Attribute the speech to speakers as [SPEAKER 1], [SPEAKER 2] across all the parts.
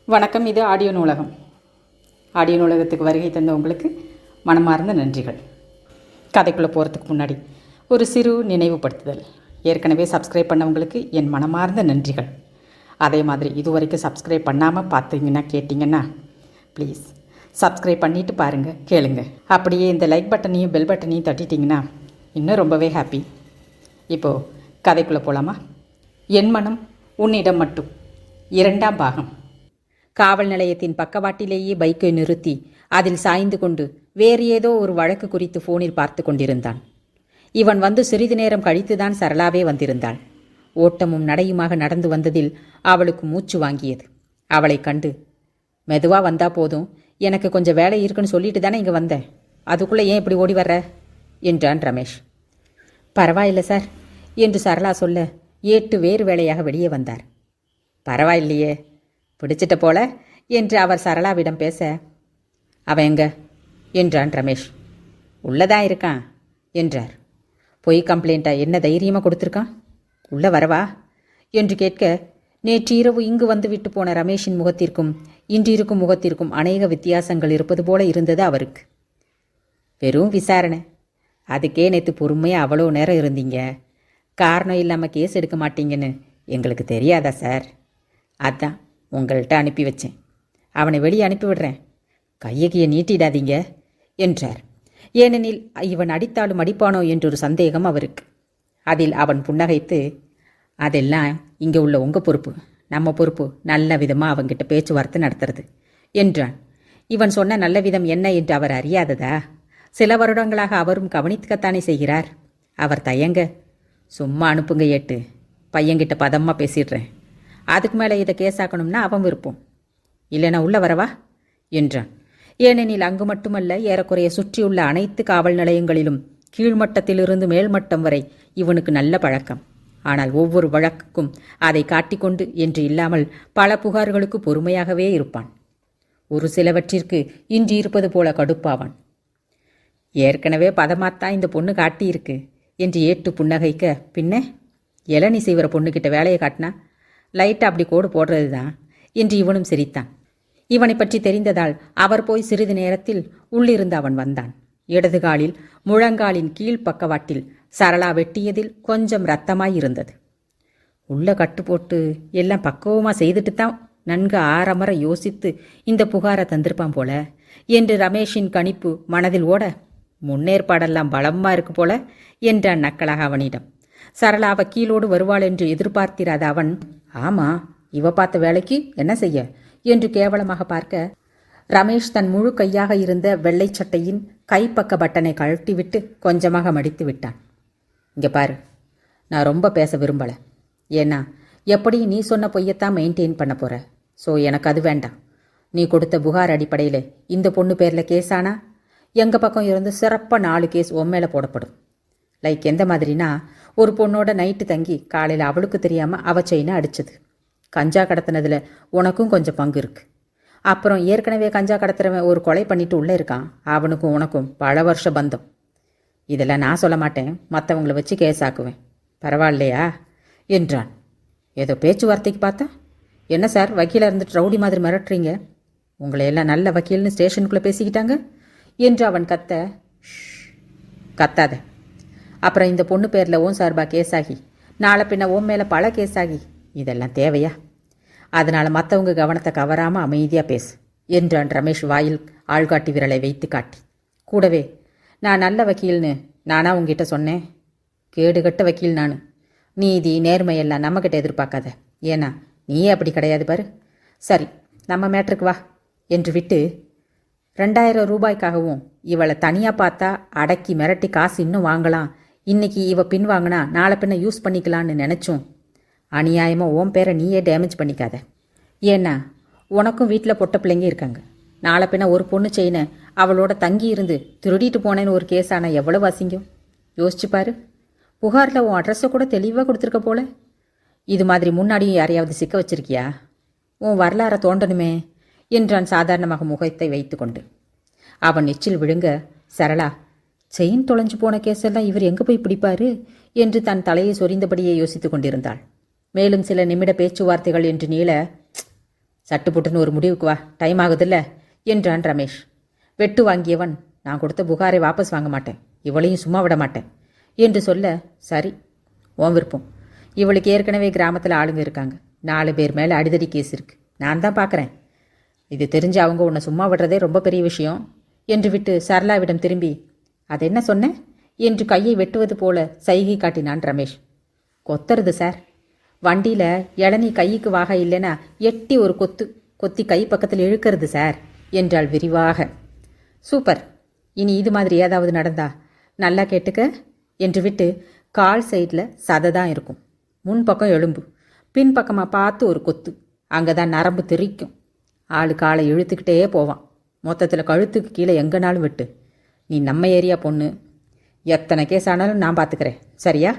[SPEAKER 1] வணக்கம். இது ஆடியோ நூலகம். ஆடியோ நூலகத்துக்கு வருகை தந்த உங்களுக்கு மனமார்ந்த நன்றிகள். கதைக்குள்ளே போகிறதுக்கு முன்னாடி ஒரு சிறு நினைவுபடுத்துதல். ஏற்கனவே சப்ஸ்கிரைப் பண்ணவங்களுக்கு என் மனமார்ந்த நன்றிகள். அதே மாதிரி இதுவரைக்கும் சப்ஸ்கிரைப் பண்ணாமல் பார்த்தீங்கன்னா கேட்டிங்கன்னா ப்ளீஸ் சப்ஸ்கிரைப் பண்ணிவிட்டு பாருங்கள், கேளுங்க. அப்படியே இந்த லைக் பட்டனையும் பெல் பட்டனையும் தட்டிட்டிங்கன்னா இன்னும் ரொம்பவே ஹாப்பி. இப்போது கதைக்குள்ளே போகலாமா? என் மனம் உன்னிடம் மட்டும், 2ஆம் பாகம். காவல் நிலையத்தின் பக்கவாட்டிலேயே பைக்கை நிறுத்தி அதில் சாய்ந்து கொண்டு வேறு ஏதோ ஒரு வழக்கு குறித்து ஃபோனில் பார்த்து கொண்டிருந்தான். இவன் வந்து சிறிது நேரம் கழித்துதான் சரளாவே வந்திருந்தாள். ஓட்டமும் நடையுமாக நடந்து வந்ததில் அவளுக்கு மூச்சு வாங்கியது. அவளை கண்டு, மெதுவாக வந்தா போதும், எனக்கு கொஞ்சம் வேலை இருக்குன்னு சொல்லிட்டு தானே இங்கே வந்தேன், அதுக்குள்ளே ஏன் இப்படி ஓடி வர்ற என்றான் ரமேஷ். பரவாயில்லை சார் என்று சரளா சொல்ல ஏட்டு வேறு வேலையாக வெளியே வந்தார். பரவாயில்லையே, பிடிச்சிட்ட போல என்று அவர் சரளாவிடம் பேச, அவன் எங்க என்றான் ரமேஷ். உள்ளதான் இருக்கான் என்றார். பொய் கம்ப்ளைண்ட்டா என்ன தைரியமாக கொடுத்துருக்கான், உள்ளே வரவா என்று கேட்க, நேற்று இரவு இங்கு வந்து விட்டு போன ரமேஷின் முகத்திற்கும் இன்று இருக்கும் முகத்திற்கும் அநேக வித்தியாசங்கள் இருப்பது போல இருந்தது அவருக்கு. வெறும் விசாரணை, அதுக்கே நேற்று பொறுமையாக அவ்வளோ நேரம் இருந்தீங்க, காரணம் இல்லாமல் கேஸ் எடுக்க மாட்டீங்கன்னு எங்களுக்கு தெரியாதா சார்? அதான் உங்கள்கிட்ட அனுப்பி வச்சேன். அவனை வெளியே அனுப்பிவிடுறேன், கையை நீட்டிடாதீங்க என்றார். ஏனெனில் இவன் அடித்தாலும் அடிப்பானோ என்றொரு சந்தேகம் அவருக்கு. அதில் அவன் புன்னகைத்து, அதெல்லாம் இங்கே உள்ள உங்கள் பொறுப்பு, நம்ம பொறுப்பு நல்ல விதமாக அவங்கிட்ட பேச்சுவார்த்தை நடத்துறது என்றான். இவன் சொன்ன நல்ல விதம் என்ன என்று அவர் அறியாததா? சில வருடங்களாக அவரும் கவனித்துக்கத்தானே செய்கிறார். அவர் தயங்க, சும்மா அனுப்புங்க ஏட்டு, பையன்கிட்ட பதமாக பேசிடுறேன், அதுக்கு மேலே இதை கேஸாக்கணும்னா அவன் விருப்பம், இல்லைனா உள்ள வரவா என்றான். ஏனெனில் அங்கு மட்டுமல்ல, ஏறக்குறைய சுற்றியுள்ள அனைத்து காவல் நிலையங்களிலும் கீழ்மட்டத்திலிருந்து மேல்மட்டம் வரை இவனுக்கு நல்ல பழக்கம். ஆனால் ஒவ்வொரு வழக்குக்கும் அதை காட்டிக்கொண்டு என்று இல்லாமல் பல புகார்களுக்கு பொறுமையாகவே இருப்பான். ஒரு சிலவற்றிற்கு இன்று இருப்பது போல கடுப்பாவான். ஏற்கனவே பதமாத்தான் இந்த பொண்ணு காட்டியிருக்கு என்று ஏட்டு புன்னகைக்க, பின்ன இளநீ செய்கிற பொண்ணுக்கிட்ட வேலையை காட்டினா லைட்டாக அப்படி கோடு போடுறது தான் என்று இவனும் சிரித்தான். இவனை பற்றி தெரிந்ததால் அவர் போய் சிறிது நேரத்தில் உள்ளிருந்து அவன் வந்தான். இடது காலில் முழங்காலின் கீழ் பக்கவாட்டில் சரளா வெட்டியதில் கொஞ்சம் இரத்தமாயிருந்தது. உள்ள கட்டு போட்டு எல்லாம் பக்குவமாக செய்துட்டு தான் நன்கு ஆரமர யோசித்து இந்த புகாரை தந்திருப்பான் போல என்று ரமேஷின் கணிப்பு மனதில் ஓட, முன்னேற்பாடெல்லாம் பலமாக இருக்கு போல என்றான் நக்கலாக அவனிடம். சரளா வக்கீலோடு வருவாள் என்று எதிர்பார்த்திராத அவன், ஆமா, இவ பார்த்த வேலைக்கு என்ன செய்ய என்று கேவலமாக பார்க்க, ரமேஷ் தன் முழு கையாக இருந்த வெள்ளை சட்டையின் கைப்பக்க பட்டனை கழட்டிவிட்டு கொஞ்சமாக மடித்து விட்டான். இங்கே பாரு, நான் ரொம்ப பேச விரும்பலை. ஏன்னா எப்படி நீ சொன்ன பொய்யத்தான் மெயின்டைன் பண்ண போகிற. ஸோ எனக்கு அது வேண்டாம். நீ கொடுத்த புகார் அடிப்படையில் இந்த பொண்ணு பேரில் கேஸானா எங்கள் பக்கம் இருந்து சிறப்பாக 4 கேஸ் உண்மையில போடப்படும். லைக் எந்த மாதிரினா, ஒரு பொண்ணோட நைட்டு தங்கி காலையில் அவளுக்கு தெரியாமல் அவ செயினை அடிச்சது, கஞ்சா கடத்தினதில் உனக்கும் கொஞ்சம் பங்கு இருக்குது. அப்புறம் ஏற்கனவே கஞ்சா கடத்துறவன் ஒரு கொலை பண்ணிட்டு உள்ளே இருக்கான், அவனுக்கும் உனக்கும் பல வருஷ பந்தம். இதெல்லாம் நான் சொல்ல மாட்டேன், மற்றவங்கள வச்சு கேஸ் ஆக்குவேன், பரவாயில்லையா என்றான். ஏதோ பேச்சுவார்த்தைக்கு பார்த்தா, என்ன சார் வக்கீலாக இருந்துட்டு ரவுடி மாதிரி மிரட்டுறீங்க, உங்களை எல்லாம் நல்ல வக்கீல்னு ஸ்டேஷனுக்குள்ளே பேசிக்கிட்டாங்க என்று அவன் கத்த, கத்தாத, அப்புறம் இந்த பொண்ணு பேரில் ஓன் சார்பாக கேஸாகி நாளை பின்ன ஓன் மேலே பல கேஸாகி இதெல்லாம் தேவையா? அதனால் மற்றவங்க கவனத்தை கவராமல் அமைதியாக பேசு என்றான் ரமேஷ் வாயில் ஆள்காட்டி விரலை வைத்து காட்டி. கூடவே, நான் நல்ல வக்கீல்னு நானா உங்ககிட்ட சொன்னேன்? கேடுகட்ட வக்கீல் நான். நீதி நேர்மையெல்லாம் நம்மக்கிட்ட எதிர்பார்க்காத, ஏன்னா நீயே அப்படி கிடையாது பாரு. சரி, நம்ம மேட்ருக்கு வா என்று விட்டு, 2000 ரூபாய்க்காகவும் இவளை தனியாக பார்த்தா அடக்கி மிரட்டி காசு இன்னும் வாங்கலாம், இன்னைக்கு இவ பின் வாங்கினா நாளை பின்ன யூஸ் பண்ணிக்கலான்னு நினச்சோம். அநியாயமாக ஓன் பேரை நீயே டேமேஜ் பண்ணிக்காத. ஏன்னா உனக்கும் வீட்டில் பொட்ட பிள்ளைங்க இருக்காங்க. நாளை பின்ன ஒரு பொண்ணு செயினை அவளோட தங்கி இருந்து திருடிட்டு போனேன்னு ஒரு கேஸ் ஆனால் எவ்வளவு அசிங்கம் யோசிச்சு பாரு. புகாரில் உன் அட்ரஸை கூட தெளிவாக கொடுத்துருக்க போல. இது மாதிரி முன்னாடியும் யாரையாவது சிக்க வச்சிருக்கியா? உன் வரலாறை தோண்டணுமே என்றான் சாதாரணமாக முகத்தை வைத்து கொண்டு. அவன் எச்சில் விழுங்க, சரளா, செயின் தொலைஞ்சு போன கேஸெல்லாம் இவர் எங்கே போய் பிடிப்பாரு என்று தன் தலையை சொரிந்தபடியே யோசித்து கொண்டிருந்தாள். மேலும் சில நிமிட பேச்சுவார்த்தைகள் என்று நீள, சட்டுப்புட்டுன்னு ஒரு முடிவுக்கு வா, டைம் ஆகுதில்ல என்றான் ரமேஷ். வெட்டு வாங்கியவன், நான் கொடுத்த புகாரை வாபஸ் வாங்க மாட்டேன், இவளையும் சும்மா விட மாட்டேன் என்று சொல்ல, சரி உன் விருப்பம். இவளுக்கு ஏற்கனவே கிராமத்தில் ஆளுங்க இருக்காங்க, 4 பேர் மேலே அடிதடி கேஸ் இருக்கு, நான் தான் பார்க்குறேன். இது தெரிஞ்சு அவங்க உன்னை சும்மா விடுறதே ரொம்ப பெரிய விஷயம் என்று விட்டு சரளாவிடம் திரும்பி, அது என்ன சொன்னேன் என்று கையை வெட்டுவது போல சைகை காட்டினான் ரமேஷ். கொத்துறது சார், வண்டியில் இளநீ கைக்கு வாக இல்லைன்னா எட்டி ஒரு கொத்தி கை பக்கத்தில் இழுக்கிறது சார் என்றாள் விரிவாக. சூப்பர், இனி இது மாதிரி ஏதாவது நடந்தா நல்லா கேட்டுக்க என்று விட்டு, கால் சைடில் சதை தான் இருக்கும், முன்பக்கம் எலும்பு, பின்பக்கமாக பார்த்து ஒரு கொத்து, அங்கே தான் நரம்பு தெரிக்கும். ஆளு காலை இழுத்துக்கிட்டே போவான், மொத்தத்தில் கழுத்துக்கு கீழே எங்கேனாலும் விட்டு. நீ நம்ம ஏரியா பொண்ணு, எத்தனை கேஸ் ஆனாலும் நான் பார்த்துக்கிறேன், சரியா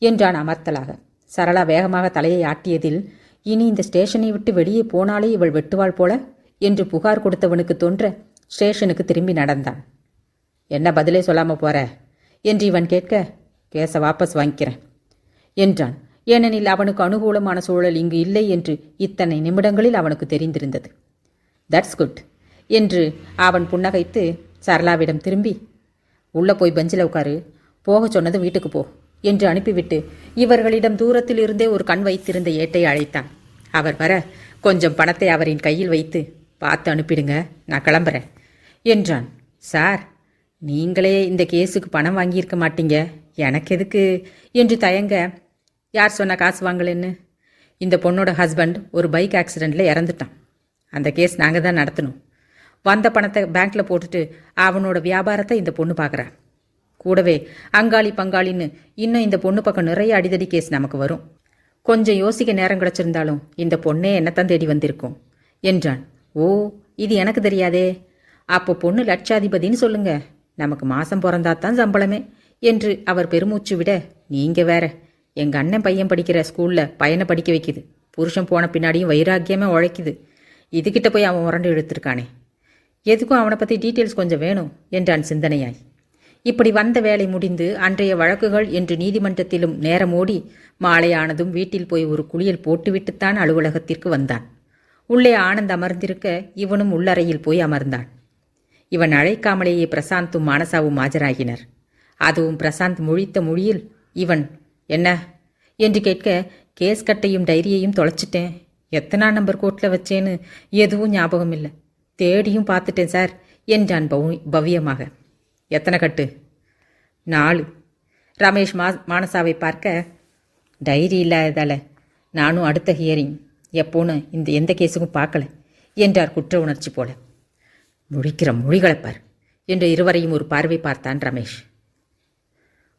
[SPEAKER 1] என்றான் அமர்த்தலாக. சரளா வேகமாக தலையை ஆட்டியதில், இனி இந்த ஸ்டேஷனை விட்டு வெளியே போனாலே இவள் வெட்டுவாள் போல என்று புகார் கொடுத்தவனுக்கு தோன்ற ஸ்டேஷனுக்கு திரும்பி நடந்தான். என்ன பதிலே சொல்லாமல் போற என்று இவன் கேட்க, கேஸை வாபஸ் வாங்கிக்கிறேன் என்றான். ஏனெனில் அவனுக்கு அனுகூலமான சூழல் இங்கு இல்லை என்று இத்தனை நிமிடங்களில் அவனுக்கு தெரிந்திருந்தது. தட்ஸ் குட் என்று அவன் புன்னகைத்து சரளாவிடம் திரும்பி, உள்ளே போய் பெஞ்சில் உட்காரு, போக சொன்னது வீட்டுக்கு போ என்று அனுப்பிவிட்டு இவர்களிடம் தூரத்தில் இருந்தே ஒரு கண் வைத்திருந்த ஏட்டை அழைத்தான். அவர் வர கொஞ்சம் பணத்தை அவரின் கையில் வைத்து, பார்த்து அனுப்பிடுங்க, நான் கிளம்புறேன் என்றான். சார், நீங்களே இந்த கேஸுக்கு பணம் வாங்கியிருக்க மாட்டீங்க, எனக்கு எதுக்கு என்று தயங்க, யார் சொன்ன காசு வாங்கலன்னு? இந்த பொண்ணோட ஹஸ்பண்ட் ஒரு பைக் ஆக்சிடெண்ட்டில் இறந்துட்டான், அந்த கேஸ் நாங்கள் தான் நடத்தணும். வந்த பணத்தை பேங்க்கில் போட்டுட்டு அவனோட வியாபாரத்தை இந்த பொண்ணு பார்க்குறா. கூடவே அங்காளி பங்காளின்னு இன்னும் இந்த பொண்ணு பக்கம் நிறைய அடிதடி கேஸ் நமக்கு வரும். கொஞ்சம் யோசிக்க நேரம் கிடச்சிருந்தாலும் இந்த பொண்ணே என்னத்தான் தேடி வந்திருக்கும் என்றான். ஓ, இது எனக்கு தெரியாதே. அப்போ பொண்ணு லட்சாதிபதின்னு சொல்லுங்க, நமக்கு மாதம் பிறந்தாத்தான் சம்பளமே என்று அவர் பெருமூச்சு விட, நீங்கள் வேற, எங்கள் அண்ணன் பையன் படிக்கிற ஸ்கூலில் பையனை படிக்க வைக்குது, புருஷன் போன பின்னாடியும் வைராக்கியமே உழைக்குது, இதுகிட்ட போய் அவன் உரண்டு இழுத்துருக்கானே, எதுக்கும் அவனை பற்றி டீட்டெயில்ஸ் கொஞ்சம் வேணும் என்றான் சிந்தனையாய். இப்படி வந்த வேலை முடிந்து அன்றைய வழக்குகள் என்று நீதிமன்றத்திலும் நேரம் ஓடி மாலையானதும் வீட்டில் போய் ஒரு குளியல் போட்டுவிட்டுத்தான் அலுவலகத்திற்கு வந்தான். உள்ளே ஆனந்த் அமர்ந்திருக்க இவனும் உள்ளறையில் போய் அமர்ந்தான். இவன் அழைக்காமலேயே பிரசாந்தும் மானசாவும் ஆஜராகினர். அதுவும் பிரசாந்த் முழித்த மொழியில் இவன் என்ன என்று கேட்க, கேஸ் கட்டையும் டைரியையும் தொலைச்சிட்டேன், எத்தனாம் நம்பர் கோர்ட்டில் வச்சேன்னு எதுவும் ஞாபகம் இல்லை, தேடியும் பார்த்துட்டேன் சார் என்றான் பவ்யமாக. எத்தனை கட்டு? 4. ரமேஷ் மானசாவை பார்க்க, டைரி இல்லாததால் நானும் அடுத்த ஹியரிங் எப்போன்னு எந்த கேஸுக்கும் பார்க்கல என்றார் குற்ற உணர்ச்சி போல. முழிக்கிற மொழிகளைப்பார் என்று இருவரையும் ஒரு பார்வை பார்த்தான் ரமேஷ்.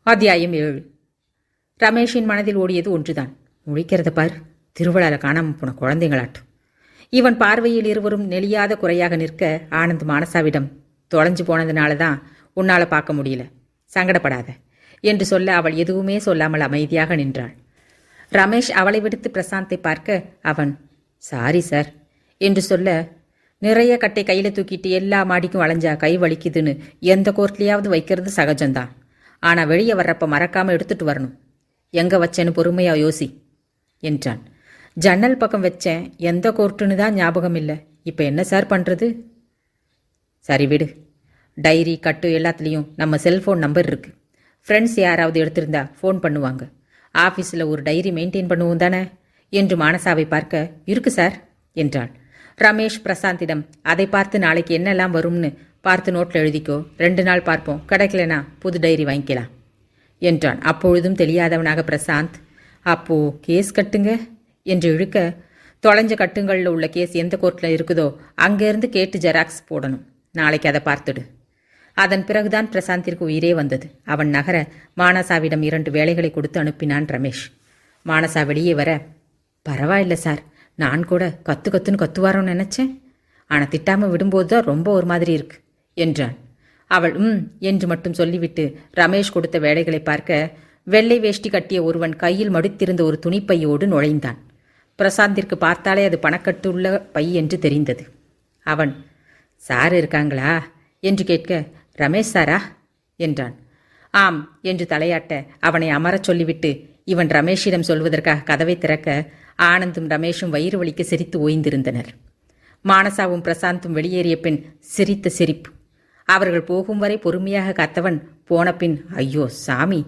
[SPEAKER 1] அத்தியாயம் 7. ரமேஷின் மனதில் ஓடியது ஒன்றுதான், முழிக்கிறத பார், திருவிழாவில் காணாமல் போன குழந்தைங்களாட்டும். இவன் பார்வையில் இருவரும் நெளியாத குறையாக நிற்க ஆனந்த் மானசாவிடம், தொலைஞ்சு போனதுனால தான் உன்னால் பார்க்க முடியல, சங்கடப்படாத என்று சொல்ல அவள் எதுவுமே சொல்லாமல் அமைதியாக நின்றாள். ரமேஷ் அவளை விடுத்து பிரசாந்தை பார்க்க அவன், சாரி சார் என்று சொல்ல, நிறைய கட்டை கையில் தூக்கிட்டு எல்லா மாடிக்கும் வளைஞ்சா கை வலிக்குதுன்னு எந்த கோர்ட்லேயாவது வைக்கிறது சகஜம்தான், ஆனால் வெளியே வர்றப்ப மறக்காமல் எடுத்துட்டு வரணும், எங்கே வச்சேன்னு பொறுமையாக யோசி என்றான். ஜன்னல் பக்கம் வச்சேன், எந்த கோர்ட்டுன்னு தான் ஞாபகம் இல்லை, இப்போ என்ன சார் பண்ணுறது? சரி விடு, டைரி கட்டு எல்லாத்துலேயும் நம்ம செல்ஃபோன் நம்பர் இருக்குது, ஃப்ரெண்ட்ஸ் யாராவது எடுத்திருந்தா ஃபோன் பண்ணுவாங்க, ஆஃபீஸில் ஒரு டைரி மெயின்டைன் பண்ணுவோம் தானே என்று மானசாவை பார்க்க, இருக்கு சார் என்றாள். ரமேஷ் பிரசாந்திடம், அதை பார்த்து நாளைக்கு என்னெல்லாம் வரும்னு பார்த்து நோட்டில் எழுதிக்கோ, 2 நாள் பார்ப்போம், கிடைக்கலனா புது டைரி வாங்கிக்கலாம் என்றான். அப்பொழுதும் தெரியாதவனாக பிரசாந்த், அப்போ கேஸ் கட்டுங்க என்று இழுக்க, தொலைஞ்ச கட்டுங்களில் உள்ள கேஸ் எந்த கோர்ட்டில் இருக்குதோ அங்கேருந்து கேட்டு ஜெராக்ஸ் போடணும், நாளைக்கு அதை பார்த்துடு. அதன் பிறகுதான் பிரசாந்திற்கு உயிரே வந்தது. அவன் நகர மானசாவிடம் 2 வேலைகளை கொடுத்து அனுப்பினான் ரமேஷ். மானசா வெளியே வர, பரவாயில்ல சார், நான் கூட கத்துன்னு கத்துவாரோன்னு நினச்சேன், ஆனால் திட்டாமல் விடும்போது தான் ரொம்ப ஒரு மாதிரி இருக்கு என்றான். அவள் என்று மட்டும் சொல்லிவிட்டு ரமேஷ் கொடுத்த வேலைகளை பார்க்க, வெள்ளை வேஷ்டி கட்டிய ஒருவன் கையில் மடித்திருந்த ஒரு துணிப்பையோடு நுழைந்தான். பிரசாந்திற்கு பார்த்தாலே அது பணக்கட்டுள்ள பை என்று தெரிந்தது. அவன், சார் இருக்காங்களா என்று கேட்க, ரமேஷ் சாரா என்றான். ஆம் என்று தலையாட்ட அவனை அமரச் சொல்லிவிட்டு இவன் ரமேஷிடம் சொல்வதற்காக கதவை திறக்க, ஆனந்தும் ரமேஷும் வயிறு வலிக்கு சிரித்து ஓய்ந்திருந்தனர். மானசாவும் பிரசாந்தும் வெளியேறிய பின் சிரித்த சிரிப்பு. அவர்கள் போகும் வரை பொறுமையாக காத்தவன் போன பின், ஐயோ சாமி,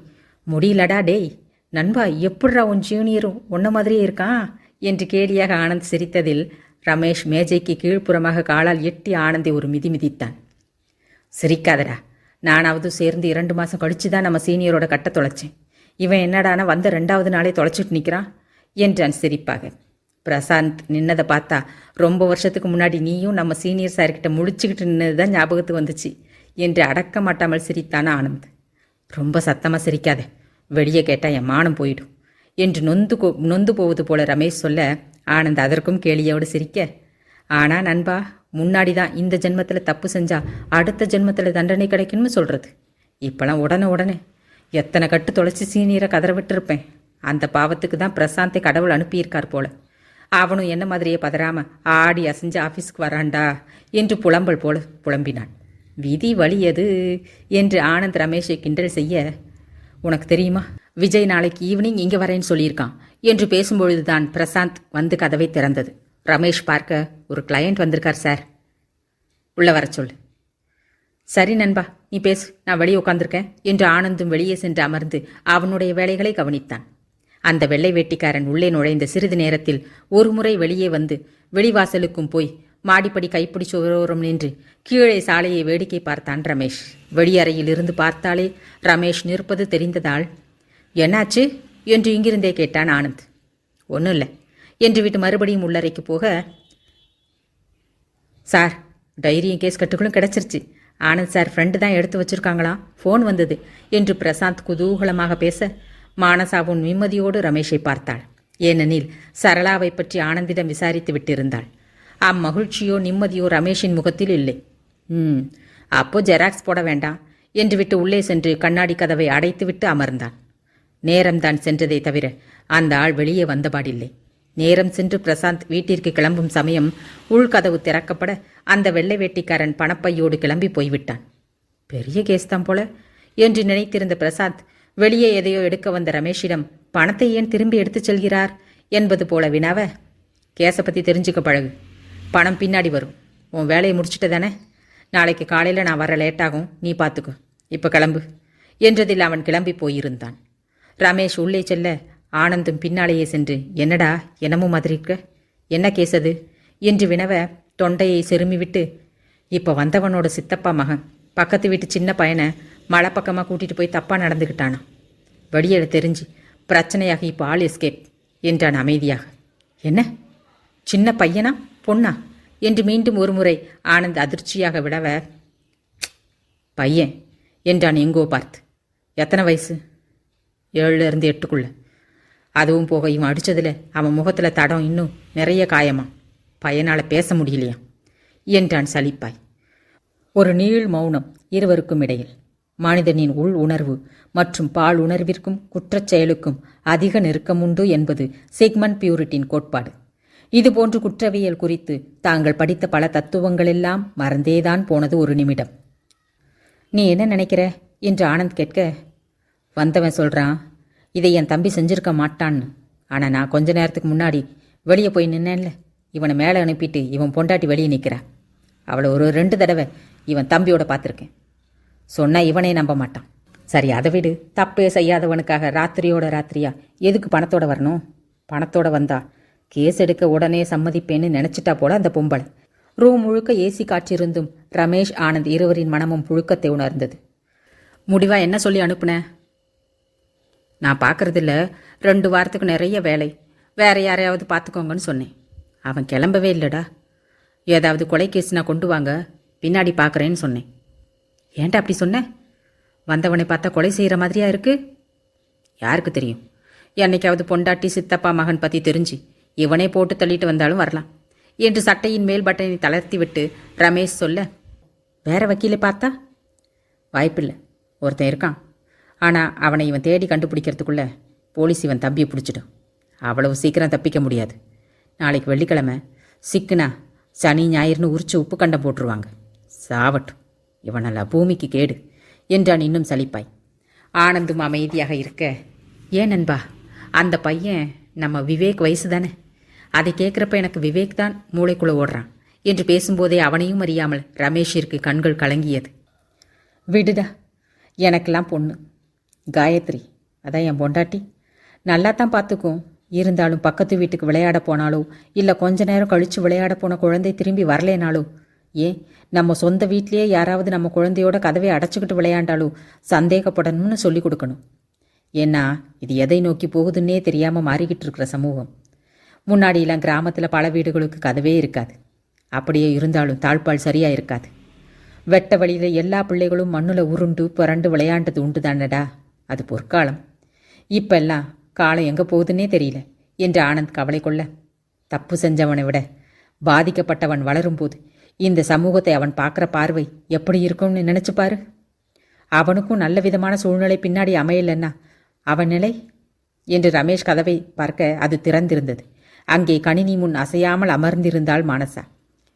[SPEAKER 1] முடியலடா டேய் நண்பா, எப்படிரா உன் ஜூனியரும் உன்ன மாதிரியே இருக்கான் என்று கேலியாக ஆனந்த் சிரித்ததில் ரமேஷ் மேஜைக்கு கீழ்ப்புறமாக காலால் எட்டி ஆனந்தை ஒரு மிதி மிதித்தான். சிரிக்காதடா, நானாவது சேர்ந்து 2 மாதம் கழிச்சு தான் நம்ம சீனியரோட கட்ட தொலைச்சேன். இவன் என்னடானா வந்த 2வது நாளே தொலைச்சிட்டு நிற்கிறான் என்றான் சிரிப்பாக. பிரசாந்த் நின்னதை பார்த்தா ரொம்ப வருஷத்துக்கு முன்னாடி நீயும் நம்ம சீனியர் சார்கிட்ட முழிச்சுக்கிட்டு நின்னது தான் ஞாபகத்துக்கு வந்துச்சு என்று அடக்க மாட்டாமல் சிரித்தான் ஆனந்த். ரொம்ப சத்தமாக சிரிக்காத, வெளியே கேட்டால் என் மானம் போயிடும் என்று நொந்து போவது போல ரமேஷ் சொல்ல, ஆனந்த் அதற்கும் கேலியோடு சிரிக்க, ஆனா நண்பா, முன்னாடி தான் இந்த ஜென்மத்தில் தப்பு செஞ்சா அடுத்த ஜென்மத்தில் தண்டனை கிடைக்கணும்னு சொல்கிறது. இப்போலாம் உடனே எத்தனை கட்டு தொலைச்சி சீனியரை கதற விட்டுருப்பேன். அந்த பாவத்துக்கு தான் பிரசாந்தை கடவுள் அனுப்பியிருக்கார் போல. அவனும் என்ன மாதிரியே பதறாம ஆடி அசைஞ்சு ஆஃபீஸ்க்கு வரான்டா என்று புலம்பல் போல புலம்பினான். விதி வலியது என்று ஆனந்த் ரமேஷை கிண்டல் செய்ய, உனக்கு தெரியுமா, விஜய் நாளைக்கு ஈவினிங் இங்கே வரேன்னு சொல்லியிருக்கான் என்று பேசும்பொழுதுதான் பிரசாந்த் வந்து கதவை திறந்தது. ரமேஷ் பார்க்க, ஒரு கிளையண்ட் வந்திருக்கார் சார், உள்ள வர சொல்லு. சரி நண்பா, நீ பேசு, நான் வெளியே உட்காந்துருக்கேன் என்று ஆனந்தும் வெளியே சென்று அமர்ந்து அவனுடைய வேலைகளை கவனித்தான். அந்த வெள்ளை வேட்டிக்காரன் உள்ளே நுழைந்த சிறிது நேரத்தில் ஒரு முறை வெளியே வந்து வெளிவாசலுக்கும் போய் மாடிப்படி கைப்பிடி சுவரோரம் நின்று கீழே சாலையை வேடிக்கை பார்த்தான் ரமேஷ். வெளியறையில் இருந்து பார்த்தாலே ரமேஷ் நிற்பது தெரிந்ததால், என்னாச்சு என்று இங்கிருந்தே கேட்டான் ஆனந்த். ஒன்றும் இல்லை என்று விட்டு மறுபடியும் உள்ளறைக்கு போக, சார் டைரியும் கேஸ் கட்டுகளும் கிடச்சிருச்சு. ஆனந்த் சார் ஃப்ரெண்டு தான் எடுத்து வச்சிருக்காங்களாம், ஃபோன் வந்தது என்று பிரசாந்த் குதூகலமாக பேச, மானசாவும் நிம்மதியோடு ரமேஷை பார்த்தாள். ஏனெனில் சரளாவை பற்றி ஆனந்திடம் விசாரித்து விட்டிருந்தாள். அம்மகிழ்ச்சியோ நிம்மதியோ ரமேஷின் முகத்தில் இல்லை. அப்போ ஜெராக்ஸ் போட வேண்டாம் என்று விட்டு உள்ளே சென்று கண்ணாடி கதவை அடைத்துவிட்டு அமர்ந்தான். நேரம்தான் சென்றதை தவிர அந்த ஆள் வெளியே வந்தபாடில்லை. நேரம் சென்று பிரசாந்த் வீட்டிற்கு கிளம்பும் சமயம் உள்கதவு திறக்கப்பட அந்த வெள்ளை வேட்டிக்காரன் பணப்பையோடு கிளம்பி போய்விட்டான். பெரிய கேஸ் தான் போல என்று நினைத்திருந்த பிரசாந்த் வெளியே எதையோ எடுக்க வந்த ரமேஷிடம் பணத்தை ஏன் திரும்பி எடுத்துச் செல்கிறார் என்பது போல வினாவ, கேஸை பற்றி தெரிஞ்சுக்க பழகு, பணம் பின்னாடி வரும், உன் வேலையை முடிச்சுட்டு தானே, நாளைக்கு காலையில் நான் வர லேட்டாகும், நீ பார்த்துக்கோ, இப்போ கிளம்பு என்றதில் அவன் கிளம்பி போயிருந்தான். ரமேஷ் உள்ளே செல்ல ஆனந்தும் பின்னாலேயே சென்று, என்னடா என்னமோ மாதிரி இருக்க, என்ன கேஸ் அது என்று வினவ தொண்டையை செருமிவிட்டு, இப்போ வந்தவனோட சித்தப்பா மகன் பக்கத்து வீட்டு சின்ன பையனை மலை பக்கமாக கூட்டிகிட்டு போய் தப்பாக நடந்துக்கிட்டானா, வழியில் தெரிஞ்சு பிரச்சனையாக இப்போ ஆள் எஸ்கேப் என்றான் அமைதியாக. என்ன, சின்ன பையனா பொண்ணா என்று மீண்டும் ஒரு முறை ஆனந்த் அதிர்ச்சியாக விடவ, பையன் என்றான் எங்கோ பார்த்து. எத்தனை வயசு? 7லேருந்து 8க்குள்ள. அதுவும் போக இவன் அடித்ததில் அவன் முகத்தில் தடம் இன்னும் நிறைய காயமா, பையனால் பேச முடியலையா என்றான் சலிப்பாய். ஒரு நீள் மௌனம் இருவருக்கும் இடையில். மனிதனின் உள் உணர்வு மற்றும் பால் உணர்விற்கும் குற்றச் செயலுக்கும் அதிக நெருக்கமுண்டு என்பது சிக்மண்ட் பியூரிட்டின் கோட்பாடு. இதுபோன்று குற்றவியல் குறித்து தாங்கள் படித்த பல தத்துவங்களெல்லாம் மறந்தேதான் போனது ஒரு நிமிடம். நீ என்ன நினைக்கிற என்று ஆனந்த் கேட்க, வந்தவன் சொல்கிறான் இதை என் தம்பி செஞ்சிருக்க மாட்டான்னு. ஆனால் நான் கொஞ்ச நேரத்துக்கு முன்னாடி வெளியே போய் நின்னேன்ல, இவனை மேலே அனுப்பிட்டு இவன் பொண்டாட்டி வெளியே நிற்கிறா. அவளை ஒரு 2 தடவை இவன் தம்பியோட பார்த்துருக்கேன். சொன்னால் இவனே நம்ப மாட்டான். சரி அதை விடு, தப்பே செய்யாதவனுக்காக ராத்திரியோட ராத்திரியா எதுக்கு பணத்தோட வரணும்? பணத்தோட வந்தா கேஸ் எடுக்க உடனே சம்மதிப்பேன்னு நினச்சிட்டா போல அந்த பொம்பளை. ரூம் முழுக்க ஏசி காற்றிருந்தும் ரமேஷ் ஆனந்த் இருவரின் மனமும் புழுக்கத்தை உணர்ந்தது. முடிவா என்ன சொல்லி அனுப்புன? நான் பார்க்கறதில்ல, 2 வாரத்துக்கு நிறைய வேலை, வேற யாரையாவது பார்த்துக்கோங்கன்னு சொன்னேன். அவன் கிளம்பவே இல்லைடா. ஏதாவது கொலை கேஸ்னா கொண்டு வாங்க, பின்னாடி பார்க்குறேன்னு சொன்னேன். ஏன்டா அப்படி சொன்ன? வந்தவனை பார்த்தா கொலை செய்கிற மாதிரியா இருக்கு. யாருக்கு தெரியும், என்னைக்காவது பொண்டாட்டி சித்தப்பா மகன் பற்றி தெரிஞ்சு இவனே போட்டு தள்ளிட்டு வந்தாலும் வரலாம் என்று சட்டையின் மேல் பட்டனை தளர்த்தி விட்டு ரமேஷ் சொல்ல, வேற வக்கீலை பார்த்தா? வாய்ப்பில்லை, ஒருத்தன் இருக்கான். ஆனால் அவனை இவன் தேடி கண்டுபிடிக்கிறதுக்குள்ள போலீஸ் இவன் தம்பியை பிடிச்சிடும். அவ்வளவு சீக்கிரம் தப்பிக்க முடியாது. நாளைக்கு வெள்ளிக்கிழமை, சிக்குனா சனி ஞாயிறுன்னு உரிச்சு உப்பு கண்டம் போட்டுருவாங்க. சாவட்டும், இவனெல்லாம் பூமிக்கு கேடு என்றான் இன்னும் சலிப்பாய். ஆனந்தும் அமைதியாக இருக்க, ஏன் நண்பா, அந்த பையன் நம்ம விவேக் வயசு தானே, அதை கேட்குறப்ப எனக்கு விவேக் தான் மூளைக்குள்ளே ஓடுறான் என்று பேசும்போதே அவனையும் அறியாமல் ரமேஷிற்கு கண்கள் கலங்கியது. விடுடா, எனக்கெல்லாம் பொண்ணு காயத்ரி, அதான் என் பொண்டாட்டி, நல்லா தான் பார்த்துக்கும். இருந்தாலும் பக்கத்து வீட்டுக்கு விளையாட போனாலோ இல்லை கொஞ்ச நேரம் கழித்து விளையாட போன குழந்தை திரும்பி வரலேனாலோ, ஏன் நம்ம சொந்த வீட்லேயே யாராவது நம்ம குழந்தையோட கதவை அடைச்சிக்கிட்டு விளையாண்டாலும் சந்தேகப்படணும்னு சொல்லி கொடுக்கணும். ஏன்னா இது எதை நோக்கி போகுதுன்னே தெரியாமல் மாறிக்கிட்டு இருக்கிற சமூகம். முன்னாடியெல்லாம் கிராமத்தில் பல வீடுகளுக்கு கதவே இருக்காது. அப்படியே இருந்தாலும் தாழ்பால் சரியாக இருக்காது. வெட்ட வழியில் எல்லா பிள்ளைகளும் மண்ணில் உருண்டு புரண்டு விளையாண்டது உண்டு தானடா. அது பொற்காலம். இப்பெல்லாம் காலம் எங்கே போகுதுன்னே தெரியல என்று ஆனந்த் கவலை கொள்ள, தப்பு செஞ்சவனை விட பாதிக்கப்பட்டவன் வளரும்போது இந்த சமூகத்தை அவன் பார்க்குற பார்வை எப்படி இருக்கும்னு நினச்சி பாரு. அவனுக்கும் நல்ல விதமான சூழ்நிலை பின்னாடி அமையலன்னா அவன் நிலை என்று ரமேஷ் கதவை பார்க்க அது திறந்திருந்தது. அங்கே கணினி முன் அசையாமல் அமர்ந்திருந்தாள் மானசா.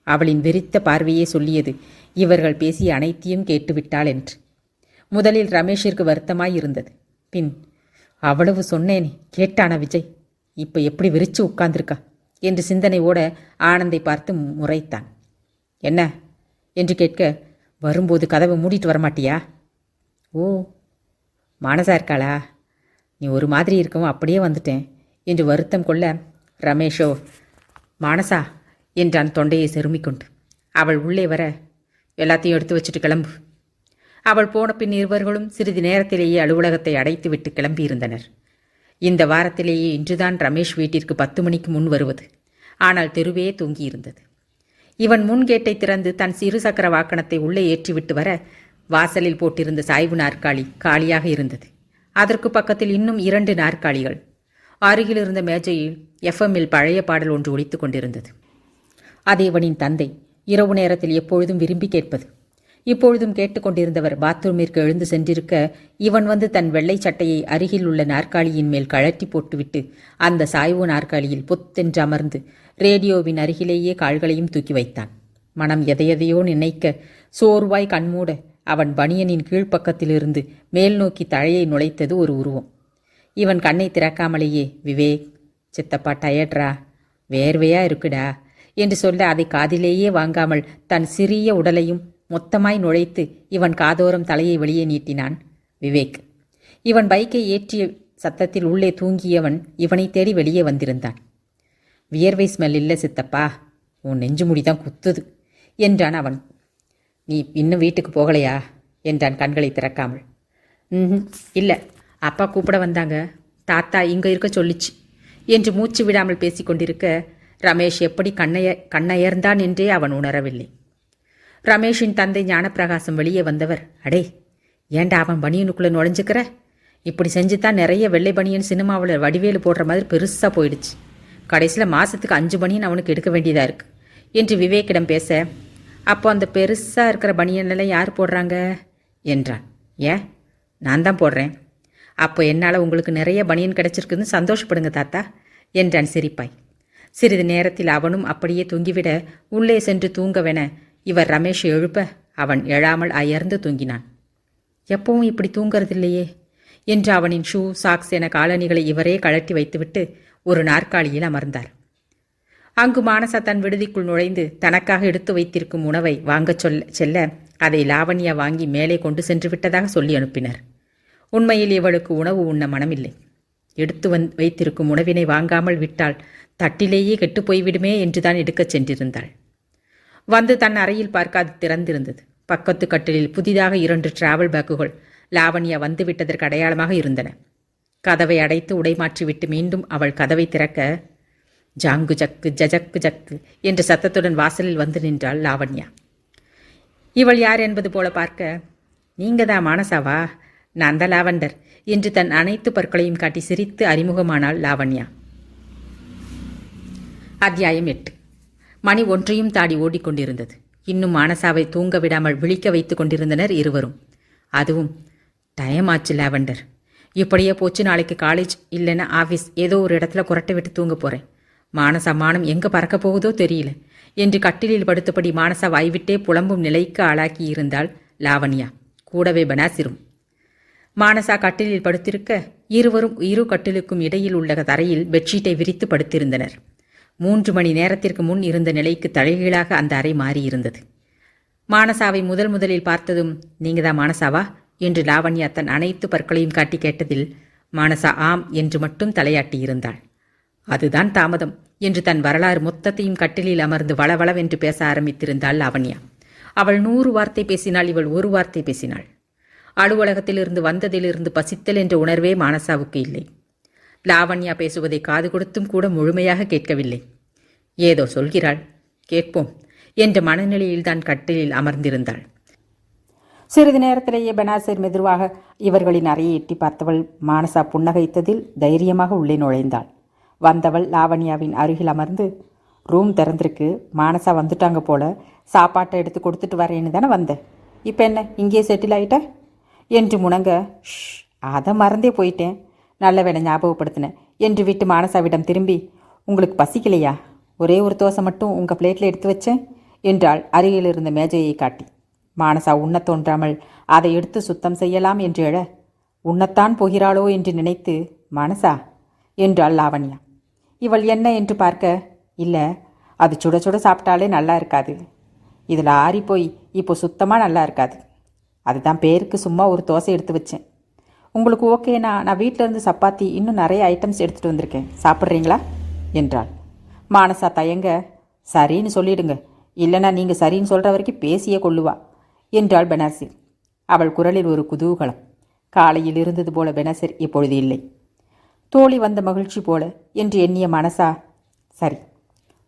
[SPEAKER 1] அவளின் வெறித்த பார்வையே சொல்லியது இவர்கள் பேசிய அனைத்தையும் கேட்டுவிட்டாள் என்று. முதலில் ரமேஷிற்கு வருத்தமாய் இருந்தது. பின் அவ்வளவு சொன்னேனே கேட்டானா விஜய், இப்போ எப்படி விரிச்சு உட்கார்ந்திருக்கா என்று சிந்தனையோட ஆனந்தை பார்த்து முறைத்தான். என்ன என்று கேட்க, வரும்போது கதவை மூடிட்டு வரமாட்டியா? ஓ, மானசா இருக்காளா? நீ ஒரு மாதிரி இருக்கவும் அப்படியே வந்துட்டேன் என்று வருத்தம் கொள்ள, ரமேஷோ மானசா என்றான் தொண்டையை செருமிக்கொண்டு. அவள் உள்ளே வர, எல்லாத்தையும் எடுத்து வச்சுட்டு கிளம்பு. அவள் போன பின் இருவர்களும் சிறிது நேரத்திலேயே அலுவலகத்தை அடைத்துவிட்டு கிளம்பியிருந்தனர். இந்த வாரத்திலேயே இன்றுதான் ரமேஷ் வீட்டிற்கு 10 மணிக்கு முன் வருவது. ஆனால் தெருவே தூங்கியிருந்தது. இவன் முன்கேட்டை திறந்து தன் சிறு சக்கர வாகனத்தை உள்ளே ஏற்றிவிட்டு வர, வாசலில் போட்டிருந்த சாய்வு நாற்காலி காலியாக இருந்தது. அதற்கு பக்கத்தில் இன்னும் 2 நாற்காலிகள். அருகில் இருந்த மேஜையில் எஃப்எம்மில் பழைய பாடல் ஒன்று ஒலித்து கொண்டிருந்தது. அது இவனின் தந்தை இரவு நேரத்தில் எப்பொழுதும் விரும்பி கேட்பது. இப்பொழுதும் கேட்டுக்கொண்டிருந்தவர் பாத்ரூமிற்கு எழுந்து சென்றிருக்க, இவன் வந்து தன் வெள்ளை சட்டையை அருகில் உள்ள நாற்காலியின் மேல் கழட்டி போட்டுவிட்டு அந்த சாய்வு நாற்காலியில் பொத்தென்று அமர்ந்து ரேடியோவின் அருகிலேயே கால்களையும் தூக்கி வைத்தான். மனம் எதையதையோ நினைக்க சோர்வாய் கண்மூட அவன் பனியனின் கீழ்ப்பக்கத்திலிருந்து மேல் நோக்கி தழையை நுழைத்தது ஒரு உருவம். இவன் கண்ணை திறக்காமலேயே, விவேக், சித்தப்பா டயர்ட்ரா, வேர்வையா இருக்குடா என்று சொல்ல அதை காதிலேயே வாங்காமல் தன் சிறிய உடலையும் மொத்தமாய் நுழைத்து இவன் காதோரம் தலையை வெளியே நீட்டினான் விவேக். இவன் பைக்கை ஏற்றிய சத்தத்தில் உள்ளே தூங்கியவன் இவனை தேடி வெளியே வந்திருந்தான். வியர்வை ஸ்மெல் இல்லை சித்தப்பா, உன் நெஞ்சு முடிதான் குத்துது என்றான் அவன். நீ இன்னும் வீட்டுக்கு போகலையா என்றான் கண்களை திறக்காமல். இல்லை, அப்பா கூப்பிட வந்தாங்க, தாத்தா இங்கே இருக்க சொல்லிச்சு என்று மூச்சு விடாமல் பேசிக்கொண்டிருக்க, ரமேஷ் எப்படி கண்ணயர்ந்தான் என்றே அவன் உணரவில்லை. ரமேஷின் தந்தை ஞானப்பிரகாசம் வெளியே வந்தவர், அடே ஏண்டா அவன் பனியனுக்குள்ளே நுழைஞ்சுக்கிற? இப்படி செஞ்சுதான் நிறைய வெள்ளை பனியன் சினிமாவில் வடிவேலு போடுற மாதிரி பெருசாக போயிடுச்சு. கடைசியில் மாதத்துக்கு 5 பனியன் அவனுக்கு எடுக்க வேண்டியதாக இருக்கு என்று விவேக்கிடம் பேச, அப்போ அந்த பெருசாக இருக்கிற பனியனெல்லாம் யார் போடுறாங்க என்றான். ஏன், நான் தான் போடுறேன். அப்போ என்னால் உங்களுக்கு நிறைய பனியன் கிடைச்சிருக்குன்னு சந்தோஷப்படுங்க தாத்தா என்றான் சிரிப்பாய். சிறிது நேரத்தில் அவனும் அப்படியே தூங்கிவிட உள்ளே சென்று தூங்கவென இவர் ரமேஷ் எழுப்ப அவன் எழாமல் அயர்ந்து தூங்கினான். எப்பவும் இப்படி தூங்கறதில்லையே என்று அவனின் ஷூ, சாக்ஸ் என காலணிகளை இவரே கழட்டி வைத்துவிட்டு ஒரு நாற்காலியில் அமர்ந்தார். அங்கு மானசா தன் விடுதிக்குள் நுழைந்து தனக்காக எடுத்து வைத்திருக்கும் உணவை வாங்கச் செல்ல அதை லாவண்யா வாங்கி மேலே கொண்டு சென்று விட்டதாக சொல்லி அனுப்பினர். உண்மையில் இவளுக்கு உணவு உண்ண மனமில்லை. எடுத்து வைத்திருக்கும் உணவினை வாங்காமல் விட்டால் தட்டிலேயே கெட்டுப்போய்விடுமே என்றுதான் எடுக்கச் சென்றிருந்தாள். வந்து தன் அறையில் பார்க்க அது திறந்திருந்தது. பக்கத்து கட்டிலில் புதிதாக 2 டிராவல் பேக்குகள் லாவண்யா வந்துவிட்டதற்கு அடையாளமாக இருந்தன. கதவை அடைத்து உடைமாற்றிவிட்டு மீண்டும் அவள் கதவை திறக்க, ஜாங்கு ஜக்கு ஜஜக்கு ஜக்கு என்ற சத்தத்துடன் வாசலில் வந்து நின்றாள் லாவண்யா. இவள் யார் என்பது போல பார்க்க, நீங்க தான் மானசாவா, நான் தான் லாவண்டர் என்று தன் அனைத்து பற்களையும் காட்டி சிரித்து அறிமுகமானாள் லாவண்யா. அத்தியாயம் 8. மணி 1ஐயும் தாடி ஓடிக்கொண்டிருந்தது. இன்னும் மானசாவை தூங்க விடாமல் விழிக்க வைத்து கொண்டிருந்தனர் இருவரும். அதுவும் டைம் ஆச்சு லாவண்டர், இப்படியே போச்சு, நாளைக்கு காலேஜ் இல்லைன்னா ஆஃபீஸ், ஏதோ ஒரு இடத்துல குரட்டை விட்டு தூங்க போகிறேன். மானசா மானம் எங்கே பறக்க போகுதோ தெரியல என்று கட்டிலில் படுத்தபடி மானசா வாய்விட்டே புலம்பும் நிலைக்கு ஆளாக்கி இருந்தாள் லாவண்யா. கூடவே பனாசிரும். மானசா கட்டிலில் படுத்திருக்க இருவரும் இரு கட்டிலுக்கும் இடையில் உள்ள தரையில் பெட்ஷீட்டை விரித்து படுத்திருந்தனர். 3 மணி நேரத்திற்கு முன் இருந்த நிலைக்கு தலைகீழாக அந்த அறை மாறியிருந்தது. மானசாவை முதலில் பார்த்ததும் நீங்க தான் மானசாவா என்று லாவண்யா தன் அனைத்து பற்களையும் காட்டி கேட்டதில் மானசா ஆம் என்று மட்டும் தலையாட்டியிருந்தாள். அதுதான் தாமதம் என்று தன் வரலாறு மொத்தத்தையும் கட்டிலில் அமர்ந்து வளவளவென்று பேச ஆரம்பித்திருந்தாள் லாவண்யா. அவள் 100 வார்த்தை பேசினாள், இவள் 1 வார்த்தை பேசினாள். அலுவலகத்திலிருந்து வந்ததிலிருந்து பசித்தல் என்ற உணர்வே மானசாவுக்கு இல்லை. லாவண்யா பேசுவதை காது கொடுத்தும் கூட முழுமையாக கேட்கவில்லை. ஏதோ சொல்கிறாள், கேட்போம் என்ற மனநிலையில்தான் கட்டிலில் அமர்ந்திருந்தாள். சிறிது நேரத்திலேயே பெனாசிர் மெதுவாக இவர்களின் அறையை எட்டி பார்த்தவள் மானசா புன்னகைத்ததில் தைரியமாக உள்ளே நுழைந்தாள். வந்தவள் லாவண்யாவின் அருகில் அமர்ந்து, ரூம் திறந்திருக்கு, மானசா வந்துட்டாங்க போல, சாப்பாட்டை எடுத்து கொடுத்துட்டு வரேன்னு தானே வந்தேன், இப்போ என்ன இங்கேயே செட்டில் ஆகிட்ட என்று முணங்க, அதை மறந்தே போயிட்டேன், நல்ல வேலை ஞாபகப்படுத்தினேன் என்று விட்டு மானசாவிடம் திரும்பி, உங்களுக்கு பசிக்கலையா, ஒரே ஒரு தோசை மட்டும் உங்கள் பிளேட்டில் எடுத்து வச்சேன் என்றாள் அருகில் இருந்த மேஜையை காட்டி. மானசா உண்ணத் தோன்றாமல் அதை எடுத்து சுத்தம் செய்யலாம் என்று எழ, உண்ணத்தான் போகிறாளோ என்று நினைத்து, மானசா என்றாள் லாவண்யா. இவள் என்ன என்று பார்க்க, இல்லை அது சுட சுட சாப்பிட்டாலே நல்லா இருக்காது, இதில் ஆறி போய் இப்போ சுத்தமாக நல்லா இருக்காது, அதுதான் பேருக்கு சும்மா ஒரு தோசை எடுத்து வச்சேன், உங்களுக்கு ஓகேனா நான் வீட்டிலேருந்து சப்பாத்தி இன்னும் நிறைய ஐட்டம்ஸ் எடுத்துகிட்டு வந்திருக்கேன், சாப்பிட்றீங்களா என்றாள். மானசா தயங்க, சரின்னு சொல்லிடுங்க, இல்லைனா நீங்கள் சரின்னு சொல்கிற வரைக்கும் பேசியே கொள்ளுவா என்றாள் பெனாசிர். அவள் குரலில் ஒரு குதூகலம். காலையில் இருந்தது போல பெனாசிர் இப்பொழுது இல்லை. தோழி வந்த மகிழ்ச்சி போல என்று எண்ணிய மனசா, சரி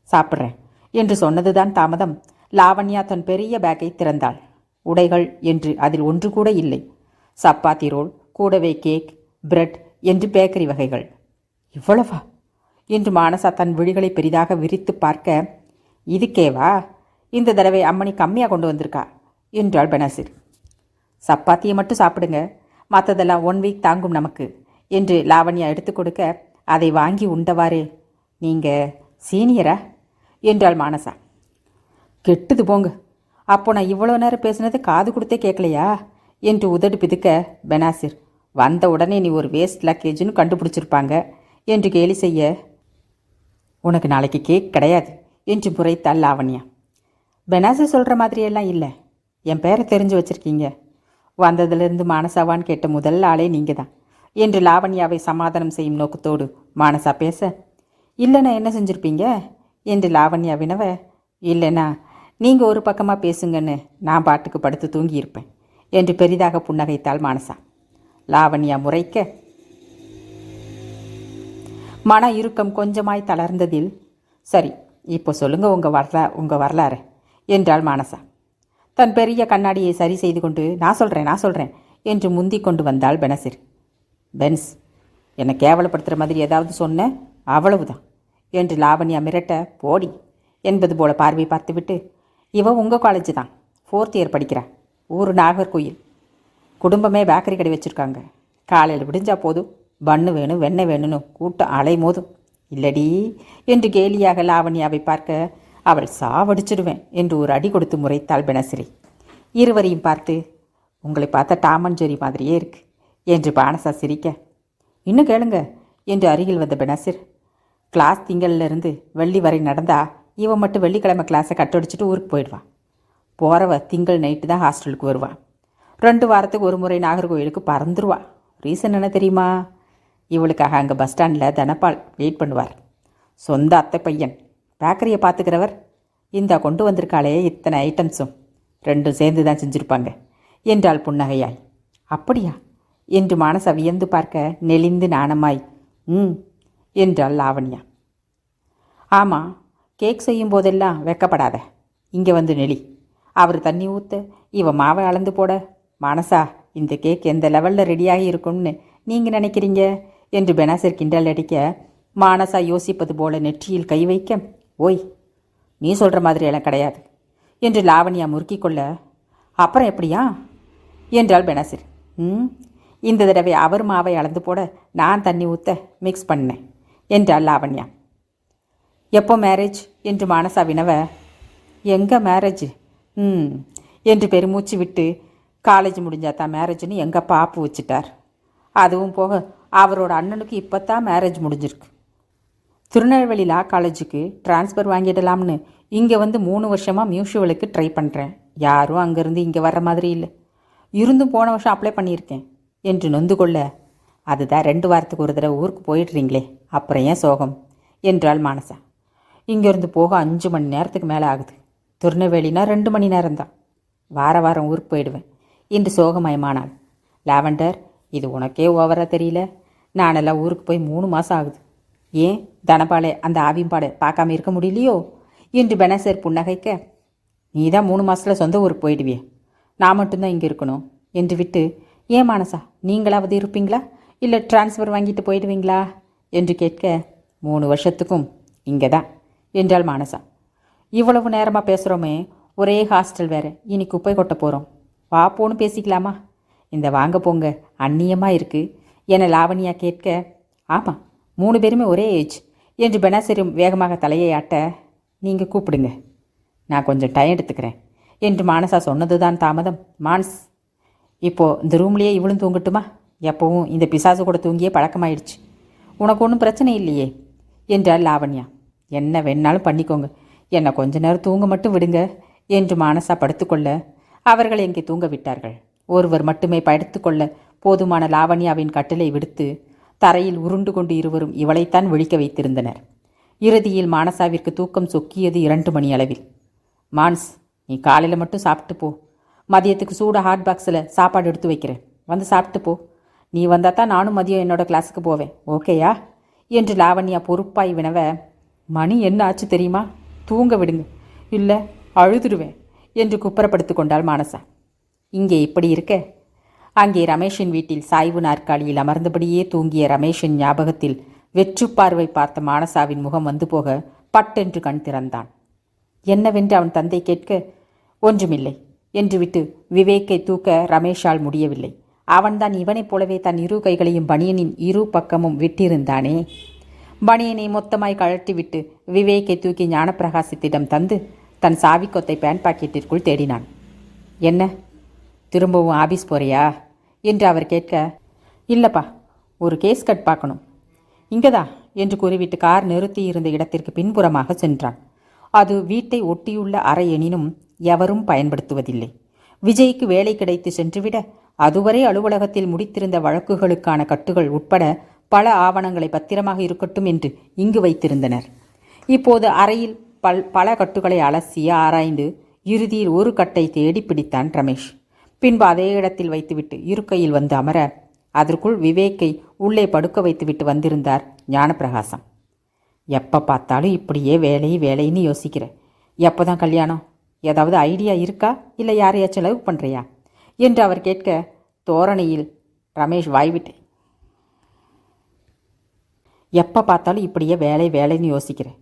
[SPEAKER 1] சாப்பிட்றேன் என்று சொன்னதுதான் தாமதம். லாவண்யா தன் பெரிய பேக்கை திறந்தாள். உடைகள் என்று அதில் ஒன்று கூட இல்லை. சப்பாத்தி ரோல், கூடவே கேக், பிரெட் என்று பேக்கரி வகைகள். இவ்வளவா என்று மானசா தன் விழிகளை பெரிதாக விரித்து பார்க்க, இதுக்கேவா, இந்த தடவை அம்மணி கம்மியாக கொண்டு வந்திருக்கா என்றாள் பெனாசிர். சப்பாத்தியை மட்டும் சாப்பிடுங்க, மற்றதெல்லாம் 1 வீக் தாங்கும் நமக்கு என்று லாவண்யா எடுத்து கொடுக்க, அதை வாங்கி உண்டவாறே, நீங்கள் சீனியரா என்றாள் மானசா. கெட்டுது போங்க, அப்போ நான் இவ்வளோ நேரம் பேசுனது காது கொடுத்தே கேட்கலையா என்று உதடு பிதுக்க, பெனாசிர் வந்த உடனே நீ ஒரு வேஸ்ட் லக்கேஜ்னு கண்டுபிடிச்சிருப்பாங்க என்று கேலி செய்ய, உனக்கு நாளைக்கு கேக் கிடையாது என்று முறைத்தாள் லாவண்யா. பெனாசிர் சொல்கிற மாதிரியெல்லாம் இல்லை, என் பேரை தெரிஞ்சு வச்சுருக்கீங்க, வந்ததுலேருந்து மானசாவான்னு கேட்ட முதல் ஆளே நீங்கள் தான் என்று லாவண்யாவை சமாதானம் செய்யும் நோக்கத்தோடு மானசா பேச, இல்லைன்னா என்ன செஞ்சுருப்பீங்க என்று லாவண்யா வினவ, இல்லைன்னா நீங்கள் ஒரு பக்கமாக பேசுங்கன்னு நான் பாட்டுக்கு படுத்து தூங்கியிருப்பேன் என்று பெரிதாக புன்னகைத்தாள் மானசா. லாவண்யா முறைக்க மன இறுக்கம் கொஞ்சமாய் தளர்ந்ததில், சரி இப்போ சொல்லுங்க உங்கள் வரலாறு என்றாள் மானசா. தன் பெரிய கண்ணாடியை சரி செய்து கொண்டு, நான் சொல்கிறேன் என்று முந்தி கொண்டு வந்தாள் பெனசிர். பென்ஸ், என்னை கேவலப்படுத்துகிற மாதிரி ஏதாவது சொன்ன அவ்வளவுதான் என்று லாவண்யா மிரட்ட, போடி என்பது போல பார்வை பார்த்துவிட்டு, இவ உங்கள் காலேஜ் தான், 4th இயர் படிக்கிறா, ஊர் நாகர்கோயில், குடும்பமே பேக்கரி கடை வச்சுருக்காங்க, காலையில் விடிஞ்சா போதும், பன்னு வேணும் வெண்ணெய் வேணும்னு கூட்டம் அலை மோதும் இல்லடி என்று கேலியாக லாவண்யாவை பார்க்க, அவள் சாவடிச்சிடுவேன் என்று ஒரு அடி கொடுத்து முறைத்தாள் பெனசிரி. இருவரையும் பார்த்து, உங்களை பார்த்தா டாம் அண்ட் ஜெர்ரி மாதிரியே இருக்கு என்று பானசா சிரிக்க, இன்னும் கேளுங்க என்று அருகில் வந்த பெனசிர், கிளாஸ் திங்கள்லேருந்து வெள்ளி வரை நடந்தா இவன் மட்டும் வெள்ளிக்கிழமை கிளாஸை கட்டடிச்சிட்டு ஊருக்கு போயிடுவான், போகிறவ திங்கள் நைட்டு தான் ஹாஸ்டலுக்கு வருவான், 2 வாரத்துக்கு ஒரு முறை நாகர்கோயிலுக்கு பறந்துருவா. ரீசன் என்ன தெரியுமா, இவளுக்காக அங்கே பஸ் ஸ்டாண்டில் தனபால் வெயிட் பண்ணுவார், சொந்த அத்தை பையன் பேக்கரியை பார்த்துக்கிறவர், இந்தா கொண்டு வந்திருக்காளே இத்தனை ஐட்டம்ஸும் 2 சேர்ந்து தான் செஞ்சுருப்பாங்க என்றாள் புன்னகையாய். அப்படியா என்று மானசா வியந்து பார்க்க, நெளிந்து நாணமாய் என்றாள் லாவண்யா. ஆமாம், கேக் செய்யும் போதெல்லாம் வெக்கப்படாத, இங்கே வந்து நெளி, அவர் தண்ணி ஊற்ற இவன் மாவை அளந்து போட, மானசா இந்த கேக் எந்த லெவலில் ரெடியாகி இருக்கும்னு நீங்கள் நினைக்கிறீங்க என்று பெனாசிர் கிண்டல் அடிக்க, மானசா யோசிப்பது போல நெற்றியில் கை வைக்க, ஓய் நீ சொல்கிற மாதிரி எல்லாம் கிடையாது என்று லாவண்யா முறுக்கிக் கொள்ள, அப்புறம் எப்படியா என்றாள் பெனாசிர். இந்த தடவை அவர் மாவை அளந்து போட நான் தண்ணி ஊற்ற மிக்ஸ் பண்ணேன் என்றாள் லாவண்யா. எப்போ மேரேஜ் என்று மானசா வினவ, எங்கே மேரேஜ் என்று பெருமூச்சு விட்டு, காலேஜ் முடிஞ்சாதான் மேரேஜ்னு எங்கள் அப்பா ஆப்பு வச்சுட்டார், அதுவும் போக அவரோட அண்ணனுக்கு இப்போ தான் மேரேஜ் முடிஞ்சிருக்கு, திருநெல்வேலி லா காலேஜுக்கு டிரான்ஸ்ஃபர் வாங்கிடலாம்னு இங்கே வந்து 3 வருஷமாக மியூச்சுவலுக்கு ட்ரை பண்ணுறேன். யாரும் அங்கேருந்து இங்கே வர்ற மாதிரி இல்லை. இருந்தும் போன வருஷம் அப்ளை பண்ணியிருக்கேன் என்று நொந்து கொள்ள, அதுதான் 2 வாரத்துக்கு ஒரு தடவை ஊருக்கு போயிடுறீங்களே, அப்புறம் ஏன் சோகம் என்றாள் மானசா. இங்கேருந்து போக 5 மணி நேரத்துக்கு மேலே ஆகுது. திருநெல்வேலினா 2 மணி நேரம்தான். வாரம் ஊருக்கு போயிடுவேன் என்று சோகமயமானாள். லாவெண்டர், இது உனக்கே ஓவராக தெரியல. நானெல்லாம் ஊருக்கு போய் 3 மாதம் ஆகுது. ஏன் தனபாலை அந்த ஆவிம்பாடை பார்க்காம இருக்க முடியலையோ என்று பெனசர் புன்னகைக்க, நீ தான் 3 மாதத்தில் சொந்த ஊருக்கு போயிடுவியே, நான் மட்டும்தான் இங்கே இருக்கணும் என்று விட்டு, ஏன் மானசா நீங்களாவது இருப்பீங்களா, இல்லை டிரான்ஸ்ஃபர் வாங்கிட்டு போயிடுவீங்களா என்று கேட்க, 3 வருஷத்துக்கும் இங்கே தான் என்றாள் மானசா. இவ்வளவு நேரமாக பேசுகிறோமே, ஒரே ஹாஸ்டல் வேறு, இனி குப்பை கொட்ட போகிறோம், வா போன்னு பேசிக்கலாமா? இந்த வாங்க போங்க அந்நியமாக இருக்குது என லாவணியா கேட்க, ஆமாம் 3 பேருமே ஒரே ஏஜ் என்று பெனாசிரும் வேகமாக தலையை ஆட்ட, நீங்கள் கூப்பிடுங்க, நான் கொஞ்சம் டைம் எடுத்துக்கிறேன் என்று மானசா சொன்னது தான் தாமதம். மான்ஸ், இப்போது இந்த ரூம்லேயே இவளும் தூங்கட்டுமா? எப்போவும் இந்த பிசாசு கூட தூங்கியே பழக்கமாயிடுச்சு. உனக்கு ஒன்றும் பிரச்சனை இல்லையே என்றாள் லாவண்யா. என்ன வேணாலும் பண்ணிக்கோங்க, என்னை கொஞ்ச நேரம் தூங்க மட்டும் விடுங்க என்று மானசா படுத்துக்கொள்ள, அவர்கள் எங்கே தூங்க விட்டார்கள். ஒருவர் மட்டுமே படுத்துக்கொள்ள போதுமான லாவண்யாவின் கட்டளை விடுத்து தரையில் உருண்டு கொண்டு இருவரும் இவளைத்தான் விழிக்க வைத்திருந்தனர். இறுதியில் மானசாவிற்கு தூக்கம் சொக்கியது 2 மணி அளவில். மான்ஸ், நீ காலையில் மட்டும் சாப்பிட்டு போ, மதியத்துக்கு சூடாக ஹாட் பாக்ஸில் சாப்பாடு எடுத்து வைக்கிறேன், வந்து சாப்பிட்டு போ. நீ வந்தால் தான் நானும் மதியம் என்னோட கிளாஸுக்கு போவேன், ஓகேயா என்று லாவண்யா பொறுப்பாய் வினவ, மணி என்ன ஆச்சு தெரியுமா, தூங்க விடுங்க, இல்லை அழுதுடுவேன் என்று குப்புறப்படுத்து கொண்டாள் மானசா. இங்கே இப்படி இருக்க, அங்கே ரமேஷின் வீட்டில் சாய்வு நாற்காலியில் அமர்ந்தபடியே தூங்கிய ரமேஷின் ஞாபகத்தில் வெற்றுப்பார்வை பார்த்த மானசாவின் முகம் வந்து போக பட்டென்று கண் திறந்தான். என்னவென்று அவன் தந்தை கேட்க, ஒன்றுமில்லை என்று விட்டு விவேக்கை தூக்க ரமேஷால் முடியவில்லை. அவன்தான் இவனைப் போலவே தன் 2 கைகளையும் பனியனின் 2 பக்கமும் விட்டிருந்தானே. பனியனை மொத்தமாய் கழட்டிவிட்டு விவேக்கை தூக்கி ஞானப்பிரகாசத்திடம் தந்து தன் சாவிக்கொத்தை பேண்ட் பாக்கெட்டிற்குள் தேடினான். என்ன, திரும்பவும் ஆபீஸ் போறியா என்று அவர் கேட்க, இல்லைப்பா, ஒரு கேஸ் கட் பார்க்கணும், இங்கேதான் என்று கூறிவிட்டு கார் நிறுத்தி இருந்த இடத்திற்கு பின்புறமாக சென்றான். அது வீட்டை ஒட்டியுள்ள அறை எனினும் எவரும் பயன்படுத்துவதில்லை. விஜய்க்கு வேலை கிடைத்து சென்றுவிட அதுவரை அலுவலகத்தில் முடித்திருந்த வழக்குகளுக்கான கட்டுகள் உட்பட பல ஆவணங்களை பத்திரமாக இருக்கட்டும் என்று இங்கு வைத்திருந்தனர். இப்போது அறையில் பல கட்டுகளை அலசி ஆராய்ந்து இறுதியில் ஒரு கட்டை தேடி பிடித்தான் ரமேஷ். பின்பு அதே இடத்தில் வைத்துவிட்டு இருக்கையில் வந்து அமர, அதற்குள் விவேக்கை உள்ளே படுக்க வைத்துவிட்டு வந்திருந்தார் ஞானப்பிரகாசம். எப்போ பார்த்தாலும் இப்படியே வேலைன்னு யோசிக்கிற, எப்போ தான் கல்யாணம், ஏதாவது ஐடியா இருக்கா, இல்லை யாரையாச்சும் லவ் பண்ணுறியா என்று அவர் கேட்க, தோரணையில் ரமேஷ் வாய்விட்டு, எப்போ பார்த்தாலும் இப்படியே வேலைன்னு யோசிக்கிறேன்,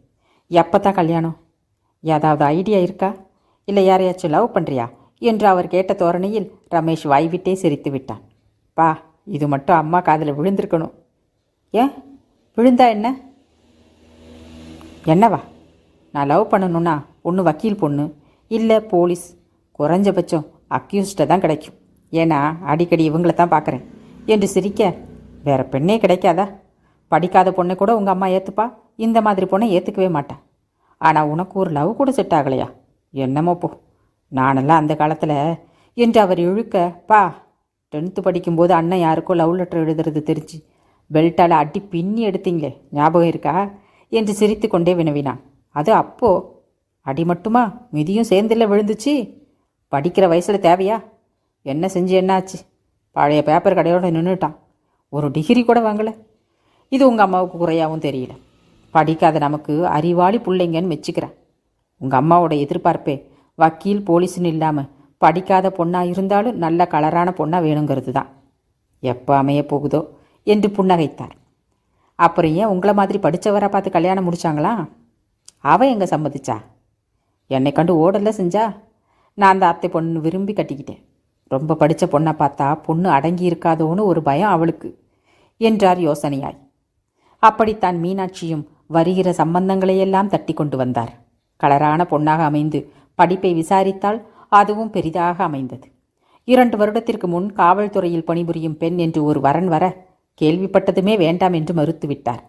[SPEAKER 1] எப்போ தான் கல்யாணம், ஏதாவது ஐடியா இருக்கா, இல்லை யாரையாச்சும் லவ் பண்ணுறியா என்று அவர் கேட்ட தோரணையில் ரமேஷ் வாய்விட்டே சிரித்து விட்டான். பா, இது மட்டும் அம்மா காதில் விழுந்திருக்கணும். ஏன் விழுந்தா என்ன? என்னவா, நான் லவ் பண்ணணுன்னா ஒன்று வக்கீல் பொண்ணு, இல்லை போலீஸ், குறைஞ்சபட்சம் அக்யூஸ்டை தான் கிடைக்கும். ஏன்னா அடிக்கடி இவங்களை தான் பார்க்குறேன் என்று சிரிக்க, வேறு பெண்ணே கிடைக்காதா? படிக்காத பொண்ணை கூட உங்கள் அம்மா ஏற்றுப்பா, இந்த மாதிரி பொண்ணை ஏற்றுக்கவே மாட்டா. ஆனால் உனக்கு ஒரு லவ் கூட செட் ஆகலையா? என்னமோ போ, நானெல்லாம் அந்த காலத்தில் என்று அவர் இழுக்க, பா, 10th படிக்கும்போது அண்ணன் யாருக்கோ லவ் லெட்டர் எழுதுறது தெரிஞ்சு பெல்ட்டால் அடி பின்னி எடுத்தீங்களே, ஞாபகம் இருக்கா என்று சிரித்து கொண்டே வினவினான். அது அப்போ அடி மட்டுமா, மிதியும் சேர்ந்தில்ல விழுந்துச்சு. படிக்கிற வயசில் தேவையா? என்ன செஞ்சு என்னாச்சு? பழைய பேப்பர் கடையோடு நின்றுட்டான், ஒரு டிகிரி கூட வாங்கலை. இது உங்கள் அம்மாவுக்கு குறையாகவும் தெரியல. படிக்காத நமக்கு அறிவாளி பிள்ளைங்கன்னு மெச்சுக்கிறேன். உங்கள் அம்மாவோட எதிர்பார்ப்பே வக்கீல் போலீஸ்னு இல்லாமல் படிக்காத பொண்ணாக இருந்தாலும் நல்ல கலரான பொண்ணாக வேணுங்கிறது தான். எப்போ அமைய போகுதோ என்று புன்னகைத்தார். அப்புறம் ஏன் உங்களை மாதிரி படித்தவரை பார்த்து கல்யாணம் முடித்தாங்களா? அவள் எங்கே சம்மதிச்சா? என்னை கண்டு ஓடல செஞ்சா. நான் அந்த அத்தை பொண்ணு விரும்பி கட்டிக்கிட்டேன். ரொம்ப படித்த பொண்ணை பார்த்தா பொண்ணு அடங்கி இருக்காதோன்னு ஒரு பயம் அவளுக்கு என்றார் யோசனையாய். அப்படித்தான் மீனாட்சியும் வருகிற சம்பந்தங்களையெல்லாம் தட்டி கொண்டு வந்தார். கலரான பொண்ணாக அமைந்து படிப்பை விசாரித்தால் அதுவும் பெரிதாக அமைந்தது. 2 வருடத்திற்கு முன் காவல்துறையில் பணிபுரியும் பெண் என்று ஒரு வரன் வர கேள்விப்பட்டதுமே வேண்டாம் என்று மறுத்துவிட்டார்.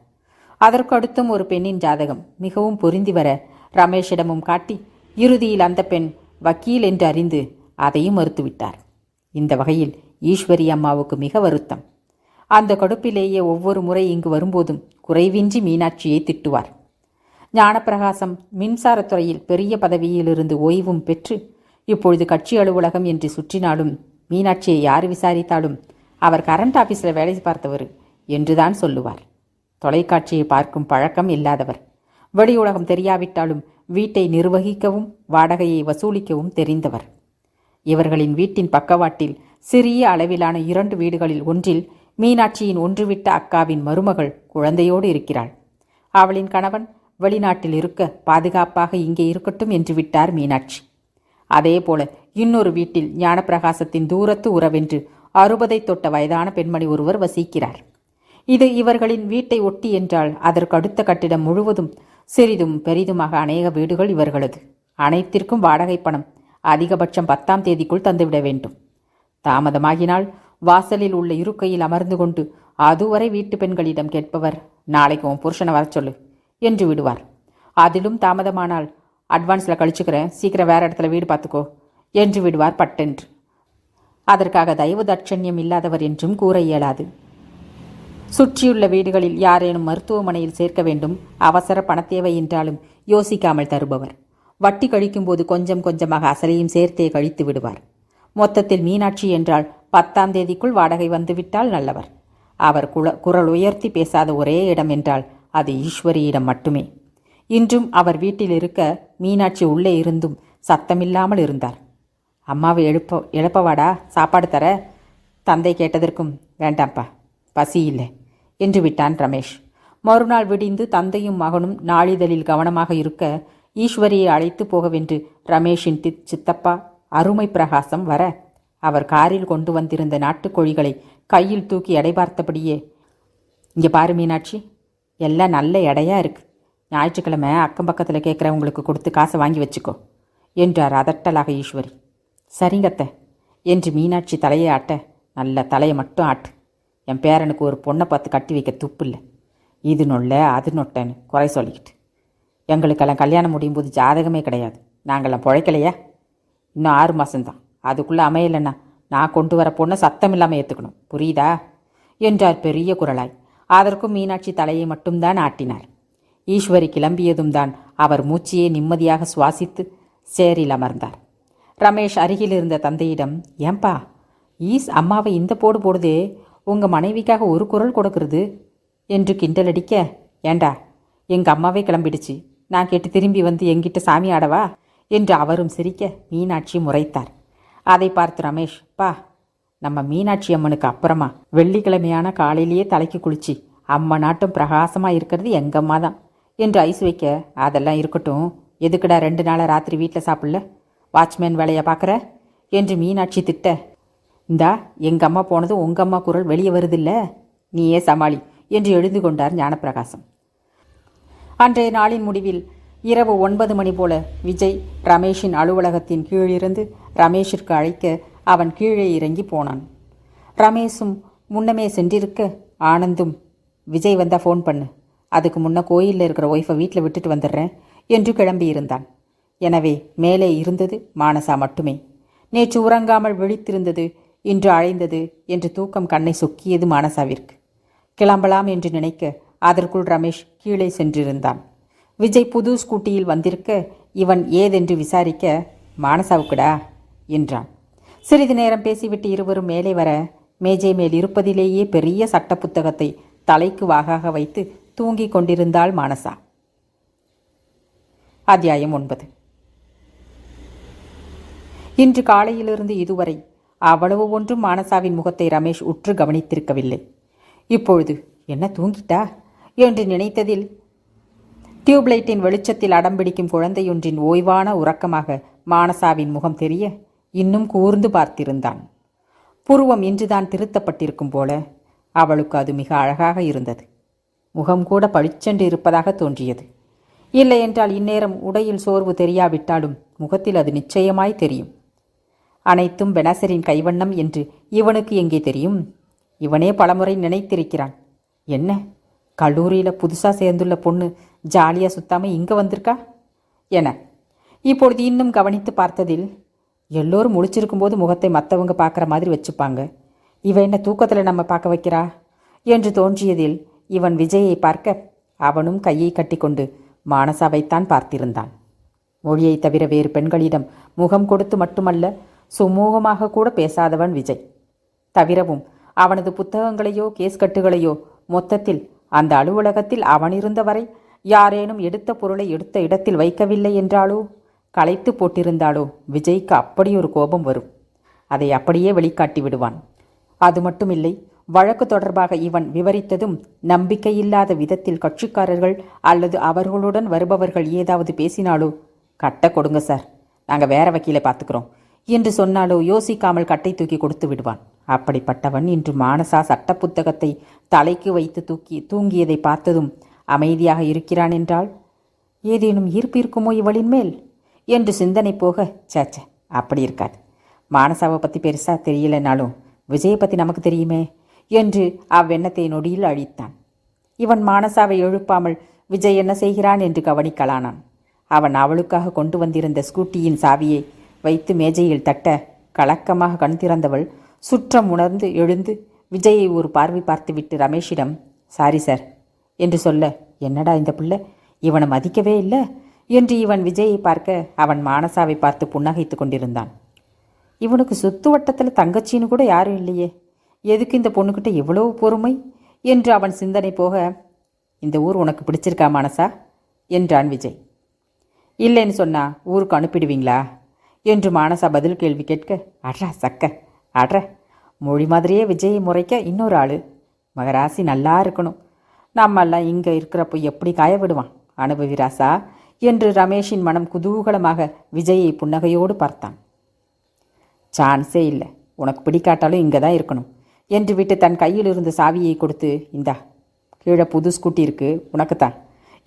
[SPEAKER 1] அதற்கு அடுத்தும் ஒரு பெண்ணின் ஜாதகம் மிகவும் பொருந்தி வர ரமேஷிடமும் காட்டி இறுதியில் அந்த பெண் வக்கீல் என்று அறிந்து அதையும் மறுத்துவிட்டார். இந்த வகையில் ஈஸ்வரி அம்மாவுக்கு மிக வருத்தம். அந்த கடுப்பிலேயே ஒவ்வொரு முறை இங்கு வரும்போதும் குறைவின்றி மீனாட்சியை திட்டுவார். ஞானப்பிரகாசம் மின்சாரத்துறையில் பெரிய பதவியிலிருந்து ஓய்வும் பெற்று இப்பொழுது கட்சி அலுவலகம் என்று சுற்றினாலும் மீனாட்சியை யார் விசாரித்தாலும் அவர் கரண்ட் ஆஃபீஸில் வேலை பார்த்தவர் என்றுதான் சொல்லுவார். தொலைக்காட்சியை பார்க்கும் பழக்கம் இல்லாதவர். வெளி உலகம் தெரியாவிட்டாலும் வீட்டை நிர்வகிக்கவும் வாடகையை வசூலிக்கவும் தெரிந்தவர். இவர்களின் வீட்டின் பக்கவாட்டில் சிறிய அளவிலான 2 வீடுகளில் ஒன்றில் மீனாட்சியின் ஒன்றுவிட்ட அக்காவின் மருமகள் குழந்தையோடு இருக்கிறாள். அவளின் கணவன் வெளிநாட்டில் இருக்க பாதுகாப்பாக இங்கே இருக்கட்டும் என்று விட்டார் மீனாட்சி. அதேபோல இன்னொரு வீட்டில் ஞானப்பிரகாசத்தின் தூரத்து உறவென்று 60 தொட்ட வயதான பெண்மணி ஒருவர் வசிக்கிறார். இது இவர்களின் வீட்டை ஒட்டி என்றால் அதற்கு அடுத்த கட்டிடம் முழுவதும் சிறிதும் பெரிதுமாக அநேக வீடுகள் இவர்களது. அனைத்திற்கும் வாடகை பணம் அதிகபட்சம் 10ஆம் தேதிக்குள் தந்துவிட வேண்டும். தாமதமாகினால் வாசலில் உள்ள இருக்கையில் அமர்ந்து கொண்டு அதுவரை வீட்டு பெண்களிடம் கேட்பவர், நாளைக்கு உன் புருஷனை வர சொல்லு என்று விடுவார். அதிலும் தாமதமானால், அட்வான்ஸில் கழிச்சுக்கிறேன், சீக்கிரம் வேற இடத்துல வீடு பார்த்துக்கோ என்று விடுவார் பட்டென்று. அதற்காக தயவு தட்சண்யம் இல்லாதவர் என்றும் கூற இயலாது. சுற்றியுள்ள வீடுகளில் யாரேனும் மருத்துவமனையில் சேர்க்க வேண்டும், அவசர பணத்தேவை என்றாலும் யோசிக்காமல் தருபவர். வட்டி கழிக்கும்போது கொஞ்சம் கொஞ்சமாக அசலையும் சேர்த்தே கழித்து விடுவார். மொத்தத்தில் மீனாட்சி என்றால் 10ஆம் தேதிக்குள் வாடகை வந்துவிட்டால் நல்லவர். அவர் குரல் உயர்த்தி பேசாத ஒரே இடம் என்றால் அது ஈஸ்வரியிடம் மட்டுமே. இன்றும் அவர் வீட்டில் இருக்க மீனாட்சி உள்ளே இருந்தும் சத்தமில்லாமல் இருந்தார். அம்மாவை எழுப்பவாடா, சாப்பாடு தர. தந்தை கேட்டதற்கும் வேண்டாம்ப்பா, பசி இல்லை என்று விட்டான் ரமேஷ். மறுநாள் விடிந்து தந்தையும் மகனும் நாளிதழில் கவனமாக இருக்க ஈஸ்வரியை அழைத்து போகவென்று ரமேஷின் சித்தப்பா அருமை பிரகாசம் வர அவர் காரில் கொண்டு வந்திருந்த நாட்டுக்கோழிகளை கையில் தூக்கி எடை பார்த்தபடியே, இங்கே பாரு மீனாட்சி, எல்லாம் நல்ல எடையா இருக்கு. ஞாயிற்றுக்கிழமை அக்கம் பக்கத்தில் கேட்குறவங்களுக்கு கொடுத்து காசை வாங்கி வச்சுக்கோ என்றார் அதட்டலாக ஈஸ்வரி. சரிங்கத்த என்று மீனாட்சி தலையை ஆட்ட, நல்ல தலையை மட்டும் ஆட்டு. என் பேரனுக்கு ஒரு பொண்ணை பார்த்து கட்டி வைக்க துப்பு இல்லை. இது நொல்ல அது நொட்டன்னு குறை சொல்லிக்கிட்டு. எங்களுக்கெல்லாம் கல்யாணம் முடியும் போது ஜாதகமே கிடையாது. நாங்கள்லாம் பிழைக்கலையா? இன்னும் 6 மாதம்தான். அதுக்குள்ளே அமையலைன்னா நான் கொண்டு வர பொண்ணை சத்தம் இல்லாமல் ஏற்றுக்கணும், புரியுதா என்றார் பெரிய குரலாய். அதற்கும் மீனாட்சி தலையை மட்டும்தான் ஆட்டினார். ஈஸ்வரி கிளம்பியதும் தான் அவர் மூச்சியை நிம்மதியாக சுவாசித்து சேரில் அமர்ந்தார். ரமேஷ் அருகில் இருந்த தந்தையிடம், ஏன்பா அம்மாவை இந்த போடு போடுதே, உங்கள் மனைவிக்காக ஒரு குரல் கொடுக்கறது என்று கிண்டலடிக்க, ஏண்டா எங்கள் அம்மாவே கிளம்பிடுச்சு, நான் கேட்டு திரும்பி வந்து எங்கிட்ட சாமி ஆடவா என்று அவரும் சிரிக்க மீனாட்சி முறைத்தார். அதை பார்த்து ரமேஷ், நம்ம மீனாட்சி அம்மனுக்கு அப்புறமா வெள்ளிக்கிழமையான காலையிலேயே தலைக்கு குளிச்சு அம்மனாட்டம் பிரகாசமாக இருக்கிறது எங்கள் அம்மா தான் என்று ஐஸ் வைக்க, அதெல்லாம் இருக்கட்டும், எதுக்குடா 2 நாளாக ராத்திரி வீட்டில் சாப்பிடல, வாட்ச்மேன் வேலையை பார்க்குற என்று மீனாட்சி திட்ட, இந்தா எங்கள் அம்மா போனதும் உங்கள் அம்மா குரல் வெளியே வருதில்ல, நீயே சமாளி என்று எழுந்து கொண்டார் ஞானப்பிரகாசம். அன்றைய நாளின் முடிவில் இரவு 9 மணி போல விஜய் ரமேஷின் அலுவலகத்தின் கீழிருந்து ரமேஷிற்கு அழைக்க அவன் கீழே இறங்கி போனான். ரமேஷும் முன்னமே சென்றிருக்க ஆனந்தும், விஜய் வந்தால் ஃபோன் பண்ணு, அதுக்கு முன்ன கோயிலில் இருக்கிற ஒய்ஃபை வீட்டில் விட்டுட்டு வந்துடுறேன் என்று கிளம்பியிருந்தான். எனவே மேலே இருந்தது மானசா மட்டுமே. நேற்று உறங்காமல் விழித்திருந்தது, இன்று அழைந்தது என்று தூக்கம் கண்ணை சொக்கியது மானசாவிற்கு. கிளம்பலாம் என்று நினைக்க அதற்குள் ரமேஷ் கீழே சென்றிருந்தான். விஜய் புது ஸ்கூட்டியில் வந்திருக்க இவன் ஏதென்று விசாரிக்க, மானசாவுக்குடா என்றான். சிறிது நேரம் பேசிவிட்டு இருவரும் மேலே வர மேஜை மேல் இருப்பதிலேயே பெரிய சட்ட புத்தகத்தை தலைக்கு வாகாக வைத்து தூங்கிக் கொண்டிருந்தாள் மானசா. அத்தியாயம் 9. இன்று காலையிலிருந்து இதுவரை அவ்வளவு ஒன்றும் மானசாவின் முகத்தை ரமேஷ் உற்று கவனித்திருக்கவில்லை. இப்பொழுது என்ன தூங்கிட்டா என்று நினைத்ததில் டியூப்லைட்டின் வெளிச்சத்தில் அடம்பிடிக்கும் குழந்தையொன்றின் ஓய்வான உறக்கமாக மானசாவின் முகம் தெரிய இன்னும் கூர்ந்து பார்த்திருந்தான். புருவம் இன்றுதான் திருத்தப்பட்டிருக்கும் போல அவளுக்கு அது மிக அழகாக இருந்தது. முகம் கூட பளிச்சென்று இருப்பதாக தோன்றியது. இல்லையென்றால் இந்நேரம் உடையில் சோர்வு தெரியாவிட்டாலும் முகத்தில் அது நிச்சயமாய் தெரியும். அனைத்தும் பெனசரின் கைவண்ணம் என்று இவனுக்கு எங்கே தெரியும்? இவனே பலமுறை நினைத்திருக்கிறான். என்ன கல்லூரியில் புதுசாக சேர்ந்துள்ள பொண்ணு ஜாலியாக சுத்தாமல் இங்கே வந்திருக்கா என இப்பொழுது இன்னும் கவனித்து பார்த்ததில் எல்லோரும் முழிச்சிருக்கும்போது முகத்தை மற்றவங்க பார்க்குற மாதிரி வச்சுப்பாங்க, இவ என்ன தூக்கத்தில் நம்ம பார்க்க வைக்கிறா என்று தோன்றியதில் இவன் விஜயை பார்க்க அவனும் கையை கட்டிக்கொண்டு மானசாவைத்தான் பார்த்திருந்தான். மொழியை தவிர வேறு பெண்களிடம் முகம் கொடுத்து மட்டுமல்ல, சுமூகமாக கூட பேசாதவன் விஜய். தவிரவும் அவனது புத்தகங்களையோ கேஸ்கட்டுகளையோ மொத்தத்தில் அந்த அலுவலகத்தில் அவன் இருந்தவரை யாரேனும் எடுத்த பொருளை எடுத்த இடத்தில் வைக்கவில்லை என்றாலோ களைத்து போட்டிருந்தாலோ விஜய்க்கு அப்படி ஒரு கோபம் வரும். அதை அப்படியே வெளிக்காட்டி விடுவான். அது மட்டுமில்லை, வழக்கு தொடர்பாக இவன் விவரித்ததும் நம்பிக்கையில்லாத விதத்தில் கட்சிக்காரர்கள் அல்லது அவர்களுடன் வருபவர்கள் ஏதாவது பேசினாலோ, கட்டை கொடுங்க சார், நாங்கள் வேற வக்கீலை பார்த்துக்கிறோம் என்று சொன்னாலோ யோசிக்காமல் கட்டை தூக்கி கொடுத்து விடுவான். அப்படிப்பட்டவன் இன்று மானசா சட்ட புத்தகத்தை தலைக்கு வைத்து தூங்கியதை பார்த்ததும் அமைதியாக இருக்கிறான் என்றால் ஏதேனும் ஈர்ப்பு இருக்குமோ இவளின் மேல் என்று சிந்தனை போக, சேச்ச அப்படி இருக்காது, மானசாவை பற்றி பெருசாக தெரியலனாலும் விஜயை பற்றி நமக்கு தெரியுமே என்று அவ்வெண்ணத்தை நொடியில் அழித்தான். இவன் மானசாவை எழுப்பாமல் விஜய் என்ன செய்கிறான் என்று கவனிக்கலானான். அவன் அவளுக்காக கொண்டு வந்திருந்த ஸ்கூட்டியின் சாவியை வைத்து மேஜையில் தட்ட கலக்கமாக கண் திறந்தவள் சுற்றம் உணர்ந்து எழுந்து விஜயை ஒரு பார்வை பார்த்துவிட்டு ரமேஷிடம் சாரி சார் என்று சொல்ல, என்னடா இந்த பிள்ளை இவனை மதிக்கவே இல்லை என்று இவன் விஜயை பார்க்க அவன் மானசாவை பார்த்து புன்னகைத்து கொண்டிருந்தான். இவனுக்கு சுத்து வட்டத்தில் தங்கச்சின்னு கூட யாரும் இல்லையே, எதுக்கு இந்த பொண்ணுக்கிட்ட எவ்வளவு பொறுமை என்று அவன் சிந்தனை போக, இந்த ஊர் உனக்கு பிடிச்சிருக்கா மானசா என்றான் விஜய். இல்லைன்னு சொன்னா ஊருக்கு அனுப்பிடுவீங்களா என்று மானசா பதில் கேள்வி கேட்க, அட்ரா சக்க அட்ர, மொழி மாதிரியே விஜயை முறைக்க இன்னொரு ஆள், மகராசி நல்லா இருக்கணும், நம்மெல்லாம் இங்கே இருக்கிறப்போ எப்படி காய விடுவான் அனுபவிராசா என்று ரமேஷின் மனம் குதூகலமாக விஜயை புன்னகையோடு பார்த்தான். சான்ஸே இல்லை, உனக்கு பிடிக்காட்டாலும் இங்கே தான் இருக்கணும் என்று விட்டு தன் கையில் இருந்த சாவியை கொடுத்து, இந்தா கீழே புது ஸ்கூட்டி இருக்கு உனக்குத்தான்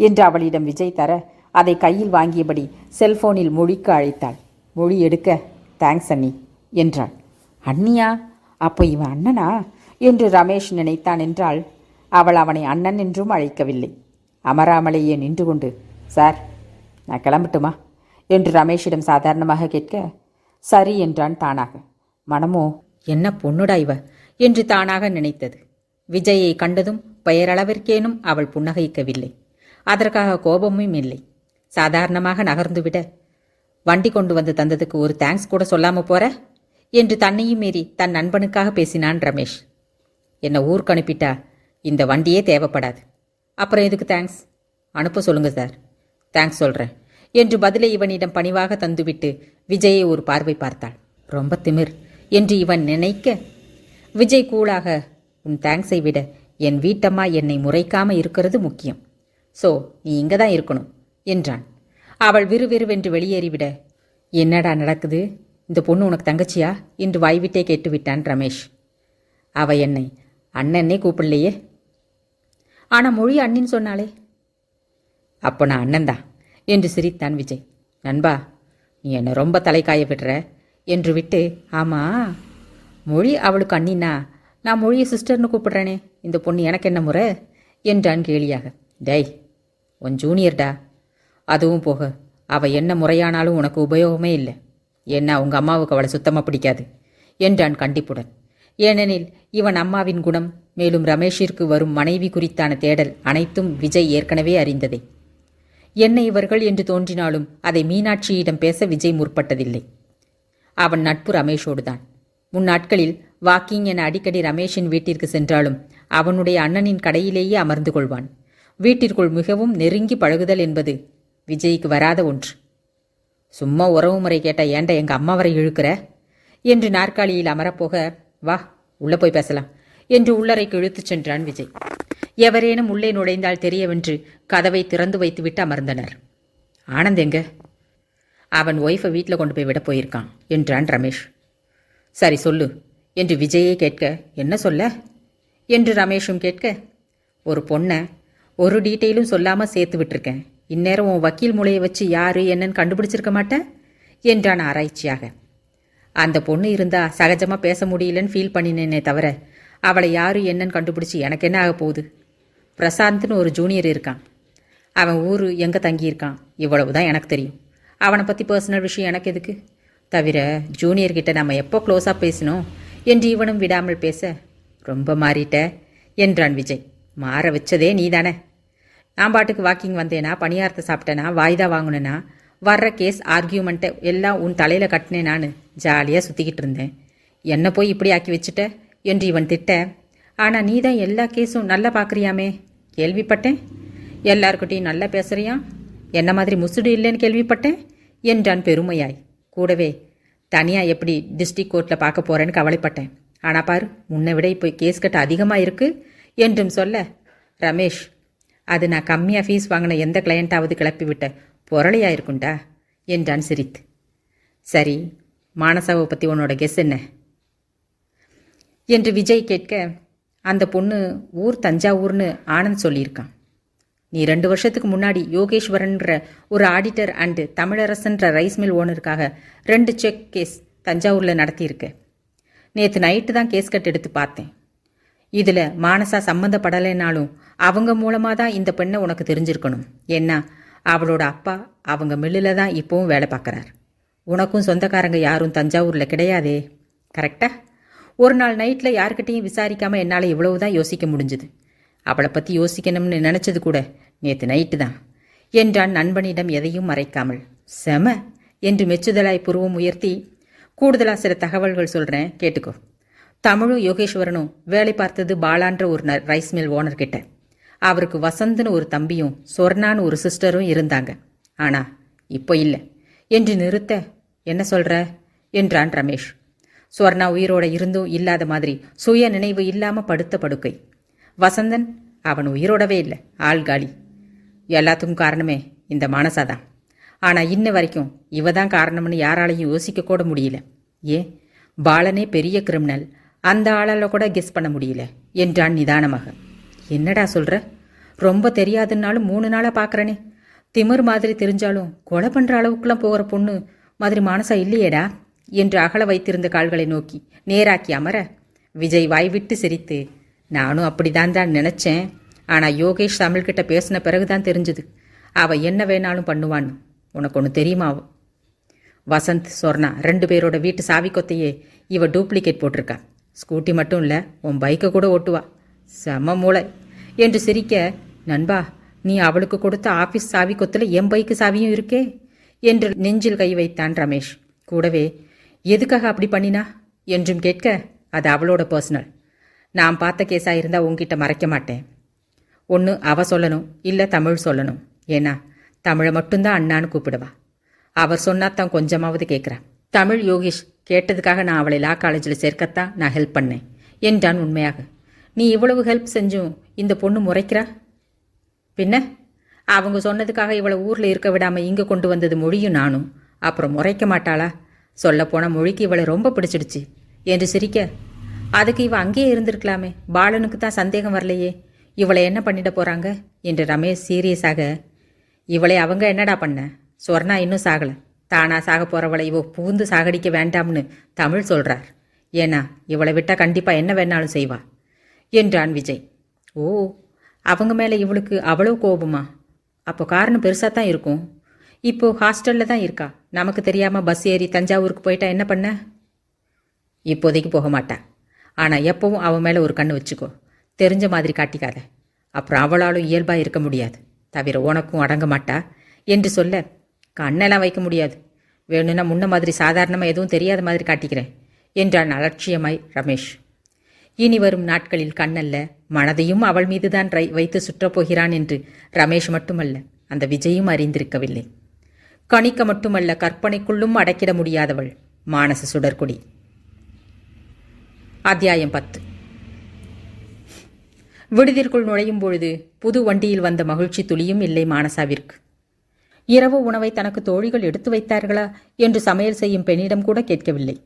[SPEAKER 1] என்று அவளிடம் விஜய் தர அதை கையில் வாங்கியபடி செல்போனில் மொழிக்கு அழைத்தாள். மொழி எடுக்க, தேங்க்ஸ் அண்ணி என்றாள். அண்ணியா? அப்போ இவன் அண்ணனா என்று ரமேஷ் நினைத்தான் என்றால் அவள் அவனை அண்ணன் என்றும் அழைக்கவில்லை. அமராமலேயே நின்று கொண்டு, சார் நான் கிளம்பட்டுமா என்று ரமேஷிடம் சாதாரணமாக கேட்க, சரி என்றான் தானாக. மனமோ என்ன பொண்ணுடா இவ என்று தானாக நினைத்தது. விஜயை கண்டதும் பெயரளவிற்கேனும் அவள் புன்னகைக்கவில்லை. அதற்காக கோபமும் இல்லை. சாதாரணமாக நகர்ந்துவிட, வண்டி கொண்டு வந்து தந்ததுக்கு ஒரு தேங்க்ஸ் கூட சொல்லாமல் போற என்று தன்னையும் மீறி தன் நண்பனுக்காக பேசினான் ரமேஷ். என்னை ஊருக்கு அனுப்பிட்டா இந்த வண்டியே தேவைப்படாது, அப்புறம் எதுக்கு தேங்க்ஸ்? அனுப்ப சொல்லுங்க சார், தேங்க்ஸ் சொல்கிறேன் என்று பதிலை இவனிடம் பணிவாக தந்துவிட்டு விஜயை ஒரு பார்வை பார்த்தாள். ரொம்ப திமிர் என்று இவன் நினைக்க, விஜய் கூலாக, உன் தேங்க்ஸை விட என் வீட்டம்மா என்னை முறைக்காமல் இருக்கிறது முக்கியம், ஸோ நீ இங்கே தான் இருக்கணும் என்றான். அவள் விறுவிறுவென்று வெளியேறிவிட, என்னடா நடக்குது, இந்த பொண்ணு உனக்கு தங்கச்சியா என்று வாய்விட்டே கேட்டுவிட்டான் ரமேஷ். அவ என்னை அண்ணன்னே கூப்பிடலையே. ஆனால் மொழி அண்ணின்னு சொன்னாலே. அப்போ நான் அண்ணன்தான் என்று சிரித்தான் விஜய். நண்பா, நீ என்னை ரொம்ப தலைக்காய விடுற என்று விட்டு, ஆமாம் மொழி அவளுக்கு அண்ணினா நான் மொழியை சிஸ்டர்னு கூப்பிடுறேனே, இந்த பொண்ணு எனக்கு என்ன முறை என்றான் கேலியாக. டேய் உன் ஜூனியர்டா, அதுவும் போக அவள் என்ன முறையானாலும் உனக்கு உபயோகமே இல்லை, ஏன்னா உங்கள் அம்மாவுக்கு அவளை சுத்தமாக பிடிக்காது என்றான் கண்டிப்புடன். ஏனெனில் இவன் அம்மாவின் குணம், மேலும் ரமேஷிற்கு வரும் மனைவி குறித்தான தேடல் அனைத்தும் விஜய் ஏற்கனவே அறிந்ததே. என்ன இவர்கள் என்று தோன்றினாலும் அதை மீனாட்சியிடம் பேச விஜய் முற்பட்டதில்லை. அவன் நட்பு ரமேஷோடுதான். முன்னாட்களில் வாக்கிங் என அடிக்கடி ரமேஷின் வீட்டிற்கு சென்றாலும் அவனுடைய அண்ணனின் கடையிலேயே அமர்ந்து கொள்வான். வீட்டிற்குள் மிகவும் நெருங்கி பழகுதல் என்பது விஜய்க்கு வராத ஒன்று. சும்மா உறவு முறை கேட்ட ஏண்ட எங்கள் அம்மா வரை இழுக்கிற என்று நாற்காலியில் அமரப்போக, வா உள்ளே போய் பேசலாம் என்று உள்ளறைக்கு இழுத்துச் சென்றான் விஜய். எவரேனும் உள்ளே நுழைந்தால் தெரியவென்று கதவை திறந்து வைத்துவிட்டு அமர்ந்தனர். ஆனந்த் எங்க? அவன் ஒய்ஃபை வீட்டில் கொண்டு போய் விட போயிருக்கான் என்றான் ரமேஷ். சரி சொல்லு என்று விஜயே கேட்க, என்ன சொல்ல என்று ரமேஷும் கேட்க, ஒரு பொண்ணை ஒரு டீட்டெயிலும் சொல்லாமல் சேர்த்து விட்டுருக்கேன், இந்நேரம் உன் வக்கீல் மூளையை வச்சு யாரு என்னன்னு கண்டுபிடிச்சிருக்க மாட்டேன் என்றான் ஆராய்ச்சியாக. அந்த பொண்ணு இருந்தா சகஜமாக பேச முடியலன்னு ஃபீல் பண்ணினேனே தவிர அவளை யாரு என்னன்னு கண்டுபிடிச்சி எனக்கு என்ன ஆக போகுது? பிரசாந்த்னு ஒரு ஜூனியர் இருக்கான். அவன் ஊர் எங்கே தங்கியிருக்கான் இவ்வளவு தான் எனக்கு தெரியும். அவனை பற்றி பர்சனல் விஷயம் எனக்கு எதுக்கு? தவிர ஜூனியர்கிட்ட நம்ம எப்போ க்ளோஸாக பேசினோம் என்று இவனும் விடாமல் பேச, ரொம்ப மாறிட்ட என்றான் விஜய். மாற வச்சதே நீ தானே. நான் பாட்டுக்கு வாக்கிங் வந்தேனா, பணியாரத்தை சாப்பிட்டேனா, வாய்தா வாங்கினேனா, வர்ற கேஸ் ஆர்கியூமெண்ட்டை எல்லாம் உன் தலையில் கட்டினேன். நான் ஜாலியாக சுற்றிக்கிட்டு இருந்தேன். என்ன போய் இப்படி ஆக்கி வச்சுட்ட என்று இவன் திட்ட, ஆனால் நீ தான் எல்லா கேஸும் நல்லா பார்க்குறியாமே, கேள்விப்பட்டேன். எல்லாருக்கிட்டையும் நல்லா பேசுகிறியான், என்ன மாதிரி முசுடு இல்லைன்னு கேள்விப்பட்டேன் என்றான் பெருமையாய். கூடவே தனியாக எப்படி டிஸ்ட்ரிக்ட் கோர்ட்டில் பார்க்க போகிறேன்னு கவலைப்பட்டேன். ஆனால் பாரு, முன்னை விட இப்போ கேஸ் கட்ட அதிகமாக இருக்குது என்றும் சொல்ல, ரமேஷ், அது நான் கம்மியாக ஃபீஸ் வாங்கின எந்த கிளையண்ட்டாவது கிளப்பி விட்ட பொருளையாக இருக்குண்டா என்றான் சிரித்து. சரி, மானசாவை பற்றி உன்னோட கெஸ் என்ன என்று விஜய் கேட்க, அந்த பொண்ணு ஊர் தஞ்சாவூர்னு ஆனந்த் சொல்லியிருக்கான். நீ 2 வருஷத்துக்கு முன்னாடி யோகேஸ்வரன்ற ஒரு ஆடிட்டர் அண்டு தமிழரசன்ற ரைஸ் மில் ஓனருக்காக 2 செக் கேஸ் தஞ்சாவூரில் நடத்தியிருக்க. நேற்று நைட்டு தான் கேஸ் கட் எடுத்து பார்த்தேன். இதில் மானசா சம்மந்தப்படலைனாலும் அவங்க மூலமாக தான் இந்த பெண்ணை உனக்கு தெரிஞ்சிருக்கணும். ஏன்னா அவளோட அப்பா அவங்க மில்லில் தான் இப்போவும் வேலை பார்க்குறார். உனக்கும் சொந்தக்காரங்க யாரும் தஞ்சாவூரில் கிடையாதே, கரெக்டா? ஒரு நாள் நைட்டில் யார்கிட்டையும் விசாரிக்காமல் என்னால் இவ்வளவு தான் யோசிக்க முடிஞ்சுது. அவளை பற்றி யோசிக்கணும்னு நினச்சது கூட நேற்று நைட்டு தான் என்றான் நண்பனிடம் எதையும் மறைக்காமல். செம என்று மெச்சுதலாய் புருவம் உயர்த்தி, கூடுதலாக சில தகவல்கள் சொல்கிறேன் கேட்டுக்கோ. தமிழும் யோகேஸ்வரனும் வேலை பார்த்தது பாலான்ற ஒரு ரைஸ் மில் ஓனர்கிட்ட. அவருக்கு வசந்த்னு ஒரு தம்பியும் சொர்ணான்னு ஒரு சிஸ்டரும் இருந்தாங்க. ஆனால் இப்போ இல்லை என்று நிறுத்த, என்ன சொல்கிற என்றான் ரமேஷ். சொர்ணா உயிரோட இருந்தும் இல்லாத மாதிரி சுய நினைவு இல்லாமல் படுத்த படுக்கை. வசந்தன், அவன் உயிரோடவே இல்லை, ஆள்காலி. எல்லாத்துக்கும் காரணமே இந்த மானசாதான். ஆனால் இன்ன வரைக்கும் இவ தான் காரணம்னு யாராலையும் யோசிக்க கூட முடியல. ஏன், பாலனே பெரிய கிரிமினல், அந்த ஆளால் கூட கெஸ் பண்ண முடியல என்றான் நிதானமாக. என்னடா சொல்கிற? ரொம்ப தெரியாதுன்னாலும் 3 நாளாக பார்க்குறனே. திமிர் மாதிரி தெரிஞ்சாலும் கொலை பண்ணுற அளவுக்குலாம் போகிற பொண்ணு மாதிரி மானசா இல்லையேடா என்று அகல வைத்திருந்த கால்களை நோக்கி நேராக்கி அமர, விஜய் வாய்விட்டு சிரித்து, நானும் அப்படிதான் நினச்சேன். ஆனால் யோகேஷ் தமிழ்கிட்ட பேசின பிறகுதான் தெரிஞ்சுது அவள் என்ன வேணாலும் பண்ணுவான்னு. உனக்கு ஒன்று தெரியுமா? வசந்த், சொர்ணா 2 பேரோட வீட்டு சாவி கொத்தையே இவ டூப்ளிகேட் போட்டிருக்கா. ஸ்கூட்டி மட்டும் இல்லை, உன் பைக்கை கூட ஓட்டுவா. செம மூளை என்று சிரிக்க, நண்பா, நீ அவளுக்கு கொடுத்த ஆஃபீஸ் சாவி கொத்தில் என் பைக்கு சாவியும் இருக்கே என்று நெஞ்சில் கை வைத்தான் ரமேஷ். கூடவே, எதுக்காக அப்படி பண்ணினா என்றும் கேட்க, அது அவளோட பர்சனல். நான் பார்த்த கேஸாக இருந்தால் உங்ககிட்ட மறைக்க மாட்டேன். ஒன்று அவ சொல்லணும், இல்லை தமிழ் சொல்லணும். ஏன்னா தமிழை மட்டும்தான் அண்ணான்னு கூப்பிடுவா. அவர் சொன்னாத்தான் கொஞ்சமாவது கேட்குறா. தமிழ் யோகேஷ் கேட்டதுக்காக நான் அவளை லா காலேஜில் சேர்க்கத்தான் நான் ஹெல்ப் பண்ணேன் என்றான் உண்மையாக. நீ இவ்வளவு ஹெல்ப் செஞ்சும் இந்த பொண்ணு முறைக்கிறா? பின்ன அவங்க சொன்னதுக்காக இவளை ஊரில் இருக்க விடாமல் இங்கே கொண்டு வந்தது மொழியும் நானும். அப்புறம் முறைக்க மாட்டாளா? சொல்லப்போனால் மொழிக்கு இவளை ரொம்ப பிடிச்சிடுச்சு என்று சிரிக்க, அதுக்கு இவ அங்கேயே இருந்திருக்கலாமே, பாலனுக்கு தான் சந்தேகம் வரலையே, இவளை என்ன பண்ணிட போகிறாங்க என்று ரமேஷ் சீரியஸாக. இவளை அவங்க என்னடா பண்ண? சொர்ணா இன்னும் சாகலை. தானா சாக போகிறவளை இவ புகுந்து சாகடிக்க வேண்டாம்னு தமிழ் சொல்கிறார். ஏன்னா இவளை விட்டால் கண்டிப்பாக என்ன வேணாலும் செய்வா என்றான் விஜய். ஓ, அவங்க மேலே இவளுக்கு அவ்வளோ கோபமா? அப்போ காரணம் பெருசாக தான் இருக்கும். இப்போது ஹாஸ்டலில் தான் இருக்கா. நமக்கு தெரியாமல் பஸ் ஏறி தஞ்சாவூருக்கு போயிட்டா என்ன பண்ண? இப்போதைக்கு போக மாட்டா. ஆனால் எப்பவும் அவன் மேலே ஒரு கண்ணு வச்சுக்கோ. தெரிஞ்ச மாதிரி காட்டிக்காத. அப்புறம் அவளாலும் இயல்பாக இருக்க முடியாது. தவிர உனக்கும் அடங்க மாட்டா என்று சொல்ல, கண்ணெல்லாம் வைக்க முடியாது. வேணும்னா முன்ன மாதிரி சாதாரணமாக எதுவும் தெரியாத மாதிரி காட்டிக்கிறேன் என்றான் அலட்சியமாய் ரமேஷ். இனி வரும் நாட்களில் கண்ணல்ல, மனதையும் அவள் மீதுதான் வைத்து சுற்றப்போகிறான் என்று ரமேஷ் மட்டுமல்ல, அந்த விஜயும் அறிந்திருக்கவில்லை. கணிக்க மட்டுமல்ல, கற்பனைக்குள்ளும் அடக்கிட முடியாதவள் மானச சுடர்கொடி. அத்தியாயம் 10. விடுதிற்குள் நுழையும் பொழுது புது வண்டியில் வந்த மகிழ்ச்சி துளியும் இல்லை மானசாவிற்கு. இரவு உணவை தனக்கு தோழிகள் எடுத்து வைத்தார்களா என்று சமையல் செய்யும் பெண்ணிடம் கூட கேட்கவில்லை.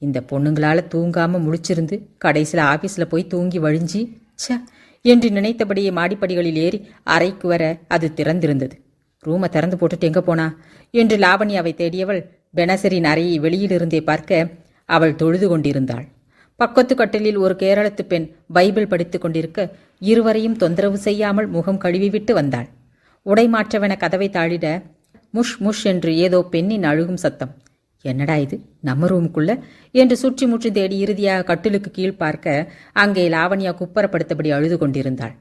[SPEAKER 1] இந்த பொண்ணுங்களால் தூங்காமல் முழிச்சிருந்து கடைசியில் ஆஃபீஸில் போய் தூங்கி வழிஞ்சி ச என்று நினைத்தபடியே மாடிப்படிகளில் ஏறி அறைக்கு வர அது திறந்திருந்தது. ரூமை திறந்து போட்டுட்டு எங்கே போனா என்று லாவண்யாவை தேடியவள் பெனசரின் அறையை வெளியிலிருந்தே பார்க்க அவள் தொழுது கொண்டிருந்தாள். பக்கத்து கட்டிலில் ஒரு கேரளத்து பெண் பைபிள் படித்து கொண்டிருக்க இருவரையும் தொந்தரவு செய்யாமல் முகம் கழுவிவிட்டு வந்தாள். உடை மாற்றவென கதவை தாழிட முஷ் முஷ் என்று ஏதோ பெண்ணின் அழுகும் சத்தம். என்னடா இது, நம்ம ரூமுக்குள்ள என்று சுற்றி முற்றி தேடி இறுதியாக கட்டிலுக்கு கீழ் பார்க்க அங்கே லாவண்யா குப்பரப்படுத்தபடி அழுது கொண்டிருந்தாள்.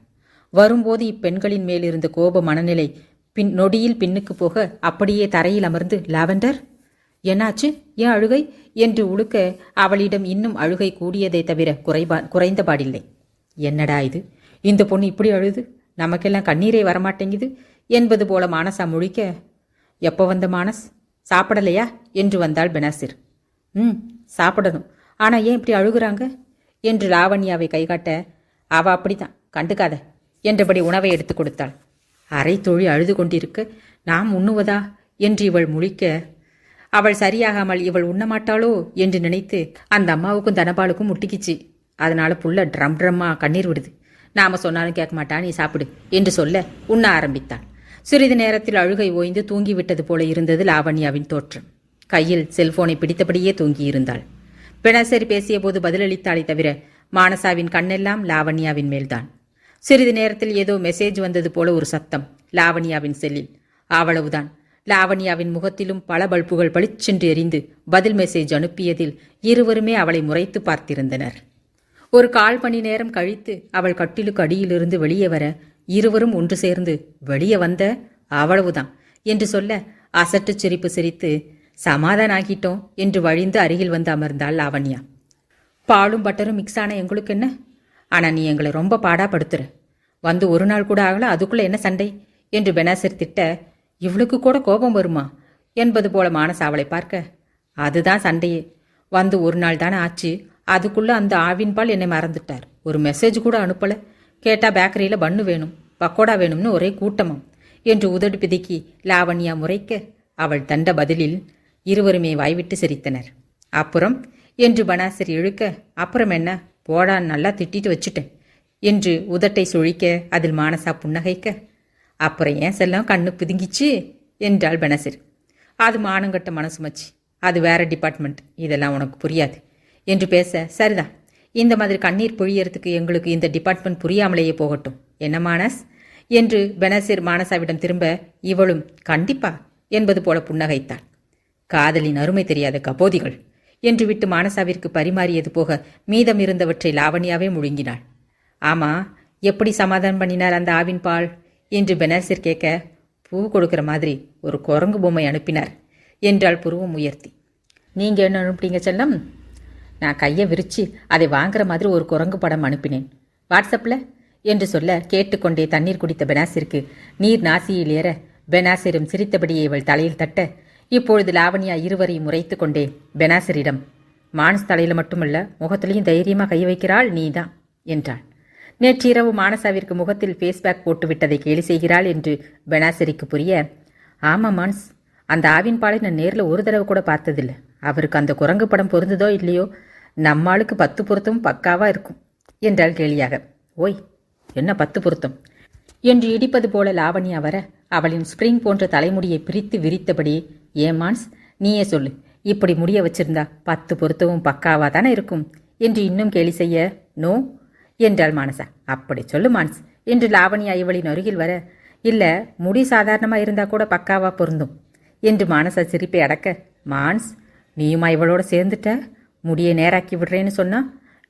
[SPEAKER 1] வரும்போது இப்பெண்களின் மேலிருந்த கோப மனநிலை நொடியில் பின்னுக்கு போக அப்படியே தரையில் அமர்ந்து, லாவெண்டர் என்னாச்சு, ஏன் அழுகை என்று உழுக்க அவளிடம் இன்னும் அழுகை கூடியதை தவிர குறைந்தபாடில்லை. என்னடா இது, இந்த பொண்ணு இப்படி அழுது, நமக்கெல்லாம் கண்ணீரே வரமாட்டேங்குது என்பது போல மானசா முழிக்க, எப்போ வந்த மானஸ், சாப்பிடலையா என்று வந்தாள் பெனாசிர். சாப்பிடணும், ஆனால் ஏன் இப்படி அழுகுறாங்க என்று லாவண்யாவை கைகாட்ட, அவ அப்படித்தான், கண்டுக்காத என்றபடி உணவை எடுத்து கொடுத்தாள். அரை தோழி அழுது கொண்டிருக்க நாம் உண்ணுவதா என்று இவள் முழிக்க, அவள் சரியாகாமல் இவள் உண்ணமாட்டாளோ என்று நினைத்து அந்த அம்மாவுக்கும் தனபாலுக்கும் முட்டிக்கிச்சு. அதனால புள்ள ட்ரம் ட்ரம்மா கண்ணீர் விடுது. நாம சொன்னாலும் கேட்க மாட்டா, நீ சாப்பிடு என்று சொல்ல உண்ண ஆரம்பித்தாள். சிறிது நேரத்தில் அழுகை ஓய்ந்து தூங்கிவிட்டது போல இருந்தது லாவண்யாவின் தோற்றம். கையில் செல்போனை பிடித்தபடியே தூங்கியிருந்தாள். பெனாசிர் பேசிய போது பதிலளித்தாளே தவிர மானசாவின் கண்ணெல்லாம் லாவண்யாவின் மேல்தான். சிறிது நேரத்தில் ஏதோ மெசேஜ் வந்தது போல ஒரு சத்தம் லாவண்யாவின் செல்லில். அவ்வளவுதான். லாவண்யாவின் முகத்திலும் பல பல்புகள் பளிச்சென்று எரிந்து பதில் மெசேஜ் அனுப்பியதில் இருவருமே அவளை முறைத்து பார்த்திருந்தனர். ஒரு 1/4 மணி நேரம் கழித்து அவள் கட்டிலுக்கு அடியிலிருந்து வெளியே வர இருவரும் ஒன்று சேர்ந்து, வெளியே வந்த, அவ்வளவுதான் என்று சொல்ல அசட்டு சிரிப்பு சிரித்து, சமாதானம் ஆகிட்டோம் என்று வழிந்து அருகில் வந்து அமர்ந்தாள் லாவண்யா. பாலும் பட்டரும் மிக்ஸ் ஆன எங்களுக்கு என்ன, ஆனால் நீ எங்களை ரொம்ப பாடாப்படுத்துற, வந்து ஒரு நாள் கூட ஆகல, அதுக்குள்ளே என்ன சண்டை என்று பெனாசிர் திட்ட, இவளுக்கு கூட கோபம் வருமா என்பது போல மானசா அவளை பார்க்க, அதுதான் சண்டையே, வந்து ஒரு நாள் தானே ஆச்சு, அதுக்குள்ளே அந்த ஆவின்பால் என்னை மறந்துட்டார், ஒரு மெசேஜ் கூட அனுப்பலை, கேட்டால் பேக்கரியில் பன்னு வேணும், பக்கோடா வேணும்னு ஒரே கூட்டமும் என்று உதடு பிதுக்கி லாவண்யா முறைக்க, அவள் தண்ட பதிலில் இருவருமே வாய்விட்டு சிரித்தனர். அப்புறம் என்று பெனாசிர் இழுக்க, அப்புறம் என்ன, போடான் நல்லா திட்டிட்டு வச்சுட்டேன் என்று உதட்டை சுழிக்க அதில் மானசா புன்னகைக்க, அப்புறம் ஏன் செல்லம் கண்ணு பிதுங்கிச்சு என்றாள் பெனாசிர். அது மானங்கட்ட மனசு மச்சி, அது வேற டிபார்ட்மெண்ட், இதெல்லாம் உனக்கு புரியாது என்று பேச, சரிதான், இந்த மாதிரி கண்ணீர் பொழியறதுக்கு எங்களுக்கு இந்த டிபார்ட்மெண்ட் புரியாமலேயே போகட்டும் என்ன மானஸ் என்று பெனாசிர் மானசாவிடம் திரும்ப, இவளும் கண்டிப்பா என்பது போல புன்னகைத்தாள். காதலின் அருமை தெரியாத கபோதிகள் என்று விட்டு மானசாவிற்கு பரிமாறியது போக மீதம் இருந்தவற்றை லாவண்யாவே முழுங்கினாள். ஆமா, எப்படி சமாதானம் பண்ணினார் அந்த ஆவின் பால் என்று பெனாசிர் கேட்க, பூ கொடுக்கிற மாதிரி ஒரு குரங்கு பொம்மை அனுப்பினார் என்றாள் புருவம் உயர்த்தி. நீங்க என்ன அனுப்பிட்டீங்க செல்லம்? நான் கையை விரிச்சு அதை வாங்குற மாதிரி ஒரு குரங்கு படம் அனுப்பினேன் வாட்ஸ்அப்பில் என்று சொல்ல, கேட்டுக்கொண்டே தண்ணீர் குடித்த பெனாசிற்கு நீர் நாசியில் ஏற பெனாசிரும் சிரித்தபடியே இவள் தலையில் தட்ட, இப்பொழுது லாவண்யா இருவரையும் முறைத்து கொண்டே பெனாசிரிடம், மானஸ் தலையில் மட்டுமல்ல முகத்திலையும் தைரியமாக கை வைக்கிறாள் நீதான் என்றாள். நேற்று இரவு மானசாவிற்கு முகத்தில் ஃபேஸ்பேக் போட்டு விட்டதை கேலி செய்கிறாள் என்று பெனாசிரிக்கு புரிய, ஆமாம் மான்ஸ், அந்த ஆவின் பாலை நான் நேரில் ஒரு தடவை கூட பார்த்ததில்லை, அவருக்கு அந்த குரங்கு படம் பொருந்ததோ இல்லையோ, நம்மாளுக்கு 10 பொருத்தமும் பக்காவாக இருக்கும் என்றாள் கேலியாக. ஓய், என்ன 10 பொருத்தம் என்று இடிப்பது போல லாவண்யா வர அவளின் ஸ்பிரிங் போன்ற தலைமுடியை பிரித்து விரித்தபடி, ஏன் மான்ஸ் நீயே சொல்லு, இப்படி முடிய வச்சிருந்தா 10 பொருத்தமும் பக்காவாக தானே இருக்கும் என்று இன்னும் கேலி செய்ய, நோ என்றாள் மானசா. அப்படி சொல்லு மான்ஸ் என்று லாவண்யா இவளின் அருகில் வர, இல்லை முடி சாதாரணமாக இருந்தால் கூட பக்காவாக பொருந்தும் என்று மானசா சிரிப்பை அடக்க, மான்ஸ் நீயுமா இவளோட சேர்ந்துட்ட, முடியை நேராக்கி விடுறேன்னு சொன்னா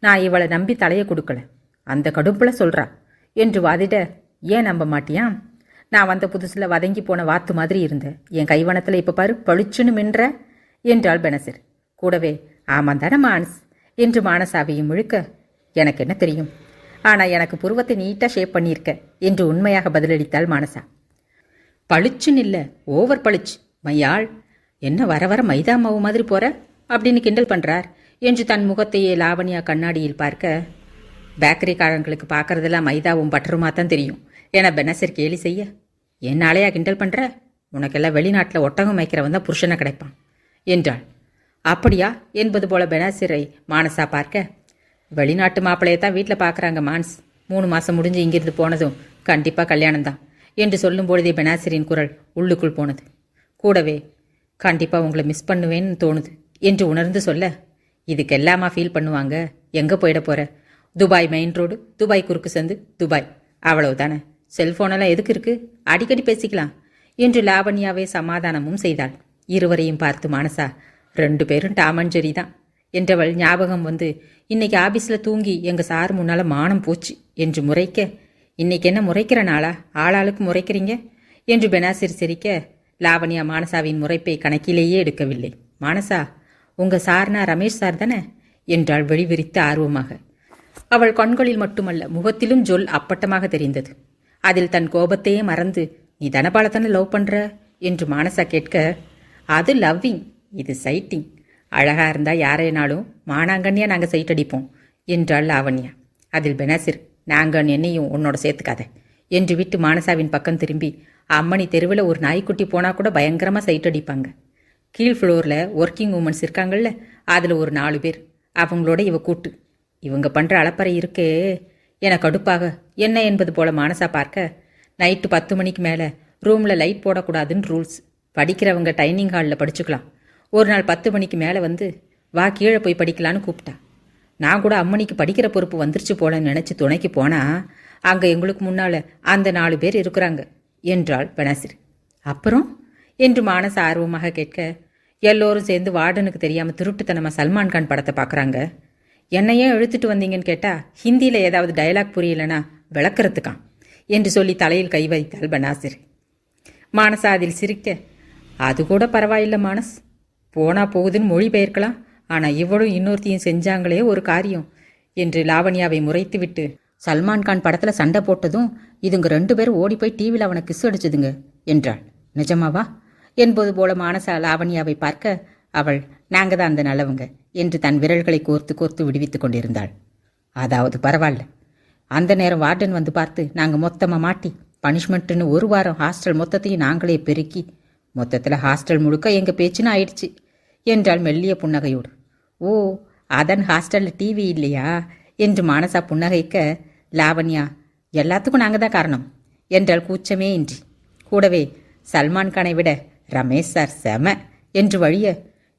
[SPEAKER 1] நான் இவளை நம்பி தலையை கொடுக்கல, அந்த கடுப்பில் சொல்கிறா என்று வாதிட, ஏன் நம்ப மாட்டியா, நான் வந்த புதுசில் வதங்கி போன வாத்து மாதிரி இருந்தேன், என் கைவனத்தில் இப்போ பாரு பளிச்சுன்னு மின்ற என்றாள் பெனாசிர். கூடவே ஆமாம் தானே மான்ஸ் என்று மானசாவையும் முழுக்க, எனக்கு என்ன தெரியும், ஆனால் எனக்கு புருவத்தை நீட்டாக ஷேப் பண்ணியிருக்க என்று உண்மையாக பதிலளித்தாள் மானசா. பளிச்சுன்னு இல்லை, ஓவர் பளிச்சு, மையாள் என்ன வர வர மைதா மாவு மாதிரி போற அப்படின்னு கிண்டல் பண்ணுறார் என்று தன் முகத்தையே லாவண்யா கண்ணாடியில் பார்க்க, பேக்கரிக்காரங்களுக்கு பார்க்கறதெல்லாம் மைதாவும் பட்டருமா தான் தெரியும் என பெனாசிர் கேலி செய்ய, என்னாலையா கிண்டல் பண்ணுற, உனக்கெல்லாம் வெளிநாட்டில் ஒட்டகம் வைக்கிறவன் தான் புருஷனை கிடைப்பான் என்றாள். அப்படியா என்பது போல பெனாசிரை மானசா பார்க்க, வெளிநாட்டு மாப்பிள்ளையை தான் வீட்டில் பார்க்குறாங்க மான்ஸ், 3 மாதம் முடிஞ்சு இங்கிருந்து போனதும் கண்டிப்பாக கல்யாணம்தான் என்று சொல்லும் பொழுதே பெனாசிரின் குரல் உள்ளுக்குள் போனது. கூடவே கண்டிப்பாக உங்களை மிஸ் பண்ணுவேன்னு தோணுது என்று உணர்ந்து சொல்ல, இதுக்கெல்லாமா ஃபீல் பண்ணுவாங்க, எங்கே போயிட போகிற, துபாய் மெயின் ரோடு, துபாய் குறுக்கு சந்து, துபாய். அவ்வளவு தானே. செல்ஃபோனெல்லாம் எதுக்கு இருக்கு? அடிக்கடி பேசிக்கலாம் என்று லாவண்யாவே சமாதானமும் செய்தாள். இருவரையும் பார்த்து மானசா, 2 பேரும் டாமஞ்சேரி தான் என்றவள் ஞாபகம் வந்து, இன்னைக்கு ஆபீஸில் தூங்கி எங்கள் சார் முன்னால் மானம் போச்சு என்று முறைக்க, இன்னைக்கு என்ன முறைக்கிற நாளா? ஆளாளுக்கு முறைக்கிறீங்க என்று பெனாசிர் சிரிக்க, லாவண்யா மானசாவின் முறைப்பை கணக்கிலேயே எடுக்கவில்லை. மானசா, உங்கள் சார்னா ரமேஷ் சார் தானே என்றாள் வெளிவிரித்து ஆர்வமாக. அவள் கண்களில் மட்டுமல்ல, முகத்திலும் ஜொல் அப்பட்டமாக தெரிந்தது. அதில் தன் கோபத்தையே மறந்து, நீ தனபாலத்தானே லவ் பண்ற என்று மானசா கேட்க, அது லவ்விங், இது சைட்டிங். அழகா இருந்தா யாரேனாலும் மானாங்கண்ணியா நாங்கள் சைட் அடிப்போம் என்றாள் லாவண்யா. அதில் பெனாசிர், நாங்கள் என்னையும் உன்னோட சேர்த்துக்காத என்று விட்டு மானசாவின் பக்கம் திரும்பி, அம்மணி தெருவில் ஒரு நாய்க்குட்டி போனால் கூட பயங்கரமாக சைட் அடிப்பாங்க. கீழ் ஃப்ளோரில் ஒர்க்கிங் உமன்ஸ் இருக்காங்கள்ல, அதில் ஒரு 4 பேர். அவங்களோட இவ கூட்டு. இவங்க பண்ணுற அளப்பறை இருக்கே என கடுப்பாக என்ன என்பது போல மானசா பார்க்க, நைட்டு 10 மணிக்கு மேலே ரூமில் லைட் போடக்கூடாதுன்னு ரூல்ஸ். படிக்கிறவங்க டைனிங் ஹாலில் படிச்சுக்கலாம். ஒரு நாள் 10 மணிக்கு மேலே வந்து, வா கீழே போய் படிக்கலான்னு கூப்பிட்டா. நான் கூட அம்மணிக்கு படிக்கிற பொறுப்பு வந்துருச்சு போலன்னு நினச்சி துணைக்கு போனால், அங்கே எங்களுக்கு முன்னால் அந்த 4 பேர் இருக்கிறாங்க என்றாள் பெனாசிர். அப்புறம் என்று மானசா ஆர்வமாக கேட்க, எல்லோரும் சேர்ந்து வார்டனுக்கு தெரியாமல் திருட்டுத்தனமாக சல்மான் கான் படத்தை பார்க்குறாங்க. என்னையே இழுத்துட்டு வந்தீங்கன்னு கேட்டால், ஹிந்தியில் ஏதாவது டயலாக் புரியலைன்னா விளக்கிறதுக்கான் என்று சொல்லி தலையில் கை வைத்தாள் பெனாசிர். மானசா அதில் சிரிக்க, அது கூட பரவாயில்லை மானஸ், போனா போகுதுன்னு மொழி பெயர்க்கலாம். ஆனால் இவளும் இன்னொருத்தையும் செஞ்சாங்களே ஒரு காரியம் என்று லாவண்யாவை முறைத்துவிட்டு, சல்மான் கான் படத்தில் சண்டை போட்டதும் இதுங்க 2 பேரும் ஓடி போய் டிவியில் அவனை கிஸ் அடிச்சதுங்க என்றாள். நிஜமாவா என்பது போல மானசா லாவண்யாவை பார்க்க, அவள் நாங்கள் தான் அந்த நல்லவங்க என்று தன் விரல்களை கோர்த்து கோர்த்து விடுவித்து கொண்டிருந்தாள். அதாவது பரவாயில்ல, அந்த நேரம் வார்டன் வந்து பார்த்து நாங்கள் மொத்தமாக மாட்டி பனிஷ்மெண்ட்டுன்னு 1 வாரம் ஹாஸ்டல் மொத்தத்தையும் நாங்களே பெருக்கி, மொத்தத்தில் ஹாஸ்டல் முழுக்க எங்கள் பேச்சுன்னு ஆயிடுச்சு என்றாள் மெல்லிய புன்னகையோடு. ஓ, அதன் ஹாஸ்டலில் டிவி இல்லையா என்று மானசா புன்னகைக்க, லாவண்யா, எல்லாத்துக்கும் நாங்கள் தான் காரணம் என்றாள் கூச்சமே இன்றி. கூடவே, சல்மான் கானை விட ரமேஷ் சார் செம என்று வழிய,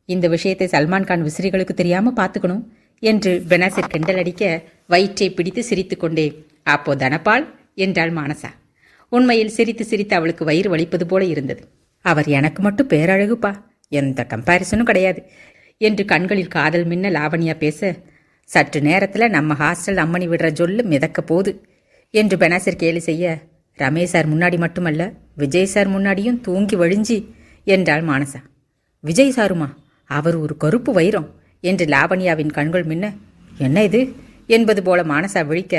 [SPEAKER 1] இந்த விஷயத்தை சல்மான் கான் விசிறிகளுக்கு தெரியாமல் பார்த்துக்கணும் என்று பெனாசிர் கிண்டல் அடிக்க, வயிற்றை பிடித்து சிரித்து கொண்டே, அப்போ தனபால் என்றாள் மானசா. உண்மையில் சிரித்து சிரித்து அவளுக்கு வயிறு வலிப்பது போல இருந்தது. அவர் எனக்கு மட்டும் பேரழகுப்பா, எந்த கம்பேரிசனும் கிடையாது என்று கண்களில் காதல் மின்ன லாவண்யா பேச, சற்று நேரத்தில் நம்ம ஹாஸ்டல் அம்மணி விடுற ஜொல்லு மிதக்க போகுது என்று பெனாசிர் கேலி செய்ய, ரமேஷ் சார் முன்னாடி மட்டுமல்ல, விஜய் சார் முன்னாடியும் தூங்கி வழிஞ்சி என்றாள் மானசா. விஜய் சாருமா? அவர் ஒரு கருப்பு வைரம் என்று லாவண்யாவின் கண்கள் மின்ன, என்ன இது என்பது போல மானசா விழிக்க,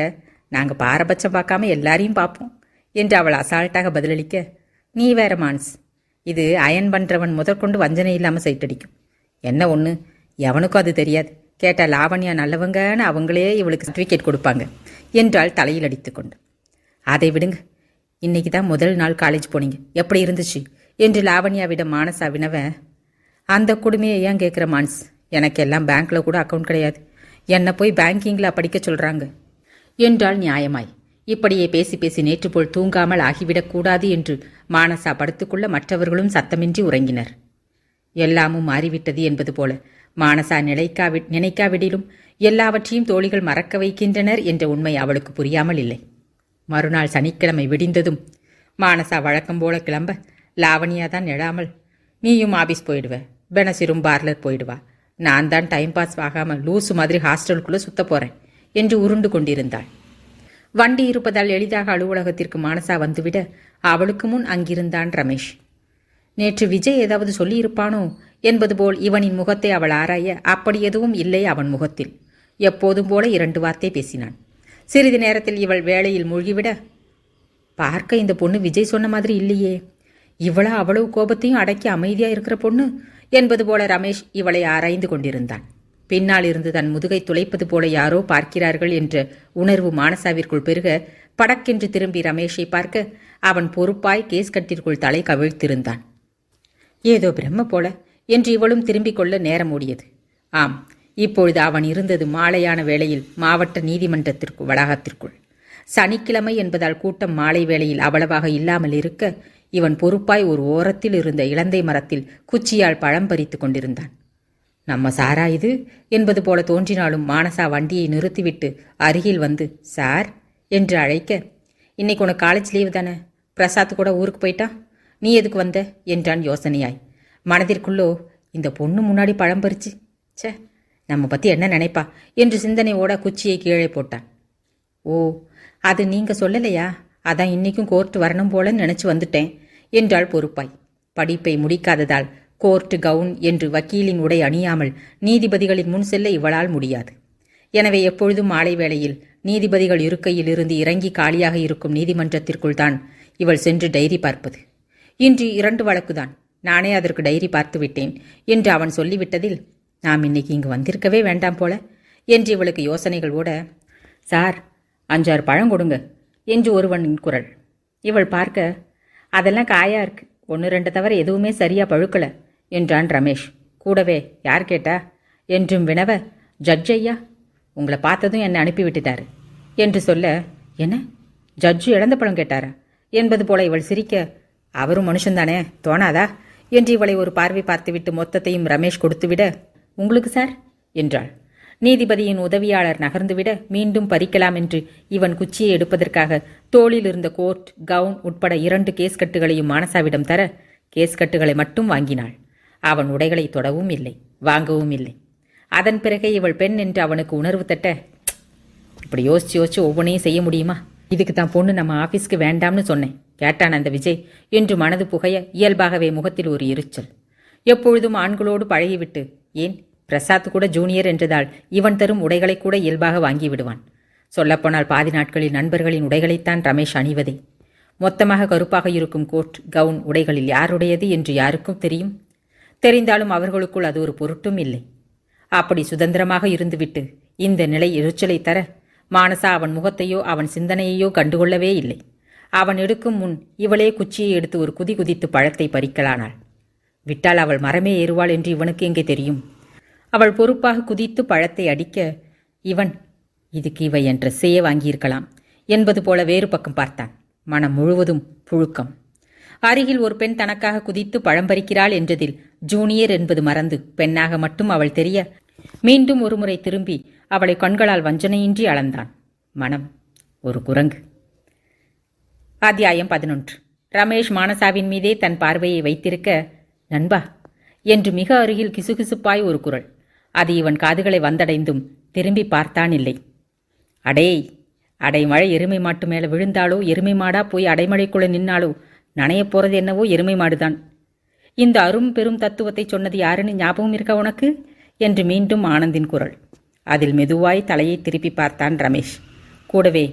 [SPEAKER 1] நாங்கள் பாரபட்சம் பார்க்காம எல்லாரையும் பார்ப்போம் என்று அவள் அசால்ட்டாக பதிலளிக்க, நீ வேற மான்ஸ், இது அயன் பண்ணுறவன் முதற்கொண்டு வஞ்சனை இல்லாமல் சைட்டடிக்கும். என்ன ஒன்று, எவனுக்கும் அது தெரியாது. கேட்டால் லாவண்யா நல்லவங்கன்னு அவங்களே இவளுக்கு சர்டிஃபிகேட் கொடுப்பாங்க என்றாள் தலையில் அடித்து கொண்டு. அதை விடுங்க, இன்னைக்கு தான் முதல் நாள் காலேஜ் போனீங்க, எப்படி இருந்துச்சு என்று லாவண்யாவிடம் மானசா வினவ, அந்த கொடுமையை ஏன் கேட்குற மான்ஸ், எனக்கு எல்லாம் பேங்க்கில் கூட அக்கௌண்ட் கிடையாது, என்னை போய் பேங்கிங்கில் படிக்க சொல்கிறாங்க என்றாள் நியாயமாய். இப்படியே பேசி பேசி நேற்று போல் தூங்காமல் ஆகிவிடக்கூடாது என்று மானசா படுத்துக்கொள்ள மற்றவர்களும் சத்தமின்றி உறங்கினர். எல்லாமும் மாறிவிட்டது என்பது போல மானசா நினைக்காவிடிலும் எல்லாவற்றையும் தோழிகள் மறக்க வைக்கின்றனர் என்ற உண்மை அவளுக்கு புரியாமல் இல்லை. மறுநாள் சனிக்கிழமை விடிந்ததும் மானசா வழக்கம் போல கிளம்ப, லாவண்யா தான் எழாமல், நீயும் ஆபீஸ் போயிடுவ, பெனசிரும் பார்லர் போயிடுவா, நான் தான் டைம் பாஸ் ஆகாமல் லூசு மாதிரி ஹாஸ்டலுக்குள்ளே சுத்த போகிறேன் என்று உருண்டு கொண்டிருந்தாள். வண்டி இருப்பதால் எளிதாக அலுவலகத்திற்கு மானசா வந்துவிட, அவளுக்கு முன் அங்கிருந்தான் ரமேஷ். நேற்று விஜய் ஏதாவது சொல்லியிருப்பானோ என்பது போல் இவனின் முகத்தை அவள் ஆராய, அப்படி எதுவும் இல்லை அவன் முகத்தில். எப்போதும் போல 2 வார்த்தை பேசினான். சிறிது நேரத்தில் இவள் வேலையில் மூழ்கிவிட, பார்க்க இந்த பொண்ணு விஜய் சொன்ன மாதிரி இல்லையே, இவளா அவ்வளவு கோபத்தையும் அடக்கி அமைதியாக இருக்கிற பொண்ணு என்பது போல ரமேஷ் இவளை ஆராய்ந்து கொண்டிருந்தான். பின்னால் இருந்து தன் முதுகை துளைப்பது போல யாரோ பார்க்கிறார்கள் என்ற உணர்வு மானசாவிற்குள் பெருக, படக்கென்று திரும்பி ரமேஷை பார்க்க, அவன் பொறுப்பாய் கேஸ் கட்டிற்குள் தலை கவிழ்த்திருந்தான். ஏதோ பிரம்ம போல என்று இவளும் திரும்பிக் கொள்ள நேரம் ஓடியது. ஆம், இப்பொழுது அவன் இருந்தது மாலையான வேளையில் மாவட்ட நீதிமன்றத்திற்கு வளாகத்திற்குள். சனிக்கிழமை என்பதால் கூட்டம் மாலை வேளையில் அவ்வளவாக இல்லாமல் இருக்க, இவன் பொறுப்பாய் ஒரு ஓரத்தில் இருந்த இலந்தை மரத்தில் குச்சியால் பழம் பறித்து கொண்டிருந்தான். நம்ம சாரா இது என்பது போல தோன்றினாலும் மானசா வண்டியை நிறுத்திவிட்டு அருகில் வந்து சார் என்று அழைக்க, இன்னைக்கு உனக்கு காலேஜ் லீவு தானே, பிரசாத் கூட ஊருக்கு போயிட்டான், நீ எதுக்கு வந்த என்றான் யோசனையாய். மனதிற்குள்ளோ இந்த பொண்ணு முன்னாடி பழம் பறிச்சு, சே நம்ம பற்றி என்ன நினைப்பா என்று சிந்தனையோட குச்சியை கீழே போட்டான். ஓ, அது நீங்கள் சொல்லலையா, அதான் இன்றைக்கும் கோர்ட்டு வரணும் போலன்னு நினச்சி வந்துட்டேன் என்றாள் பொறுப்பாய். படிப்பை முடிக்காததால் கோர்ட்டு கவுன் என்று வக்கீலின் உடை அணியாமல் நீதிபதிகளின் முன் செல்ல இவளால் முடியாது. எனவே எப்பொழுதும் மாலை வேளையில் நீதிபதிகள் இருக்கையில் இருந்து இறங்கி காலியாக இருக்கும் நீதிமன்றத்திற்குள் தான் இவள் சென்று டைரி பார்ப்பது. இன்று 2 வழக்குதான், நானே அதற்கு டைரி பார்த்து விட்டேன் என்று அவன் சொல்லிவிட்டதில் நாம் இன்னைக்கு இங்கு வந்திருக்கவே வேண்டாம் போல என்று இவளுக்கு யோசனைகள் ஓட, சார் 5-6 பழம் கொடுங்க என்று ஒருவனின் குரல். இவள் பார்க்க, அதெல்லாம் காயா இருக்கு, 1-2 தவிர எதுவுமே சரியா பழுக்கல என்றான் ரமேஷ். கூடவே யார் கேட்டா என்றும் வினவ, ஜட்ஜ் ஐயா உங்களை பார்த்ததும் என்னை அனுப்பிவிட்டுட்டாரு என்று சொல்ல, என்ன ஜட்ஜு இழந்த பழம் கேட்டாரா என்பது போல இவள் சிரிக்க, அவரும் மனுஷன்தானே தோணாதா என்று இவளை ஒரு பார்வை பார்த்துவிட்டு மொத்தத்தையும் ரமேஷ் கொடுத்துவிட, உங்களுக்கு சார் என்றாள். நீதிபதியின் உதவியாளர் நகர்ந்துவிட மீண்டும் பறிக்கலாம் என்று இவன் குச்சியை எடுப்பதற்காக தோளில் இருந்த கோட் கவுன் உட்பட 2 கேஸ் கட்டுகளையும் மானசாவிடம் தர, கேஸ் கட்டுகளை மட்டும் வாங்கினாள். அவன் உடைகளை தொடவும் இல்லை, வாங்கவும் இல்லை. அதன் பிறகே இவள் பெண் என்று அவனுக்கு உணர்வு தட்ட, இப்படி யோசிச்சு ஒவ்வொன்றையும் செய்ய முடியுமா, இதுக்கு தான் பொண்ணு நம்ம ஆஃபீஸ்க்கு வேண்டாம்னு சொன்னேன் கேட்டான் அந்த விஜய் என்று மனது புகைய இயல்பாகவே முகத்தில் ஒரு எரிச்சல். எப்பொழுதும் ஆண்களோடு பழகிவிட்டு, ஏன் பிரசாத் கூட ஜூனியர் என்றதால் இவன் தரும் உடைகளை கூட இயல்பாக வாங்கி விடுவான். சொல்லப்போனால் பாதி நாட்களில் நண்பர்களின் உடைகளைத்தான் ரமேஷ் அணிவதே. மொத்தமாக கருப்பாக இருக்கும் கோட் கவுன் உடைகளில் யாருடையது என்று யாருக்கும் தெரியும்? தெரிந்தாலும் அவர்களுக்குள் அது ஒரு பொருட்டும் இல்லை. அப்படி சுதந்திரமாக இருந்துவிட்டு இந்த நிலை எரிச்சலை தர மானசா அவன் முகத்தையோ அவன் சிந்தனையையோ கண்டுகொள்ளவே இல்லை. அவன் எடுக்கும் முன் இவளே குச்சியை எடுத்து ஒரு குதி குதித்து பழத்தை பறிக்கலானாள். விட்டால் அவள் மரமே ஏறுவாள் என்று இவனுக்கு எங்கே தெரியும்? அவள் பொறுப்பாக குதித்து பழத்தை அடிக்க, இவன் இதுக்கு இவை என் ட்ரெஸ்ஸையே வாங்கியிருக்கலாம் என்பது போல வேறு பக்கம் பார்த்தான். மனம் முழுவதும் புழுக்கம். அருகில் ஒரு பெண் தனக்காக குதித்து பழம் பறிக்கிறாள் என்றதில் ஜூனியர் என்பது மறந்து பெண்ணாக மட்டும் அவள் தெரிய மீண்டும் ஒருமுறை திரும்பி அவளை கண்களால் வஞ்சனையின்றி அளந்தான். மனம் ஒரு குரங்கு. அத்தியாயம் 11. ரமேஷ் மானசாவின் மீதே தன் பார்வையை வைத்திருக்க, நண்பா என்று மிக அருகில் கிசுகிசுப்பாய் ஒரு குரல். அது இவன் காதுகளை வந்தடைந்தும் திரும்பி பார்த்தான் இல்லை. அடைமழை எருமை மாட்டு மேலே விழுந்தாலோ, எருமை மாடா போய் அடைமழைக்குள்ள நின்னாலோ நனையப் போறது என்னவோ எருமை மாடுதான். இந்த அரும் பெரும் தத்துவத்தை சொன்னது யாருன்னு ஞாபகம் இருக்கா உனக்கு என்று மீண்டும் ஆனந்தின் குரல். அதில் மெதுவாய் தலையை திருப்பி பார்த்தான் ரமேஷ். கூடவே,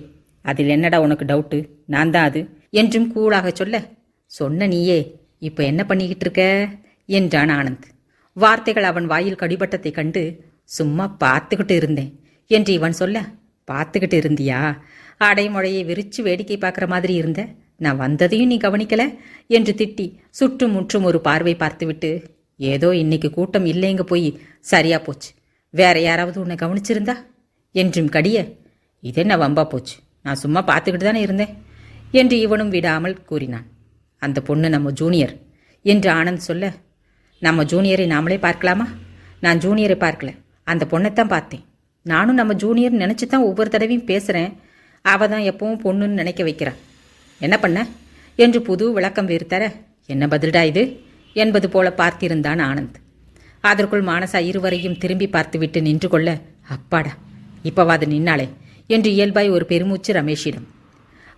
[SPEAKER 1] அதில் என்னடா உனக்கு டவுட்டு, நான் தான் அது என்றும் கூலாக சொல்ல, சொன்ன நீயே இப்போ என்ன பண்ணிக்கிட்டு இருக்க என்றான் ஆனந்த். வார்த்தைகள் அவன் வாயில் கடிபட்டத்தை கண்டு, சும்மா பார்த்துக்கிட்டு இருந்தேன் என்று இவன் சொல்ல, பார்த்துக்கிட்டு இருந்தியா, அடைமழையை விரிச்சு வேடிக்கை பார்க்குற மாதிரி இருந்த, நான் வந்ததையும் நீ கவனிக்கல என்று திட்டி சுற்றும் முற்றும் ஒரு பார்வை பார்த்துவிட்டு, ஏதோ இன்னைக்கு கூட்டம் இல்லைங்க போய் சரியா போச்சு, வேற யாராவது உன்னை கவனிச்சிருந்தா என்றும் கடிய, இதென்ன வம்பா போச்சு, நான் சும்மா பார்த்துக்கிட்டு தானே இருந்தேன் என்று இவனும் விடாமல் கூறினான். அந்த பொண்ணு நம்ம ஜூனியர் என்று ஆனந்த் சொல்ல, நம்ம ஜூனியரை நாமளே பார்க்கலாமா? நான் ஜூனியரை பார்க்கல, அந்த பொண்ணைத்தான் பார்த்தேன். நானும் நம்ம ஜூனியர் நினச்சி தான் ஒவ்வொரு தடவையும் பேசுகிறேன். அவள் தான் எப்பவும் பொண்ணுன்னு நினைக்க வைக்கிறான். என்ன பண்ண என்று புது விளக்கம் வேறு தர, என்ன பதில்டா இது என்பது போல பார்த்திருந்தான் ஆனந்த். அதற்குள் மானசா இருவரையும் திரும்பி பார்த்துவிட்டு நின்று கொள்ள, அப்பாடா இப்பவாது நின்னாளே என்று இயல்பாய் ஒரு பெருமூச்சு ரமேஷிடம்.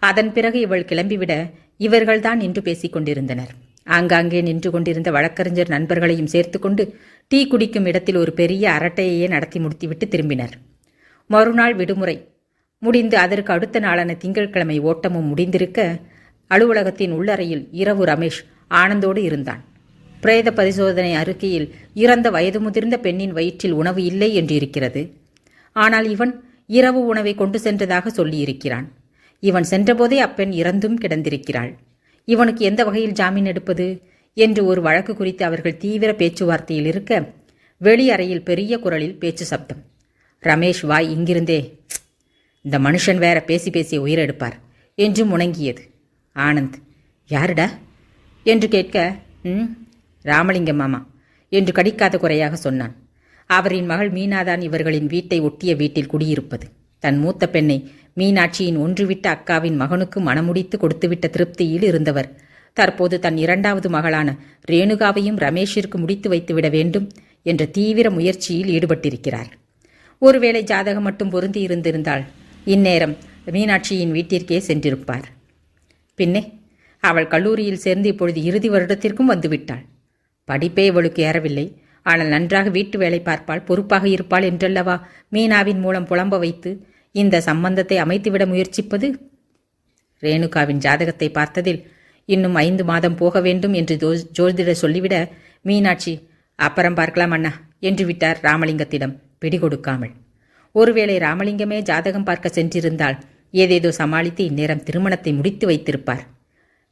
[SPEAKER 1] அதன் பிறகு இவள் கிளம்பிவிட இவர்கள்தான் நின்று பேசிக் கொண்டிருந்தனர். ஆங்காங்கே நின்று கொண்டிருந்த வழக்கறிஞர் நண்பர்களையும் சேர்த்து கொண்டு டீ குடிக்கும் இடத்தில் ஒரு பெரிய அரட்டையையே நடத்தி முடித்துவிட்டு திரும்பினர். மறுநாள் விடுமுறை முடிந்து அதற்கு அடுத்த நாளான திங்கட்கிழமை ஓட்டமும் முடிந்திருக்க, அலுவலகத்தின் உள்ளறையில் இரவு ரமேஷ் ஆனந்தோடு இருந்தான். பிரேத பரிசோதனை அறிக்கையில் இறந்த வயது முதிர்ந்த பெண்ணின் வயிற்றில் உணவு இல்லை என்று இருக்கிறது. ஆனால் இவன் இரவு உணவை கொண்டு சென்றதாக சொல்லியிருக்கிறான். இவன் சென்றபோதே அப்பெண் இறந்தும் கிடந்திருக்கிறாள். இவனுக்கு எந்த வகையில் ஜாமீன் எடுப்பது என்று ஒரு வழக்கு குறித்து அவர்கள் தீவிர பேச்சுவார்த்தையில் இருக்க, வெளி அறையில் பெரிய குரலில் பேச்சு சப்தம். ரமேஷ் வாய் இங்கிருந்தே, இந்த மனுஷன் வேற பேசி பேசி உயிரெடுப்பார் என்று முணங்கியது. ஆனந்த், யாருடா என்று கேட்க, ராமலிங்கம் மாமா என்று கடிக்காத குறையாக சொன்னான். அவரின் மகள் மீனாதான் இவர்களின் வீட்டை ஒட்டிய வீட்டில் குடியிருப்பது. தன் மூத்த பெண்ணை மீனாட்சியின் ஒன்றுவிட்ட அக்காவின் மகனுக்கு மணமுடித்து கொடுத்துவிட்ட திருப்தியில் இருந்தவர் தற்போது தன் இரண்டாவது மகளான ரேணுகாவையும் ரமேஷிற்கு முடித்து வைத்துவிட வேண்டும் என்ற தீவிர முயற்சியில் ஈடுபட்டிருக்கிறார். ஒருவேளை ஜாதகம் மட்டும் பொருந்தி இருந்திருந்தால் இந்நேரம் மீனாட்சியின் வீட்டிற்கே சென்றிருப்பார். பின்னே அவள் கல்லூரியில் சேர்ந்து இப்பொழுது இறுதி வருடத்திற்கும் வந்துவிட்டாள். படிப்பே இவளுக்கு ஏறவில்லை. ஆனால் நன்றாக வீட்டு வேலை பார்ப்பாள், பொறுப்பாக இருப்பாள் என்றல்லவா மீனாவின் மூலம் புலம்ப வைத்து இந்த சம்பந்தத்தை அமைத்துவிட முயற்சிப்பது. ரேணுகாவின் ஜாதகத்தை பார்த்ததில் இன்னும் 5 மாதம் போக வேண்டும் என்று ஜோதிடர் சொல்லிவிட மீனாட்சி அப்புறம் பார்க்கலாம் அண்ணா என்று விட்டார் ராமலிங்கத்திடம் பிடிகொடுக்காமல். ஒருவேளை ராமலிங்கமே ஜாதகம் பார்க்க சென்றிருந்தால் ஏதேதோ சமாளித்து இந்நேரம் திருமணத்தை முடித்து வைத்திருப்பார்.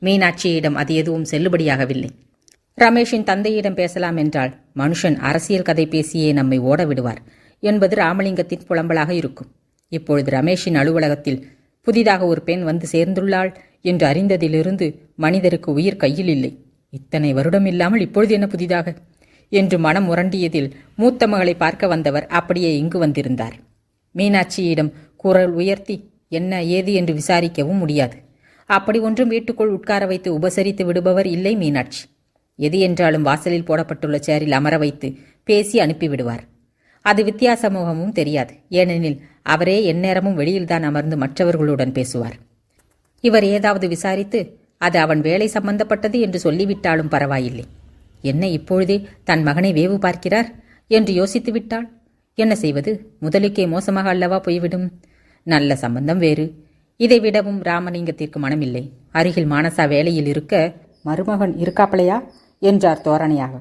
[SPEAKER 1] மீனாட்சியிடம் அது எதுவும் செல்லுபடியாகவில்லை. ரமேஷின் தந்தையிடம் பேசலாம் என்றால் மனுஷன் அரசியல் கதை பேசியே நம்மை ஓட விடுவார் என்பது ராமலிங்கத்தின் புலம்பலாக இருக்கும். இப்பொழுது ரமேஷின் அலுவலகத்தில் புதிதாக ஒரு பெண் வந்து சேர்ந்துள்ளாள் என்று அறிந்ததிலிருந்து மனிதருக்கு உயிர் கையில் இல்லை. இத்தனை வருடம் இல்லாமல் இப்பொழுது என்ன புதிதாக என்று மனம் முரண்டியதில் மூத்த மகளை பார்க்க வந்தவர் அப்படியே இங்கு வந்திருந்தார். மீனாட்சியிடம் குரல் உயர்த்தி என்ன ஏது என்று விசாரிக்கவும் முடியாது. அப்படி ஒன்றும் வீட்டுக்குள் உட்கார வைத்து உபசரித்து விடுபவர் இல்லை மீனாட்சி. எது என்றாலும் வாசலில் போடப்பட்டுள்ள சேரில் அமர வைத்து பேசி அனுப்பிவிடுவார். அது வித்தியாசமுகமும் தெரியாது. ஏனெனில் அவரே எந்நேரமும் வெளியில்தான் அமர்ந்து மற்றவர்களுடன் பேசுவார். இவர் ஏதாவது விசாரித்து அது அவன் வேலை சம்பந்தப்பட்டது என்று சொல்லிவிட்டாலும் பரவாயில்லை. என்ன இப்பொழுதே தன் மகனை வேவு பார்க்கிறார் என்று யோசித்து விட்டாள். என்ன செய்வது? முதலுக்கே மோசமாக அல்லவா போய்விடும். நல்ல சம்பந்தம் வேறு. இதை விடவும் ராமலிங்கத்திற்கு மனமில்லை. அருகில் மானசா வேலையில் இருக்க மருமகன் இருக்காப்பலையா என்றார் தோரணையாக.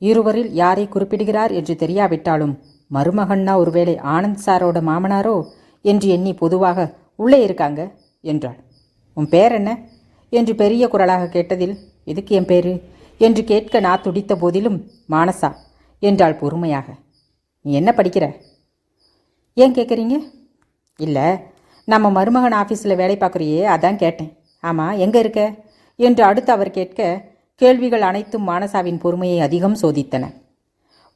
[SPEAKER 1] இருவரில் யாரை குறிப்பிடுகிறார் என்று தெரியாவிட்டாலும் மருமகன்னா ஒருவேளை ஆனந்த் சாரோட மாமனாரோ என்று எண்ணி பொதுவாக உள்ளே இருக்காங்க என்றாள். உன் பேர் என்ன என்று பெரிய குரலாக கேட்டதில் எதுக்கு என் பேரு என்று கேட்க நான் துடித்த போதிலும் மானசா என்றாள் பொறுமையாக. நீ என்ன படிக்கிற? ஏன் கேட்குறீங்க? இல்லை, நம்ம மருமகன் ஆஃபீஸில் வேலை பார்க்குறியே அதான் கேட்டேன். ஆமாம், எங்கே இருக்க என்று அடுத்து அவர் கேட்க கேள்விகள் அனைத்தும் மானசாவின் பொறுமையை அதிகம் சோதித்தன.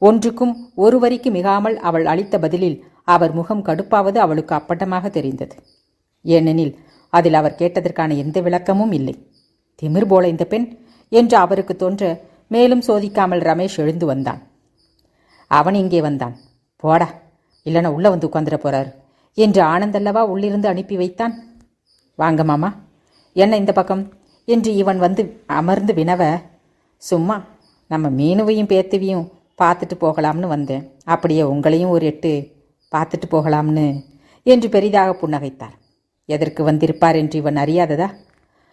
[SPEAKER 1] ஒன்றுக்கும் ஒரு வரிக்கு மிகாமல் அவள் அளித்த பதிலில் அவர் முகம் கடுப்பாவது அவளுக்கு அப்பட்டமாக தெரிந்தது. ஏனெனில் அதில் அவர் கேட்டதற்கான எந்த விளக்கமும் இல்லை. திமிர் போல இந்த பெண் என்று அவருக்கு தோன்ற மேலும் சோதிக்காமல் ரமேஷ் எழுந்து வந்தான். அவன் இங்கே வந்தான். போடா, இல்லைன்னா உள்ளே வந்து உட்காந்துட போறாரு என்று ஆனந்தல்லவா உள்ளிருந்து அனுப்பி வைத்தான். வாங்க மாமா, என்ன இந்த பக்கம் என்று இவன் வந்து அமர்ந்து வினவ, சும்மா நம்ம மீனுவையும் பேத்துவையும் பார்த்துட்டு போகலாம்னு வந்தேன். அப்படியே உங்களையும் ஒரு எட்டு பார்த்துட்டு போகலாம்னு என்று பெரிதாக புன்னகைத்தார். எதற்கு வந்திருப்பார் என்று இவன் அறியாததா?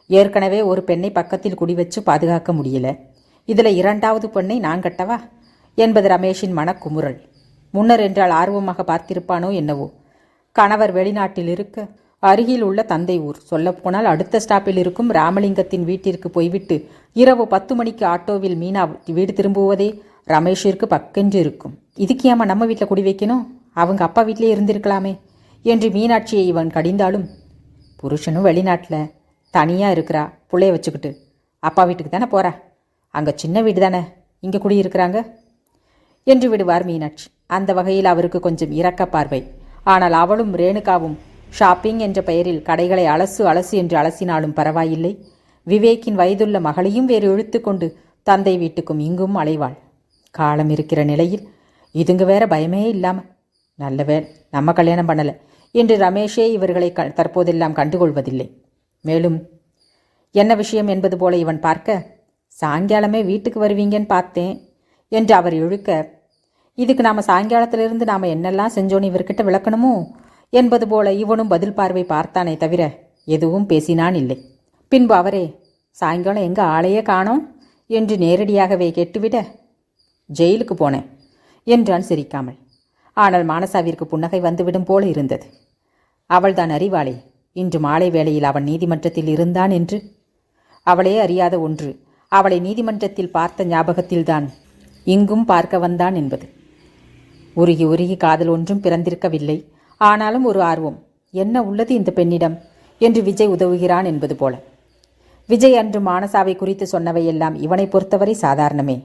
[SPEAKER 1] ஏற்கனவே ஒரு பெண்ணை பக்கத்தில் குடி வச்சு பாதுகாக்க முடியல, இதில் 2வது பெண்ணை நான் கட்டவா என்பது ரமேஷின் மனக்குமுறல். முன்னர் என்றால் ஆர்வமாக பார்த்திருப்பானோ என்னவோ. கணவர் வெளிநாட்டில் இருக்க அருகில் உள்ள தந்தை ஊர், சொல்லப்போனால் அடுத்த ஸ்டாப்பில் இருக்கும் ராமலிங்கத்தின் வீட்டிற்கு போய்விட்டு இரவு 10 மணிக்கு ஆட்டோவில் மீனா வீடு திரும்புவதே ரமேஷிற்கு பக்கென்று இருக்கும். இதுக்கு ஏமா நம்ம வீட்டில் குடி வைக்கணும்? அவங்க அப்பா வீட்டிலே இருந்திருக்கலாமே என்று மீனாட்சியை இவன் கடிந்தாலும், புருஷனும் வெளிநாட்டில் தனியாக இருக்கிறா, பிள்ளைய வச்சுக்கிட்டு அப்பா வீட்டுக்கு தானே போகிறா, அங்கே சின்ன வீடு தானே, இங்கே குடியிருக்கிறாங்க என்று விடுவார் மீனாட்சி. அந்த வகையில் அவருக்கு கொஞ்சம் இரக்க பார்வை. ஆனால் அவளும் ரேணுகாவும் ஷாப்பிங் என்ற பெயரில் கடைகளை அலசு அலசு என்று அலசினாலும் பரவாயில்லை. விவேக்கின் வயதுள்ள மகளையும் வேறு இழுத்து கொண்டு தந்தை வீட்டுக்கும் இங்கும் அலைவாள். காலம் இருக்கிற நிலையில் இதுங்க வேற பயமே இல்லாமல் நல்ல வேள் நம்ம கல்யாணம் பண்ணலை என்று ரமேஷே இவர்களை தற்போதெல்லாம் கண்டுகொள்வதில்லை. மேலும் என்ன விஷயம் என்பது போல இவன் பார்க்க, சாயங்காலமே வீட்டுக்கு வருவீங்கன்னு பார்த்தேன் என்று அவர் இழுக்க, இதுக்கு நாம் சாயங்காலத்திலிருந்து நாம் என்னெல்லாம் செஞ்சோன்னு இவர்கிட்ட விளக்கணுமோ என்பது போல இவனும் பதில் பார்வை பார்த்தானே தவிர எதுவும் பேசினான் இல்லை. பின்பு அவரே, சாயங்காலம் எங்கே ஆளையே காணோம் என்று நேரடியாகவே கேட்டுவிட, ஜெயிலுக்கு போனேன் என்றான் சிரிக்காமல். ஆனால் மானசாவிற்கு புன்னகை வந்துவிடும் போல இருந்தது. அவள்தான் அறிவாளே, இன்று மாலை வேளையில் அவன் நீதிமன்றத்தில் இருந்தான் என்று. அவளே அறியாத ஒன்று அவளை நீதிமன்றத்தில் பார்த்த ஞாபகத்தில்தான் இங்கும் பார்க்க வந்தான் என்பது. உருகி உருகி காதல் ஒன்றும் பிறந்திருக்கவில்லை. ஆனாலும் ஒரு ஆர்வம், என்ன உள்ளது இந்த பெண்ணிடம் என்று விஜய் உதவுகிறான் என்பது போல. விஜய் அன்று மானசாவை குறித்து சொன்னவையெல்லாம் இவனை பொறுத்தவரை சாதாரணமே.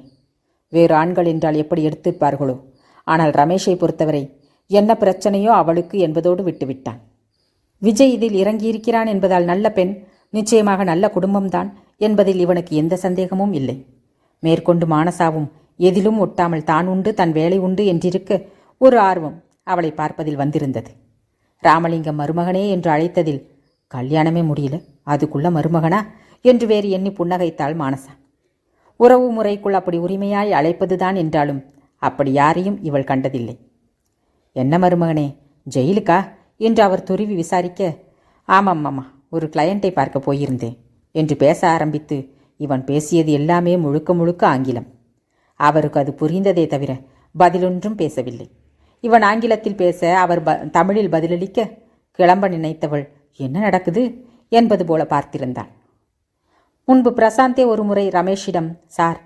[SPEAKER 1] வேறு ஆண்கள் என்றால் எப்படி எடுத்திருப்பார்களோ ஆனால் ரமேஷை பொறுத்தவரை என்ன பிரச்சனையோ அவளுக்கு என்பதோடு விட்டுவிட்டான். விஜய் இதில் இறங்கியிருக்கிறான் என்பதால் நல்ல பெண், நிச்சயமாக நல்ல குடும்பம்தான் என்பதில் இவனுக்கு எந்த சந்தேகமும் இல்லை. மேற்கொண்டு மானசாவும் எதிலும் ஒட்டாமல் தான் உண்டு தன் வேலை உண்டு என்றிருக்க ஒரு ஆர்வம் அவளை பார்ப்பதில் வந்திருந்தது. ராமலிங்கம் மருமகனே என்று அழைத்ததில் கல்யாணமே முடியல, அதுக்குள்ள மருமகனா என்று வேறு எண்ணி புன்னகைத்தாள் மானசா. உறவு முறைக்குள் அப்படி உரிமையாய் அழைப்பதுதான் என்றாலும் அப்படி யாரையும் இவள் கண்டதில்லை. என்ன மருமகனே, ஜெயிலுக்கா என்று அவர் துருவி விசாரிக்க, ஆமாம் மாமா, ஒரு கிளையண்ட்டை பார்க்க போயிருந்தேன் என்று பேச ஆரம்பித்து இவன் பேசியது எல்லாமே முழுக்க முழுக்க ஆங்கிலம். அவருக்கு அது புரிந்ததே தவிர பதிலொன்றும் பேசவில்லை. இவன் ஆங்கிலத்தில் பேச அவர் தமிழில் பதிலளிக்க கிளம்ப நினைத்தவள் என்ன நடக்குது என்பது போல பார்த்திருந்தாள். முன்பு பிரசாந்தே ஒரு முறை ரமேஷிடம், சார்,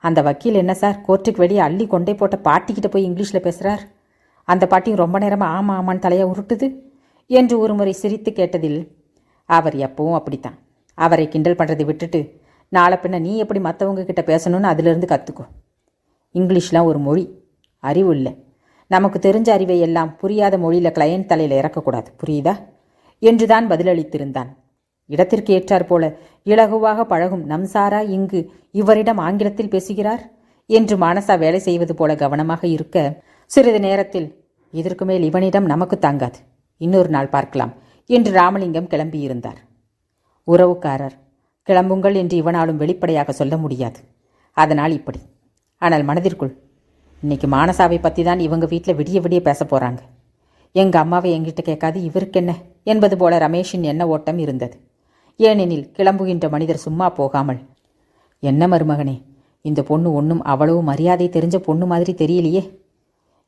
[SPEAKER 1] அந்த வக்கீல் என்ன சார் கோர்ட்டுக்கு வெளியே அள்ளி கொண்டே போட்ட பாட்டிக்கிட்ட போய் இங்கிலீஷில் பேசுகிறார், அந்த பாட்டியும் ரொம்ப நேரமாக ஆமாம் ஆமான்னு தலையை உருட்டுது என்று ஒரு முறை சிரித்து கேட்டதில், அவர் எப்பவும் அப்படித்தான், அவரை கிண்டல் பண்ணுறதை விட்டுட்டு நாளை பின்ன நீ எப்படி மற்றவங்க கிட்ட பேசணும்னு அதிலிருந்து கற்றுக்கோ. இங்கிலீஷ்லாம் ஒரு மொழி, அறிவு இல்லை. நமக்கு தெரிஞ்ச அறிவை எல்லாம் புரியாத மொழியில் கிளையண்ட் தலையில் இறக்கக்கூடாது, புரியுதா என்றுதான் பதிலளித்திருந்தான். இடத்திற்கு ஏற்றாற் போல இலகுவாக பழகும் நம்சாரா இங்கு இவரிடம் ஆங்கிலத்தில் பேசுகிறார் என்று மானசா வேலை செய்வது போல கவனமாக இருக்க, சிறிது நேரத்தில் இதற்கு மேல் இவனிடம் நமக்கு தாங்காது, இன்னொரு நாள் பார்க்கலாம் என்று ராமலிங்கம் கிளம்பியிருந்தார். உறவுக்காரர் கிளம்புங்கள் என்று இவனாலும் வெளிப்படையாக சொல்ல முடியாது, அதனால் இப்படி. ஆனால் மனதிற்குள் இன்னைக்கு மானசாவை பற்றி தான் இவங்க வீட்டில் விடிய விடிய பேச போகிறாங்க, எங்கள் அம்மாவை எங்கிட்ட கேட்காது இவருக்கு என்ன என்பது போல ரமேஷின் எண்ண ஓட்டம் இருந்தது. ஏனெனில் கிளம்புகின்ற மனிதர் சும்மா போகாமல், என்ன மருமகனே, இந்த பொண்ணு ஒன்றும் அவ்வளவு மரியாதை தெரிஞ்ச பொண்ணு மாதிரி தெரியலையே,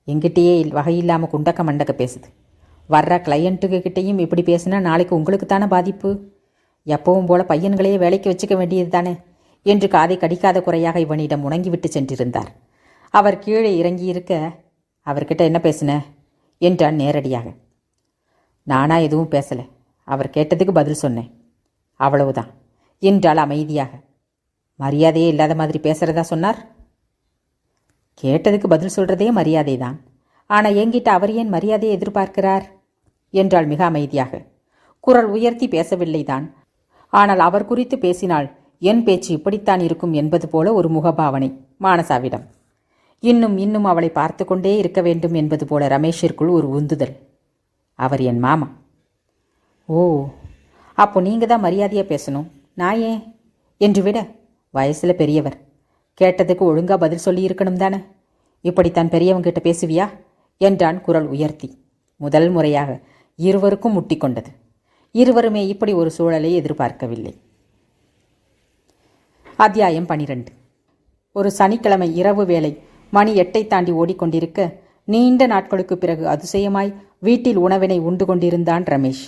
[SPEAKER 1] எங்கிட்டேயே வகையில்லாமல் குண்டக்க மண்டக்க பேசுது, வர்ற கிளையண்ட்டுக்கிட்டையும் இப்படி பேசுனா நாளைக்கு உங்களுக்கு தானே பாதிப்பு, எப்பவும் போல பையன்களையே வேலைக்கு வச்சுக்க வேண்டியது தானே என்று காதை கடிக்காத குறையாக இவனிடம் முணங்கிவிட்டு சென்றிருந்தார். அவர் கீழே இறங்கியிருக்க, அவர்கிட்ட என்ன பேசுன என்றான் நேரடியாக. நானா எதுவும் பேசலை, அவர் கேட்டதுக்கு பதில் சொன்னேன், அவ்வளவுதான் என்றால் அமைதியாக. மரியாதையே இல்லாத மாதிரி பேசுகிறதா சொன்னார்? கேட்டதுக்கு பதில் சொல்கிறதே மரியாதை தான், ஆனால் என்கிட்ட அவர் ஏன் மரியாதையை எதிர்பார்க்கிறார் என்றாள் மிக அமைதியாக. குரல் உயர்த்தி பேசவில்லைதான், ஆனால் அவர் குறித்து பேசினால் என் பேச்சு இப்படித்தான் இருக்கும் என்பது போல ஒரு முகபாவனை மானசாவிடம். இன்னும் இன்னும் அவளை பார்த்து கொண்டே இருக்க வேண்டும் என்பது போல ரமேஷிற்குள் ஒரு உந்துதல். அவர் என் மாமா. ஓ, அப்போ நீங்கள் தான் மரியாதையாக பேசணும், நான் ஏன் என்று விட, வயசில் பெரியவர், கேட்டதுக்கு ஒழுங்காக பதில் சொல்லி இருக்கணும் தானே, இப்படித்தான் பெரியவங்கிட்ட பேசுவியா என்றான் குரல் உயர்த்தி. முதல் முறையாக இருவருக்கும் முட்டிக்கொண்டது. இருவருமே இப்படி ஒரு சூழலை எதிர்பார்க்கவில்லை. அத்தியாயம் 12. ஒரு சனிக்கிழமை இரவு வேளை மணி 8 தாண்டி ஓடிக்கொண்டிருக்க, நீண்ட நாட்களுக்கு பிறகு அதிசயமாய் வீட்டில் உணவினை உண்டு கொண்டிருந்தான் ரமேஷ்.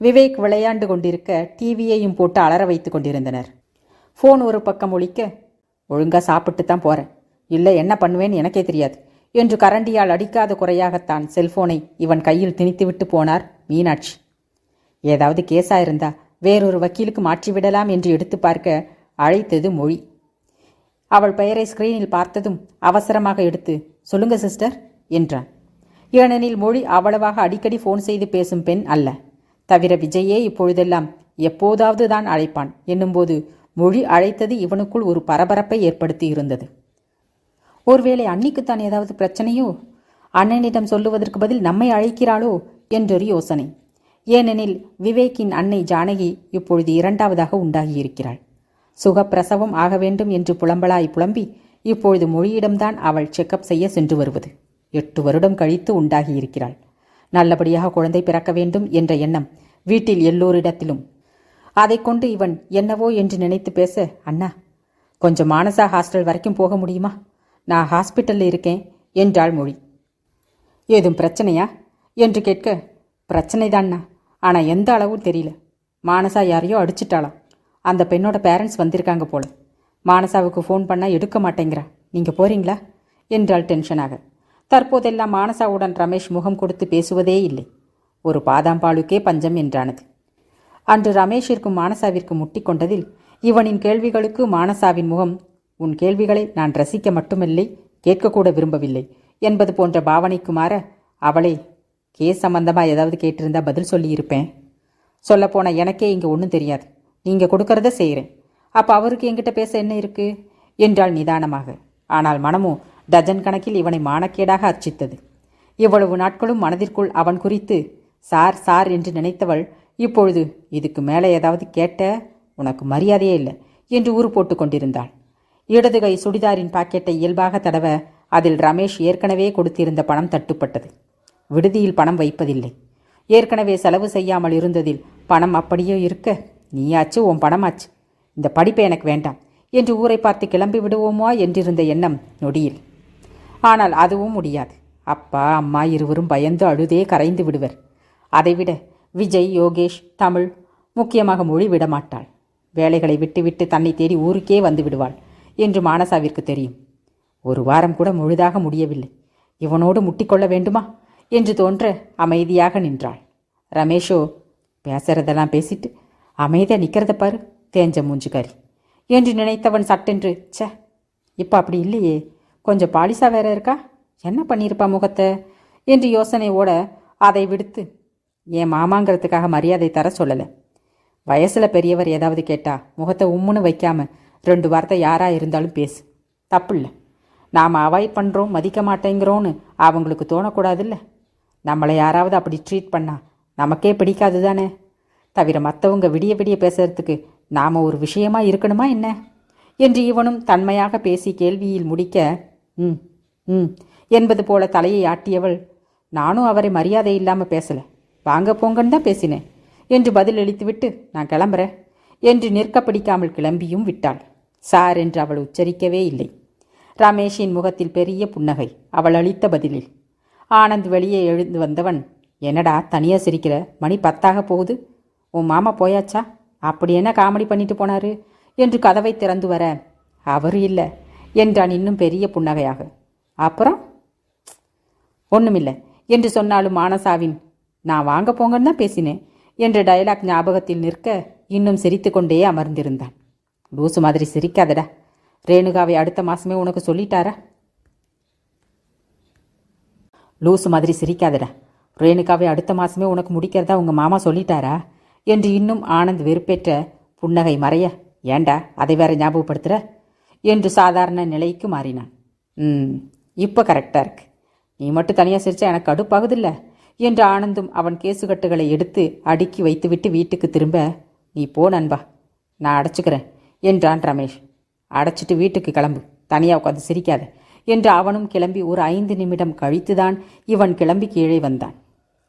[SPEAKER 1] விவேக் விளையாண்டு கொண்டிருக்க டிவியையும் போட்டு அலற வைத்து கொண்டிருந்தனர். ஃபோன் ஒரு பக்கம் ஒலிக்க, ஒழுங்கா சாப்பிட்டு தான் போகிறேன், இல்லை என்ன பண்ணுவேன்னு எனக்கே தெரியாது என்று கரண்டியால் அடிக்காத குறையாகத்தான் செல்போனை இவன் கையில் திணித்துவிட்டு போனார் மீனாட்சி. ஏதாவது கேஸாயிருந்தா வேறொரு வக்கீலுக்கு மாற்றிவிடலாம் என்று எடுத்து பார்க்க அழைத்தது மொழி. அவள் பெயரை ஸ்கிரீனில் பார்த்ததும் அவசரமாக எடுத்து, சொல்லுங்க சிஸ்டர் என்றான். ஏனெனில் மொழி அவ்வளவாக அடிக்கடி ஃபோன் செய்து பேசும் பெண் அல்ல. தவிர விஜயே இப்பொழுதெல்லாம் எப்போதாவது தான் அழைப்பான் என்னும்போது மொழி அழைத்தது இவனுக்குள் ஒரு பரபரப்பை ஏற்படுத்தி இருந்தது. ஒருவேளை அன்னிக்குத்தான் ஏதாவது பிரச்சனையோ, அண்ணனிடம் சொல்லுவதற்கு பதில் நம்மை அழைக்கிறாளோ என்றொரு யோசனை. ஏனெனில் விவேக்கின் அன்னை ஜானகி இப்பொழுது 2வது உண்டாகியிருக்கிறாள். சுகப்பிரசவம் ஆக வேண்டும் என்று புலம்பலாய் புலம்பி இப்பொழுது மொழியிடம்தான் அவள் செக்கப் செய்ய சென்று வருவது. 8 வருடம் கழித்து உண்டாகியிருக்கிறாள். நல்லபடியாக குழந்தை பிறக்க வேண்டும் என்ற எண்ணம் வீட்டில் எல்லோரிடத்திலும். அதை கொண்டு இவன் என்னவோ என்று நினைத்து பேச, அண்ணா கொஞ்சம் மானசா ஹாஸ்டல் வரைக்கும் போக முடியுமா, நான் ஹாஸ்பிட்டலில் இருக்கேன் என்றாள் மொழி. ஏதும் பிரச்சனையா என்று கேட்க, பிரச்சனைதான்ண்ணா, ஆனால் எந்த அளவும் தெரியல, மானசா யாரையோ அடிச்சிட்டாளாம், அந்த பெண்ணோட பேரண்ட்ஸ் வந்திருக்காங்க போல, மானசாவுக்கு ஃபோன் பண்ணால் எடுக்க மாட்டேங்கிறா, நீங்கள் போகிறீங்களா என்றாள் டென்ஷனாக. தற்போதெல்லாம் மானசாவுடன் ரமேஷ் முகம் கொடுத்து பேசுவதே இல்லை. ஒரு பாதாம்பாலுக்கே பஞ்சம் என்றானது. அன்று ரமேஷிற்கும் மானசாவிற்கு முட்டிக்கொண்டதில் இவனின் கேள்விகளுக்கு மானசாவின் முகம், உன் கேள்விகளை நான் ரசிக்க மட்டுமில்லை கேட்கக்கூட விரும்பவில்லை என்பது போன்ற பாவனைக்கு மாற அவளை கேஸ் சம்பந்தமாக ஏதாவது கேட்டிருந்தா பதில் சொல்லியிருப்பேன். சொல்லப்போனால் எனக்கே இங்கே ஒன்றும் தெரியாது. நீங்கள் கொடுக்கறத செய்கிறேன். அப்போ அவருக்கு என்கிட்ட பேச என்ன இருக்கு என்றாள் நிதானமாக. ஆனால் மனமோ டஜன் கணக்கில் இவனை மானக்கேடாக அர்ச்சித்தது. இவ்வளவு நாட்களும் மனதிற்குள் அவன் குறித்து சார் சார் என்று நினைத்தவள் இப்பொழுது இதுக்கு மேலே ஏதாவது கேட்ட உனக்கு மரியாதையே இல்லை என்று ஊறு போட்டு கொண்டிருந்தாள். இடது கை சுடிதாரின் பாக்கெட்டை இயல்பாக தடவ அதில் ரமேஷ் ஏற்கனவே கொடுத்திருந்த பணம் தட்டுப்பட்டது. விடுதியில் பணம் வைப்பதில்லை. ஏற்கனவே செலவு செய்யாமல் இருந்ததில் பணம் அப்படியே இருக்க, நீயாச்சு உன் பணமாச்சு, இந்த படிப்பை எனக்கு வேண்டாம் என்று ஊரை பார்த்து கிளம்பி விடுவோமா என்றிருந்த எண்ணம் நொடியில். ஆனால் அதுவும் முடியாது. அப்பா அம்மா இருவரும் பயந்து அழுதே கரைந்து விடுவர். அதைவிட விஜய், யோகேஷ், தமிழ், முக்கியமாக மொழி விடமாட்டாள். வேலைகளை விட்டுவிட்டு தன்னை தேடி ஊருக்கே வந்து விடுவாள் என்று மானசாவிற்கு தெரியும். ஒரு வாரம் கூட முழுதாக முடியவில்லை. இவனோடு முட்டிக்கொள்ள வேண்டுமா என்று தோன்ற அமைதியாக நின்றாள். ரமேஷோ பேசுறதெல்லாம் பேசிட்டு அமைதியாக நிற்கிறத பாரு, தேஞ்ச மூஞ்சுக்காரி என்று நினைத்தவன் சட்டென்று சே இப்போ அப்படி இல்லையே, கொஞ்சம் பாலிசா வேற இருக்கா, என்ன பண்ணியிருப்பா முகத்தை என்று யோசனை ஓட அதை விடுத்து என் மாமாங்கிறதுக்காக மரியாதை தர சொல்லலை. வயசில் பெரியவர் ஏதாவது கேட்டா முகத்தை உம்முன்னு வைக்காம 2 வார்த்தை யாராக இருந்தாலும் பேசு, தப்பு இல்லை. நாம் அவாய்ட் பண்ணுறோம், மதிக்க மாட்டேங்கிறோன்னு அவங்களுக்கு தோணக்கூடாதுல்ல. நம்மளை யாராவது அப்படி ட்ரீட் பண்ணா நமக்கே பிடிக்காது தானே. தவிர மற்றவங்க விடிய விடிய பேசுறதுக்கு நாம் ஒரு விஷயமா இருக்கணுமா என்ன என்று இவனும் தன்மையாக பேசி கேள்வியில் முடிக்க ம் ம் என்பது போல தலையை ஆட்டியவள், நானும் அவரை மரியாதை இல்லாமல் பேசலை, வாங்க போங்கன்னு தான் பேசினேன் என்று பதில் அளித்துவிட்டு நான் கிளம்புறேன் என்று நிற்க பிடிக்காமல் கிளம்பியும் விட்டாள். சார் என்று அவள் உச்சரிக்கவே இல்லை. ரமேஷின் முகத்தில் பெரிய புன்னகை அவள் அளித்த பதிலில். ஆனந்த் வெளியே எழுந்து வந்தவன், என்னடா தனியாக சிரிக்கிற, மணி 10 போகுது, உன் மாமா போயாச்சா, அப்படி என்ன காமெடி பண்ணிட்டு போனாரு என்று கதவை திறந்து வர அவர் இல்லை என்றான் இன்னும் பெரிய புன்னகையாக. அப்புறம் ஒன்றுமில்லை என்று சொன்னாலும் மானசாவின் நான் வாங்க போங்கன்னு தான் பேசினேன் என்ற டயலாக் ஞாபகத்தில் நிற்க இன்னும் சிரித்து கொண்டே அமர்ந்திருந்தான். லூசு மாதிரி சிரிக்காதடா, ரேணுகாவை அடுத்த மாதமே உனக்கு சொல்லிட்டாரா? லூசு மாதிரி சிரிக்காதடா, ரேணுகாவை அடுத்த மாதமே உனக்கு முடிக்கிறதா உங்கள் மாமா சொல்லிட்டாரா என்று இன்னும் ஆனந்த் வெறுப்பேற்ற புன்னகை மறைய, ஏண்டா அதை வேற ஞாபகப்படுத்துகிற என்று சாதாரண நிலைக்கு மாறினான். இப்போ கரெக்டாக இருக்கு, நீ மட்டும் தனியாக சிரிச்சா எனக்கு கடுப்பாகுதில்ல என்று ஆனந்தும் அவன் கேசுகட்டுகளை எடுத்து அடுக்கி வைத்துவிட்டு வீட்டுக்கு திரும்ப, நீ போ நண்பா, நான் அடைச்சிக்கிறேன் என்றான் ரமேஷ். அடைச்சிட்டு வீட்டுக்கு கிளம்பு, தனியாக உட்காந்து சிரிக்காத என்று அவனும் கிளம்பி ஒரு 5 நிமிடம் கழித்துதான் இவன் கிளம்பி கீழே வந்தான்.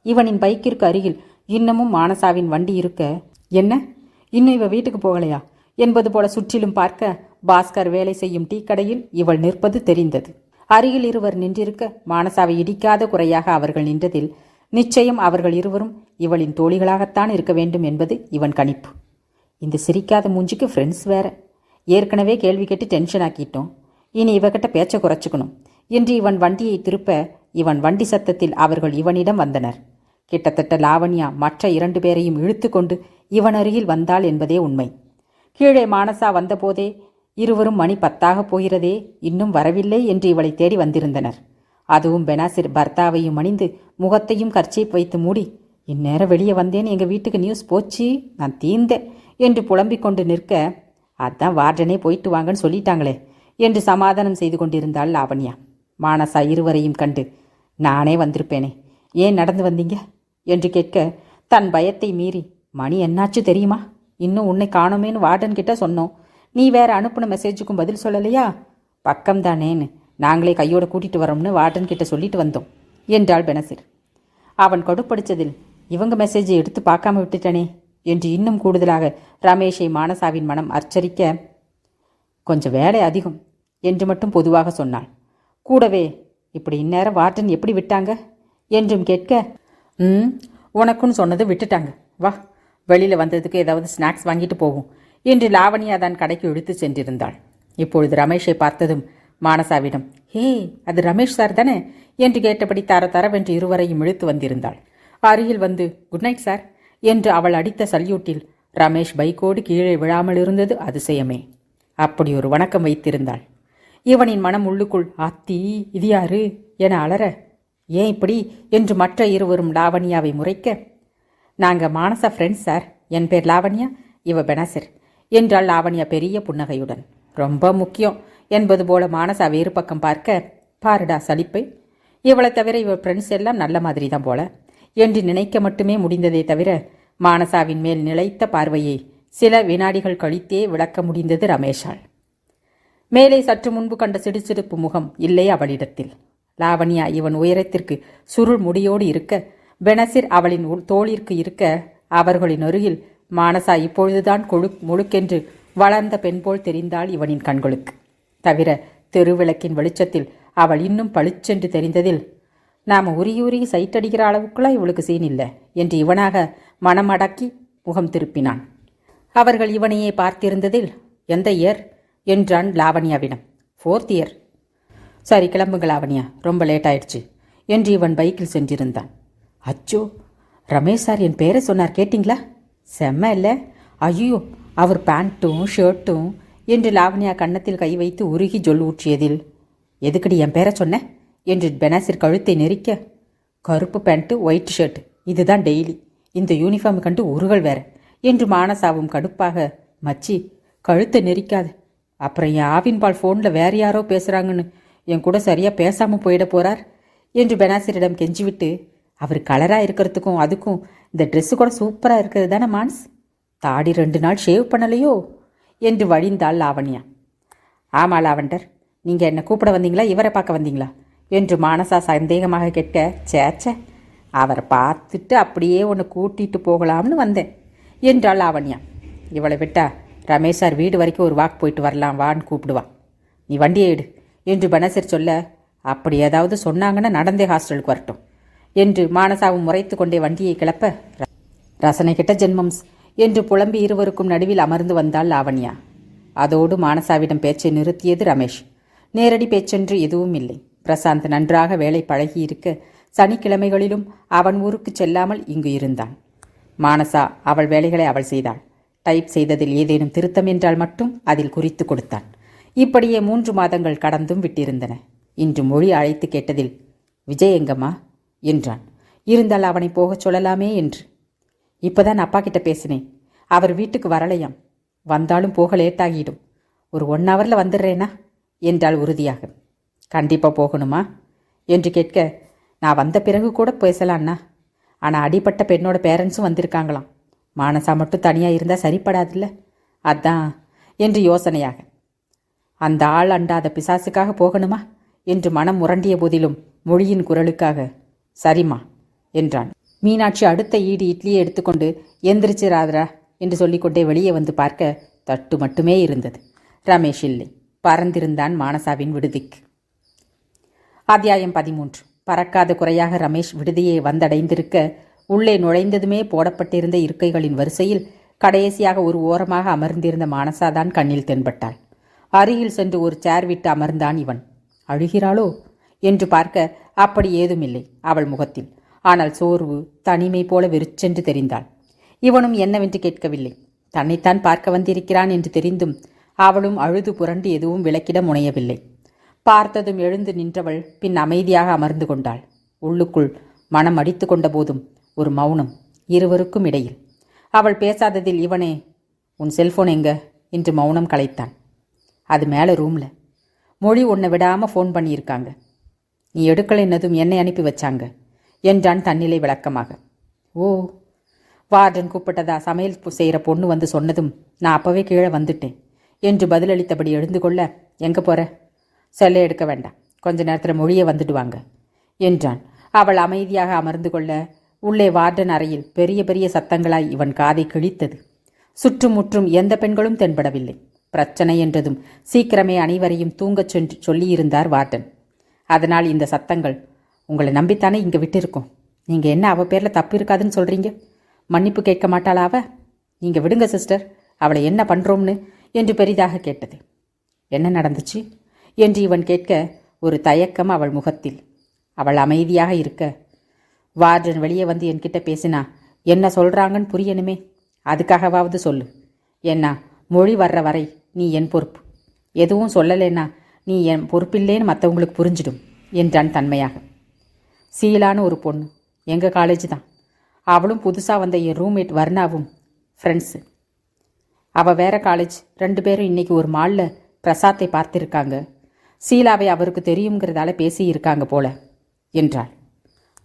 [SPEAKER 1] இவனின் பைக்கிற்கு அருகில் இன்னமும் மானசாவின் வண்டி இருக்க, என்ன இன்னும் இவ வீட்டுக்கு போகலையா என்பது போல சுற்றிலும் பார்க்க பாஸ்கர் வேலை செய்யும் டீ கடையில் இவள் நிற்பது தெரிந்தது. அருகில் இருவர் நின்றிருக்க மானசாவை இடிக்காத குறையாக அவர்கள் நின்றதில் நிச்சயம் அவர்கள் இருவரும் இவளின் தோழிகளாகத்தான் இருக்க வேண்டும் என்பது இவன் கணிப்பு. இந்த சிரிக்காத மூஞ்சிக்கு ஃப்ரெண்ட்ஸ் வேற, ஏற்கனவே கேள்வி கேட்டு டென்ஷன் ஆக்கிட்டோம், இனி இவகிட்ட பேச்சை குறைச்சிக்கணும் என்று இவன் வண்டியை திருப்ப இவன் வண்டி சத்தத்தில் அவர்கள் இவனிடம் வந்தனர். கிட்டத்தட்ட லாவண்யா மற்ற 2 பேரையும் இழுத்து கொண்டு இவன் அருகில் வந்தாள் என்பதே உண்மை. கீழே மானசா வந்தபோதே இருவரும் மணி 10 போகிறதே, இன்னும் வரவில்லை என்று இவளை தேடி வந்திருந்தனர். அதுவும் பெனாசிர் பர்த்தாவையும் அணிந்து முகத்தையும் கர்ச்சீப் வைத்து மூடி, இந்நேரம் வெளியே வந்தேன், எங்கள் வீட்டுக்கு நியூஸ் போச்சு, நான் தீந்தேன் என்று புலம்பிக் கொண்டு நிற்க, அதான் வார்டனே போயிட்டு வாங்கன்னு சொல்லிட்டாங்களே என்று சமாதானம் செய்து கொண்டிருந்தாள் லாவண்யா. மானசா இருவரையும் கண்டு, நானே வந்திருப்பேனே, ஏன் நடந்து வந்தீங்க என்று கேட்க தன் பயத்தை மீறி, மணி என்னாச்சு தெரியுமா, இன்னும் உன்னை காணோமேன்னு வார்டன் கிட்ட சொன்னோம், நீ வேற அனுப்பின மெசேஜுக்கும் பதில் சொல்லலையா, பக்கம்தானேன்னு நாங்களே கையோட கூட்டிட்டு வரோம்னு வார்டன் கிட்ட சொல்லிட்டு வந்தோம் என்றாள் பெனசிர். அவன் கடுப்படுத்ததில் இவங்க மெசேஜை எடுத்து பார்க்காம விட்டுட்டனே என்று இன்னும் கூடுதலாக ரமேஷை மானசாவின் மனம் அர்ச்சரிக்க, கொஞ்சம் வேலை அதிகம் என்று மட்டும் பொதுவாக சொன்னாள். கூடவே இப்படி இந்நேரம் வார்டன் எப்படி விட்டாங்க என்றும் கேட்க, உனக்குன்னு சொன்னது விட்டுட்டாங்க, வா வெளியில் வந்ததுக்கு ஏதாவது ஸ்நாக்ஸ் வாங்கிட்டு போகும் என்று லாவண்யா தான் கடைக்கு இழுத்து சென்றிருந்தாள். இப்பொழுது ரமேஷை பார்த்ததும் மானசாவிடம், ஹே அது ரமேஷ் சார் தானே என்று கேட்டபடி தரவென்று இருவரையும் இழுத்து வந்திருந்தாள். அருகில் வந்து குட் நைட் சார் என்று அவள் அடித்த சல்யூட்டில் ரமேஷ் பைக்கோடு கீழே விழாமல் இருந்தது அதிசயமே. அப்படி ஒரு வணக்கம் வைத்திருந்தாள். இவனின் மனம் உள்ளுக்குள், ஆத்தி இது யாரு என அலற, ஏன் இப்படி என்று மற்ற இருவரும் லாவண்யாவை முறைக்க, நாங்கள் மானசா ஃப்ரெண்ட்ஸ் சார், என் பேர் லாவண்யா, இவ பெனாசிர் என்றாள் லாவண்யா பெரிய புன்னகையுடன். ரொம்ப முக்கியம் என்பது போல மானசா வேறு பக்கம் பார்க்க, பாருடா சலிப்பை, இவளை தவிர இவ ஃப்ரெண்ட்ஸ் எல்லாம் நல்ல மாதிரி தான் போல என்று நினைக்க மட்டுமே முடிந்ததே தவிர மானசாவின் மேல் நிலைத்த பார்வையை சில வினாடிகள் கழித்தே விளக்க முடிந்தது ரமேஷால். மேலே சற்று முன்பு கண்ட சிடுசிடுப்பு முகம் இல்லை அவளிடத்தில். லாவண்யா இவன் உயரத்திற்கு சுருள் முடியோடு இருக்க, பெனசிர் அவளின் தோளிற்கு இருக்க, அவர்களின் அருகில் மானசா இப்பொழுதுதான் முழுக்கென்று வளர்ந்த பெண் போல் தெரிந்தாள் இவனின் கண்களுக்கு. தவிர தெருவிளக்கின் வெளிச்சத்தில் அவள் இன்னும் பளிச்சென்று தெரிந்ததில், நாம உரியுரி சைட்டடிக்கிற அளவுக்குலாம் இவளுக்கு சீன் இல்லை என்று இவனாக மனமடக்கி முகம் திருப்பினான். அவர்கள் இவனையே பார்த்திருந்ததில், எந்த இயர் என்றான் லாவண்யாவிடம். 4th year. சரி கிளம்புங்க லாவண்யா, ரொம்ப லேட் ஆயிடுச்சு என்று இவன் பைக்கில் சென்றிருந்தான். அச்சோ, ரமேஷ் சார் என் பேரை சொன்னார் கேட்டிங்களா? செம்ம இல்லை? ஐயோ, அவர் பேண்ட்டும் ஷர்ட்டும் என்று லாவண்யா கன்னத்தில் கை வைத்து உருகி ஜொல் ஊற்றியதில், எதுக்கடி என் பேரை சொன்ன என்று பெனாசிர் கழுத்தை நெரிக்க, கருப்பு பேண்ட்டு ஒயிட் ஷர்ட், இதுதான் டெய்லி, இந்த யூனிஃபார்ம் கண்டு உருகள் வேற என்று மானசாவும் கடுப்பாக, மச்சி கழுத்தை நெரிக்காது, அப்புறம் என் ஆவின்பால் ஃபோனில் வேறு யாரோ பேசுகிறாங்கன்னு என் கூட சரியாக பேசாமல் போயிட போகிறார் என்று பெனாசிரிடம் கெஞ்சிவிட்டு, அவர் கலராக இருக்கிறதுக்கும் அதுக்கும் இந்த ட்ரெஸ்ஸு கூட சூப்பராக இருக்கிறது தானே மான்ஸ், தாடி 2 நாள் ஷேவ் பண்ணலையோ என்று வழிந்தாள் லாவண்யா. ஆமாம் லாவண்டர், நீங்கள் என்னை கூப்பிட வந்தீங்களா இவரை பார்க்க வந்தீங்களா என்று மானசா சந்தேகமாக கேட்க, சேச்சே அவரை பார்த்துட்டு அப்படியே உன்னை கூட்டிகிட்டு போகலாம்னு வந்தேன் என்றாள் லாவண்யா. இவளை விட்டா ரமேஷ் சார் வீடு வரைக்கும் ஒரு வாக் போயிட்டு வரலாம் வான்னு கூப்பிடுவா, நீ வண்டியை எடு என்று பெனசிர் சொல்ல, அப்படி ஏதாவது சொன்னாங்கன்னா நடந்தே ஹாஸ்டலுக்கு வரட்டும் என்று மானசாவும் முறைத்து கொண்டே வண்டியை கிளப்ப, ரசனை கிட்ட ஜென்மம்ஸ் என்று புலம்பி இருவருக்கும் நடுவில் அமர்ந்து வந்தாள் லாவண்யா. அதோடு மானசாவிடம் பேச்சை நிறுத்தியது ரமேஷ். நேரடி பேச்சென்று எதுவும் இல்லை. பிரசாந்த் நன்றாக வேலை பழகியிருக்க சனிக்கிழமைகளிலும் அவன் ஊருக்கு செல்லாமல் இங்கு இருந்தான். மானசா அவள் வேலைகளை அவள் செய்தாள். டைப் செய்ததில் ஏதேனும் திருத்தம் என்றால் மட்டும் அதில் குறித்து கொடுத்தான். இப்படியே 3 மாதங்கள் கடந்தும் விட்டிருந்தன. இன்று மொழி அழைத்து கேட்டதில், விஜய் எங்கம்மா என்றான். இருந்தால் அவனை போகச் சொல்லலாமே என்று. இப்போதான் அப்பா கிட்ட பேசினேன், அவர் வீட்டுக்கு வரலையாம், வந்தாலும் போக லேட்டாகிடும், ஒரு 1 ஹவரில் வந்துடுறேனா என்றாள் உறுதியாக. கண்டிப்பாக போகணுமா என்று கேட்க, நான் வந்த பிறகு கூட பேசலான்னா, ஆனால் அடிப்பட்ட பெண்ணோட பேரண்ட்ஸும் வந்திருக்காங்களாம், மானசா மட்டும் தனியாக இருந்தால் சரிப்படாதுல்ல, அதான் என்று யோசனையாக. அந்த ஆள் அண்டாத பிசாசுக்காக போகணுமா என்று மனம் முரண்டிய போதிலும் மொழியின் குரலுக்காக, சரிம்மா என்றான். மீனாட்சி அடுத்த ஈடு இட்லியை எடுத்துக்கொண்டு எந்திரிச்சிராதரா என்று சொல்லிக்கொண்டே வெளியே வந்து பார்க்க தட்டு மட்டுமே இருந்தது. ரமேஷ் இல்லை. பறந்திருந்தான் மானசாவின் விடுதிக்கு. அத்தியாயம் 13. பறக்காத குறையாக ரமேஷ் விடுதியை வந்தடைந்திருக்க, உள்ளே நுழைந்ததுமே போடப்பட்டிருந்த இருக்கைகளின் வரிசையில் கடைசியாக ஒரு ஓரமாக அமர்ந்திருந்த மானசாதான் கண்ணில் தென்பட்டாள். அருகில் சென்று ஒரு சேர் விட்டு அமர்ந்தான் இவன். அழுகிறாளோ என்று பார்க்க அப்படி ஏதுமில்லை அவள் முகத்தில். ஆனால் சோர்வு, தனிமை போல வெறிச்சென்று தெரிந்தாள். இவனும் என்னவென்று கேட்கவில்லை. தன்னைத்தான் பார்க்க வந்திருக்கிறான் என்று தெரிந்தும் அவளும் அழுது புரண்டு எதுவும் விளக்கிட முனையவில்லை. பார்த்ததும் எழுந்து நின்றவள் பின் அமைதியாக அமர்ந்து கொண்டாள். உள்ளுக்குள் மனம் அடித்து கொண்ட போதும் ஒரு மௌனம் இருவருக்கும் இடையில். அவள் பேசாததில் இவனே, உன் செல்போன் எங்க என்று மௌனம் கலைத்தான். அது மேலே ரூமில். மொழி உன்னை விடாமல் ஃபோன் பண்ணியிருக்காங்க, நீ எடுக்கலைன்னதும் என்னை அனுப்பி வச்சாங்க என்றான் தன்னிலை விளக்கமாக. ஓ, வார்டன் கூப்பிட்டதா சமையல் செய்கிற பொண்ணு வந்து சொன்னதும் நான் அப்போவே கீழே வந்துட்டேன் என்று பதிலளித்தபடி எழுந்து கொள்ள, எங்கே போகிற? செல்லை எடுக்க வேண்டாம், கொஞ்ச நேரத்தில் மொழியை வந்துடுவாங்க என்றான். அவள் அமைதியாக அமர்ந்து கொள்ள உள்ளே வார்டன் அறையில் பெரிய பெரிய சத்தங்களாய் இவன் காதை கிழித்தது. சுற்றுமுற்றும் எந்த பெண்களும் தென்படவில்லை. பிரச்சனை என்றதும் சீக்கிரமே அனைவரையும் தூங்கச் சென்று சொல்லியிருந்தார் வார்டன். அதனால் இந்த சத்தங்கள், உங்களை நம்பித்தானே இங்கே விட்டிருக்கோம், நீங்கள் என்ன அவள் பேரில் தப்பு இருக்காதுன்னு சொல்கிறீங்க, மன்னிப்பு கேட்க மாட்டாளா அவ, நீங்கள் விடுங்க சிஸ்டர், அவளை என்ன பண்ணுறோம்னு என்று பெரிதாக கேட்டது. என்ன நடந்துச்சு என்று இவன் கேட்க ஒரு தயக்கம் அவள் முகத்தில். அவள் அமைதியாக இருக்க, வார்டன் வெளியே வந்து என்கிட்ட பேசினா என்ன சொல்கிறாங்கன்னு புரியணுமே, அதுக்காகவாவது சொல்லு. ஏன்னா மொழி வர்ற வரை நீ என் பொறுப்பு, எதுவும் சொல்லலைன்னா நீ என் பொறுப்பில்லேன்னு மற்றவங்களுக்கு புரிஞ்சிடும் என்றான் தன்மையாக. சீலான்னு ஒரு பொண்ணு, எங்கள் காலேஜ் தான். அவளும் புதுசாக வந்த என் ரூம்மேட் வர்ணாவும் ஃப்ரெண்ட்ஸு. அவள் வேற காலேஜ். 2 பேரும் இன்றைக்கி ஒரு மாலில் பிரசாத்தை பார்த்துருக்காங்க. சீலாவை அவருக்கு தெரியுங்கிறதால பேசியிருக்காங்க போல என்றாள்.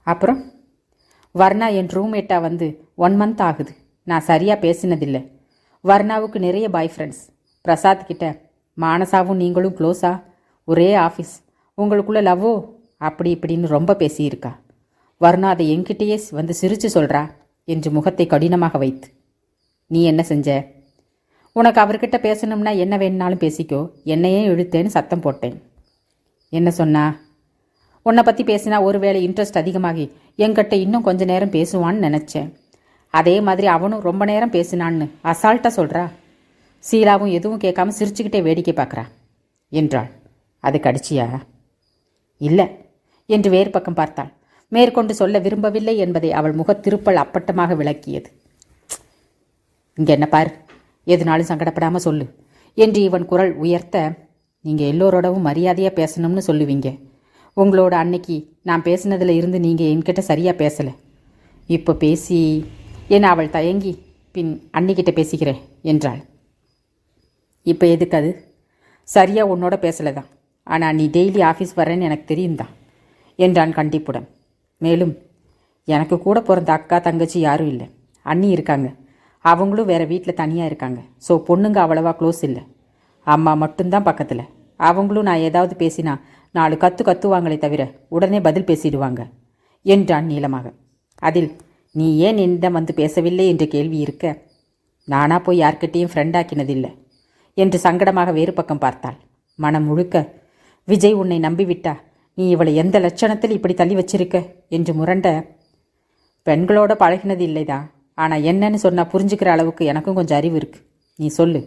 [SPEAKER 1] அப்புறம் வர்ணா என் ரூம்மேட்டாக வந்து 1 மந்த் ஆகுது. நான் சரியாக பேசினதில்லை. வர்ணாவுக்கு நிறைய பாய் ஃப்ரெண்ட்ஸ். பிரசாத் கிட்ட மானசாவும் நீங்களும் க்ளோஸா, ஒரே ஆஃபீஸ், உங்களுக்குள்ள லவ்வோ அப்படி இப்படின்னு ரொம்ப பேசியிருக்கா. வர்ணா அதை என்கிட்டயே வந்து சிரித்து சொல்கிறா என்று முகத்தை கடினமாக வைத்து. நீ என்ன செஞ்ச? உனக்கு அவர்கிட்ட பேசணும்னா என்ன வேணுனாலும் பேசிக்கோ, என்னையே இழுத்தேன்னு சத்தம் போட்டேன். என்ன சொன்னா? உன்னை பற்றி பேசினா ஒருவேளை இன்ட்ரெஸ்ட் அதிகமாகி என்கிட்ட இன்னும் கொஞ்ச நேரம் பேசுவான்னு நினச்சேன். அதே மாதிரி அவனும் ரொம்ப நேரம் பேசினான்னு அசால்ட்டாக சொல்கிறா. சீலாவும் எதுவும் கேட்காம சிரிச்சுக்கிட்டே வேடிக்கை பார்க்குறா என்றாள். அது கடிச்சியா? இல்லை என்று வேறு பக்கம் பார்த்தாள். மேற்கொண்டு சொல்ல விரும்பவில்லை என்பதை அவள் முகத்திருப்பல் அப்பட்டமாக விளக்கியது. இங்கே என்ன பார், எதுனாலும் சங்கடப்படாமல் சொல்லு என்று இவன் குரல் உயர்த்த, நீங்கள் எல்லோரோடவும் மரியாதையாக பேசணும்னு சொல்லுவீங்க. உங்களோட அன்னைக்கு நான் பேசினதில் இருந்து நீங்கள் என்கிட்ட சரியாக பேசலை. இப்போ பேசி என அவள் தயங்கி பின் அன்னிக்கிட்ட பேசிக்கிறேன் என்றாள். இப்போ எதுக்கு அது? சரியாக உன்னோட பேசலை தான். ஆனால் நீ டெய்லி ஆஃபீஸ் வரேன்னு எனக்கு தெரியும் தான் என்றான் கண்டிப்புடன். மேலும் எனக்கு கூட பிறந்த அக்கா தங்கச்சி யாரும் இல்லை. அண்ணி இருக்காங்க, அவங்களும் வேறு வீட்டில் தனியாக இருக்காங்க. ஸோ பொண்ணுங்க அவ்வளவா க்ளோஸ் இல்லை. அம்மா மட்டும்தான் பக்கத்தில். அவங்களும் நான் ஏதாவது பேசினா 4 கத்துவாங்களே தவிர உடனே பதில் பேசிடுவாங்க என்றான் நீளமாக. அதில் நீ ஏன் என்னிடம் வந்து பேசவில்லை என்று கேள்வி இருக்க, நானா போய் யார்கிட்டையும் ஃப்ரெண்டாக்கினதில்லை என்று சங்கடமாக வேறு பக்கம் பார்த்தாள். மனம் முழுக்க விஜய் உன்னை நம்பிவிட்டா, நீ இவளை எந்த லட்சணத்தில் இப்படி தள்ளி வச்சிருக்க என்று முரண்ட, பெண்களோட பழகினது இல்லைதான், ஆனால் என்னன்னு சொன்னால் புரிஞ்சுக்கிற அளவுக்கு எனக்கும் கொஞ்சம் அறிவு இருக்கு, நீ சொல்லு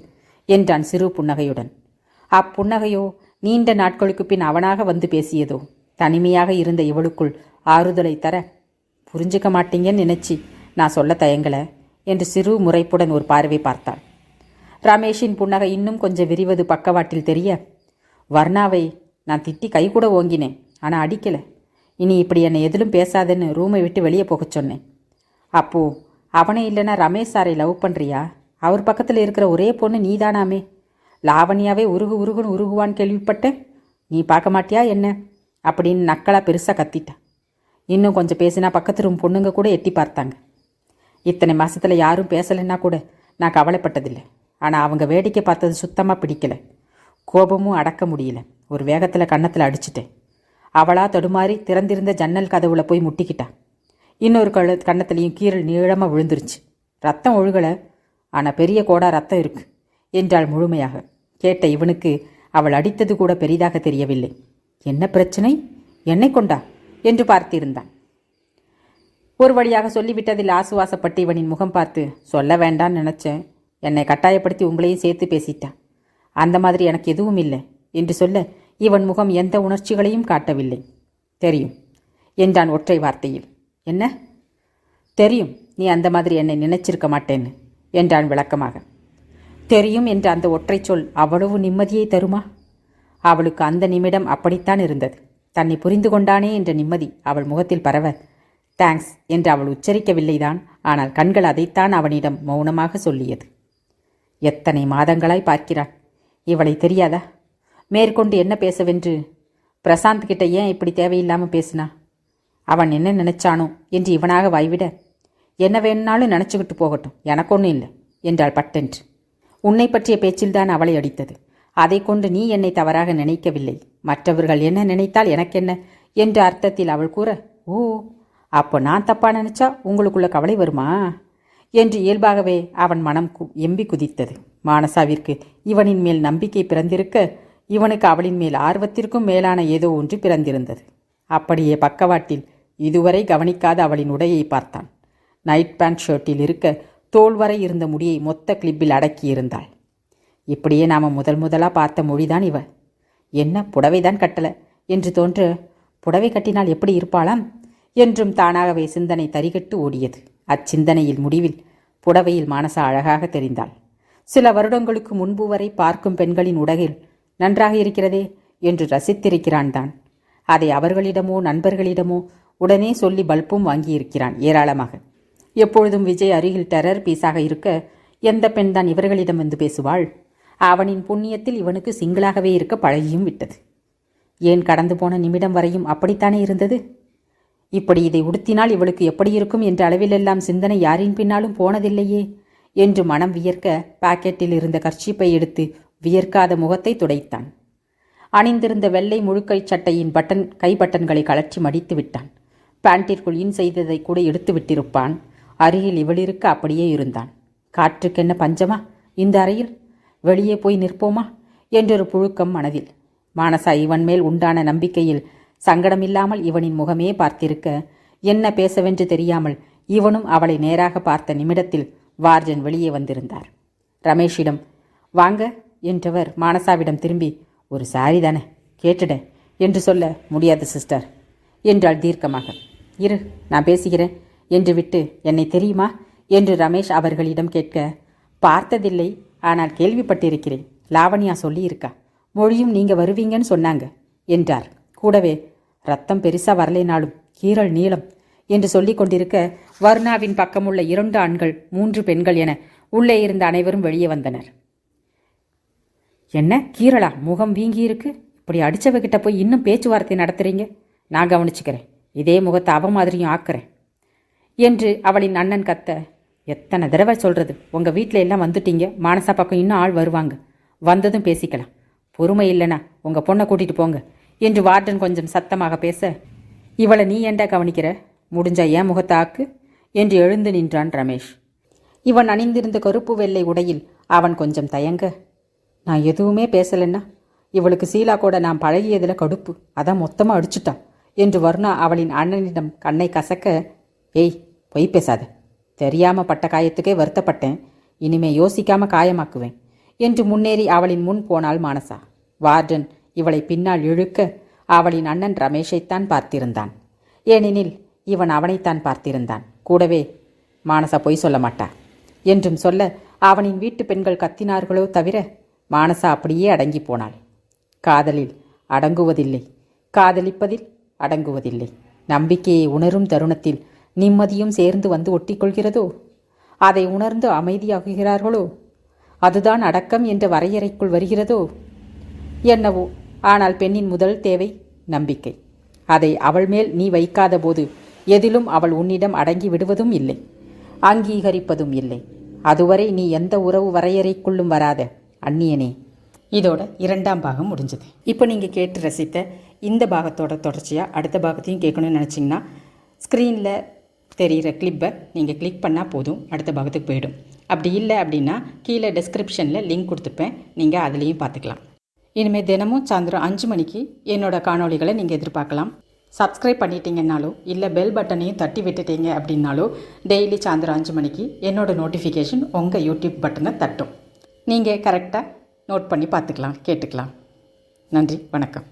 [SPEAKER 1] என்றான் சிறு புன்னகையுடன். அப்புன்னகையோ நீண்ட நாட்களுக்கு பின் அவனாக வந்து பேசியதோ தனிமையாக இருந்த இவளுக்குள் ஆறுதலை தர, புரிஞ்சுக்க மாட்டீங்கன்னு நினைச்சி நான் சொல்ல தயங்கலை என்று சிறு முறைப்புடன் ஒரு பார்வை பார்த்தாள். ரமேஷின் புன்னகை இன்னும் கொஞ்சம் விரிவது பக்கவாட்டில் தெரிய, வர்ணாவை நான் திட்டி கை கூட ஓங்கினேன், ஆனால் அடிக்கலை. இனி இப்படி என்னை எதிலும் பேசாதேன்னு ரூமை விட்டு வெளியே போக சொன்னேன். அப்போது அவனே இல்லைன்னா ரமேஷ் சாரை லவ் பண்ணுறியா? அவர் பக்கத்தில் இருக்கிற ஒரே பொண்ணு நீதானாமே. லாவண்யாவே உருகுன்னு உருகுவான்னு கேள்விப்பட்டேன். நீ பார்க்க மாட்டியா என்ன அப்படின்னு நக்கலாக பெருசாக கத்திட்டா. இன்னும் கொஞ்சம் பேசினா பக்கத்து ரூம் பொண்ணுங்க கூட எட்டி பார்த்தாங்க. இத்தனை மாதத்தில் யாரும் பேசலைன்னா கூட நான் கவலைப்பட்டதில்லை. ஆனால் அவங்க வேடிக்கை பார்த்தது சுத்தமாக பிடிக்கலை. கோபமும் அடக்க முடியல. ஒரு வேகத்தில் கன்னத்தில் அடிச்சிட்டேன். அவளா தடுமாறி திறந்திருந்த ஜன்னல் கதவுல போய் முட்டிக்கிட்டா. இன்னொரு கன்னத்துலேயும் கீரல் நீளமாக விழுந்துருச்சு. ரத்தம் ஒழுகலை, ஆனால் பெரிய கோடா ரத்தம் இருக்கு என்றாள் முழுமையாக. கேட்ட இவனுக்கு அவள் அடித்தது கூட பெரிதாக தெரியவில்லை. என்ன பிரச்சனை, என்னை கொண்டா என்று பார்த்திருந்தான். ஒரு வழியாக சொல்லிவிட்டதில் ஆசுவாசப்பட்டு இவனின் முகம் பார்த்து, சொல்ல வேண்டான்னு நினச்சேன், என்னை கட்டாயப்படுத்தி உங்களையும் சேர்த்து பேசிட்டான். அந்த மாதிரி எனக்கு எதுவும் இல்லை என்று சொல்ல இவன் முகம் எந்த உணர்ச்சிகளையும் காட்டவில்லை. தெரியும் என்றான் ஒற்றை வார்த்தையில். என்ன தெரியும்? நீ அந்த மாதிரி என்னை நினைச்சிருக்க மாட்டேன்னு என்றான் விளக்கமாக. தெரியும் என்ற அந்த ஒற்றை சொல் அவ்வளவு நிம்மதியை தருமா? அவளுக்கு அந்த நிமிடம் அப்படித்தான் இருந்தது. தன்னை புரிந்து கொண்டானே என்ற நிம்மதி அவள் முகத்தில் பரவ, தேங்க்ஸ் என்று அவள் உச்சரிக்கவில்லைதான். ஆனால் கண்கள் அதைத்தான் அவனிடம் மௌனமாக சொல்லியது. எத்தனை மாதங்களாய் பார்க்கிறான், இவளை தெரியாதா? மேற்கொண்டு என்ன பேசவென்று பிரசாந்த் கிட்ட ஏன் இப்படி தேவையில்லாமல் பேசினா? அவன் என்ன நினைச்சானோ என்று இவனாக வாய்விட, என்ன வேணுனாலும் நினச்சிக்கிட்டு போகட்டும், எனக்கு ஒன்றும் இல்லை என்றாள் பட்டென்று. உன்னை பற்றிய பேச்சில்தான் அவளை அடித்தது. அதை கொண்டு நீ என்னை தவறாக நினைக்கவில்லை. மற்றவர்கள் என்ன நினைத்தால் எனக்கென்ன என்ற அர்த்தத்தில் அவள் கூற, ஓ அப்போ நான் தப்பா நினைச்சா உங்களுக்குள்ள கவலை வருமா என்று இயல்பாகவே அவன் மனம் எம்பி குதித்தது. மானசாவிற்கு இவனின் மேல் நம்பிக்கை பிறந்திருக்க, இவனுக்கு அவளின் மேல் ஆர்வத்திற்கும் மேலான ஏதோ ஒன்று பிறந்திருந்தது. அப்படியே பக்கவாட்டில் இதுவரை கவனிக்காத அவளின் உடையை பார்த்தான். நைட் பேண்ட் ஷர்ட்டில் இருக்க தோல் வரை இருந்த முடியை மொத்த கிளிப்பில் அடக்கியிருந்தாள். இப்படியே நாம் முதலாக பார்த்த மொழிதான் இவ. என்ன புடவைதான் கட்டலை என்று தோன்ற, புடவை கட்டினால் எப்படி இருப்பாளாம் என்றும் தானாகவே சிந்தனை தரிகட்டு ஓடியது. அச்சிந்தனையில் முடிவில் புடவையில் மானசா அழகாக தெரிந்தாள். சில வருடங்களுக்கு முன்பு வரை பார்க்கும் பெண்களின் உடையில் நன்றாக இருக்கிறதே என்று ரசித்திருக்கிறான் தான். அதை அவர்களிடமோ நண்பர்களிடமோ உடனே சொல்லி பல்பும் வாங்கியிருக்கிறான் ஏராளமாக. எப்பொழுதும் விஜய் அருகில் டெரர் பீஸாக இருக்க எந்த பெண் தான் இவர்களிடம் வந்து பேசுவாள்? அவனின் புண்ணியத்தில் இவனுக்கு சிங்கிளாகவே இருக்க பழகியும் விட்டது. ஏன் கடந்து போன நிமிடம் வரையும் அப்படித்தானே இருந்தது? இப்படி இதை உடுத்தினால் இவளுக்கு எப்படி இருக்கும் என்ற அளவிலெல்லாம் சிந்தனை யாரின் பின்னாலும் போனதில்லையே என்று மனம் வியர்க்க பாக்கெட்டில் இருந்த கர்ச்சீப்பை எடுத்து வியர்க்காத முகத்தை துடைத்தான். அணிந்திருந்த வெள்ளை முழுக்கை சட்டையின் கை பட்டன்களை கழற்றி மடித்து விட்டான். பேண்டிற்குள் இன் செய்ததை கூட எடுத்து விட்டிருப்பான். அருகில் இவளிருக்க அப்படியே இருந்தான். காற்றுக்கென்ன பஞ்சமா இந்த அறையில்? வெளியே போய் நிற்போமா என்றொரு புழுக்கம் மனதில். மானசா இவன் மேல் உண்டான நம்பிக்கையில் சங்கடமில்லாமல் இவனின் முகமே பார்த்திருக்க என்ன பேசவென்று தெரியாமல் இவனும் அவளை நேராக பார்த்த நிமிடத்தில் வார்டன் வெளியே வந்திருந்தார். ரமேஷிடம் வாங்க என்றவர் மானசாவிடம் திரும்பி, ஒரு சாரி தானே கேட்டுட என்று சொல்ல, முடியாது சிஸ்டர் என்றாள் தீர்க்கமாக. இரு, நான் பேசுகிறேன் என்று விட்டு, என்னை தெரியுமா என்று ரமேஷ் அவர்களிடம் கேட்க, பார்த்ததில்லை, ஆனால் கேள்விப்பட்டிருக்கிறேன். லாவண்யா சொல்லியிருக்கா. மொழியும் நீங்கள் வருவீங்கன்னு சொன்னாங்க என்றார். கூடவே, ரத்தம் பெருசா வரலைனாலும் கீரல் நீளம் என்று சொல்லிக் கொண்டிருக்க வர்ணாவின் பக்கமுள்ள 2 ஆண்கள் 3 பெண்கள் என உள்ளே இருந்த அனைவரும் வெளியே வந்தனர். என்ன கீரலா? முகம் வீங்கியிருக்கு. இப்படி அடித்தவகிட்ட போய் இன்னும் பேச்சுவார்த்தை நடத்துறீங்க? நான் கவனிச்சுக்கிறேன். இதே முகத்தை அவ மாதிரியும் ஆக்குறேன் என்று அவளின் அண்ணன் கத்த, எத்தனை தடவை சொல்கிறது, உங்கள் வீட்டில் எல்லாம் வந்துட்டீங்க, மானசா பக்கம் இன்னும் ஆள் வருவாங்க, வந்ததும் பேசிக்கலாம். பொறுமை இல்லைனா உங்கள் பொண்ணை கூட்டிகிட்டு போங்க என்று வார்டன் கொஞ்சம் சத்தமாக பேச, இவளை நீ ஏண்டா கவனிக்கிற? முடிஞ்சா ஏன் முகத்தை ஆக்கு என்று எழுந்து நின்றான் ரமேஷ். இவன் அணிந்திருந்த கருப்பு வெள்ளை உடையில் அவன் கொஞ்சம் தயங்க, நான் எதுவுமே பேசலைன்னா இவளுக்கு சீலா கூட நான் பழகியதில் கடுப்பு, அதான் மொத்தமாக அடிச்சுட்டான் என்று வர்ணா அவளின் அண்ணனிடம் கண்ணை கசக்க, ஏய் பொய் பேசாத, தெரியாமல் பட்ட காயத்துக்கே வருத்தப்பட்டேன், இனிமே யோசிக்காம காயமாக்குவேன் என்று முன்னேறி அவளின் முன் போனாள் மானசா. வார்டன் இவளை பின்னால் இழுக்க அவளின் அண்ணன் ரமேஷைத்தான் பார்த்திருந்தான். ஏனெனில் இவன் அவனைத்தான் பார்த்திருந்தான். கூடவே, மானசா பொய் சொல்ல மாட்டா என்றும் சொல்ல அவனின் வீட்டு பெண்கள் கத்தினார்களோ தவிர மானசா அப்படியே அடங்கி போனாள். காதலில் அடங்குவதில்லை, காதலிப்பதில் அடங்குவதில்லை. நம்பிக்கையை உணரும் தருணத்தில் நிம்மதியும் சேர்ந்து வந்து ஒட்டிக்கொள்கிறதோ? அதை உணர்ந்து அமைதியாகுகிறார்களோ? அதுதான் அடக்கம் என்ற வரையறைக்குள் வருகிறதோ? என்னவோ, ஆனால் பெண்ணின் முதல் தேவை நம்பிக்கை. அதை அவள் மேல் நீ வைக்காத போது எதிலும் அவள் உன்னிடம் அடங்கி விடுவதும் இல்லை, அங்கீகரிப்பதும் இல்லை. அதுவரை நீ எந்த உறவு வரையறைக்குள்ளும் வராத அந்நியனே. இதோட 2ஆம் பாகம் முடிஞ்சது. இப்போ நீங்கள் கேட்டு ரசித்த இந்த பாகத்தோட தொடர்ச்சியாக அடுத்த பாகத்தையும் கேட்கணும்னு நினச்சிங்கன்னா ஸ்க்ரீனில் தெரிகிற கிளிப்பை நீங்கள் கிளிக் பண்ணால் போதும், அடுத்த பாகத்துக்கு போயிடும். அப்படி இல்லை அப்படின்னா கீழே டிஸ்கிரிப்ஷனில் லிங்க் கொடுத்துருப்பேன், நீங்கள் அதுலேயும் பார்த்துக்கலாம். இனிமேல் தினமும் சாயந்தரம் 5 மணிக்கு என்னோடய காணொளிகளை நீங்கள் எதிர்பார்க்கலாம். சப்ஸ்கிரைப் பண்ணிட்டீங்கன்னாலோ இல்லை பெல் பட்டனையும் தட்டி விட்டுட்டீங்க அப்படின்னாலோ டெய்லி சாயந்தரம் 5 மணிக்கு என்னோடய நோட்டிஃபிகேஷன் உங்கள் யூடியூப் பட்டனை தட்டும். நீங்கள் கரெக்டாக நோட் பண்ணி பார்த்துக்கலாம், கேட்டுக்கலாம். நன்றி, வணக்கம்.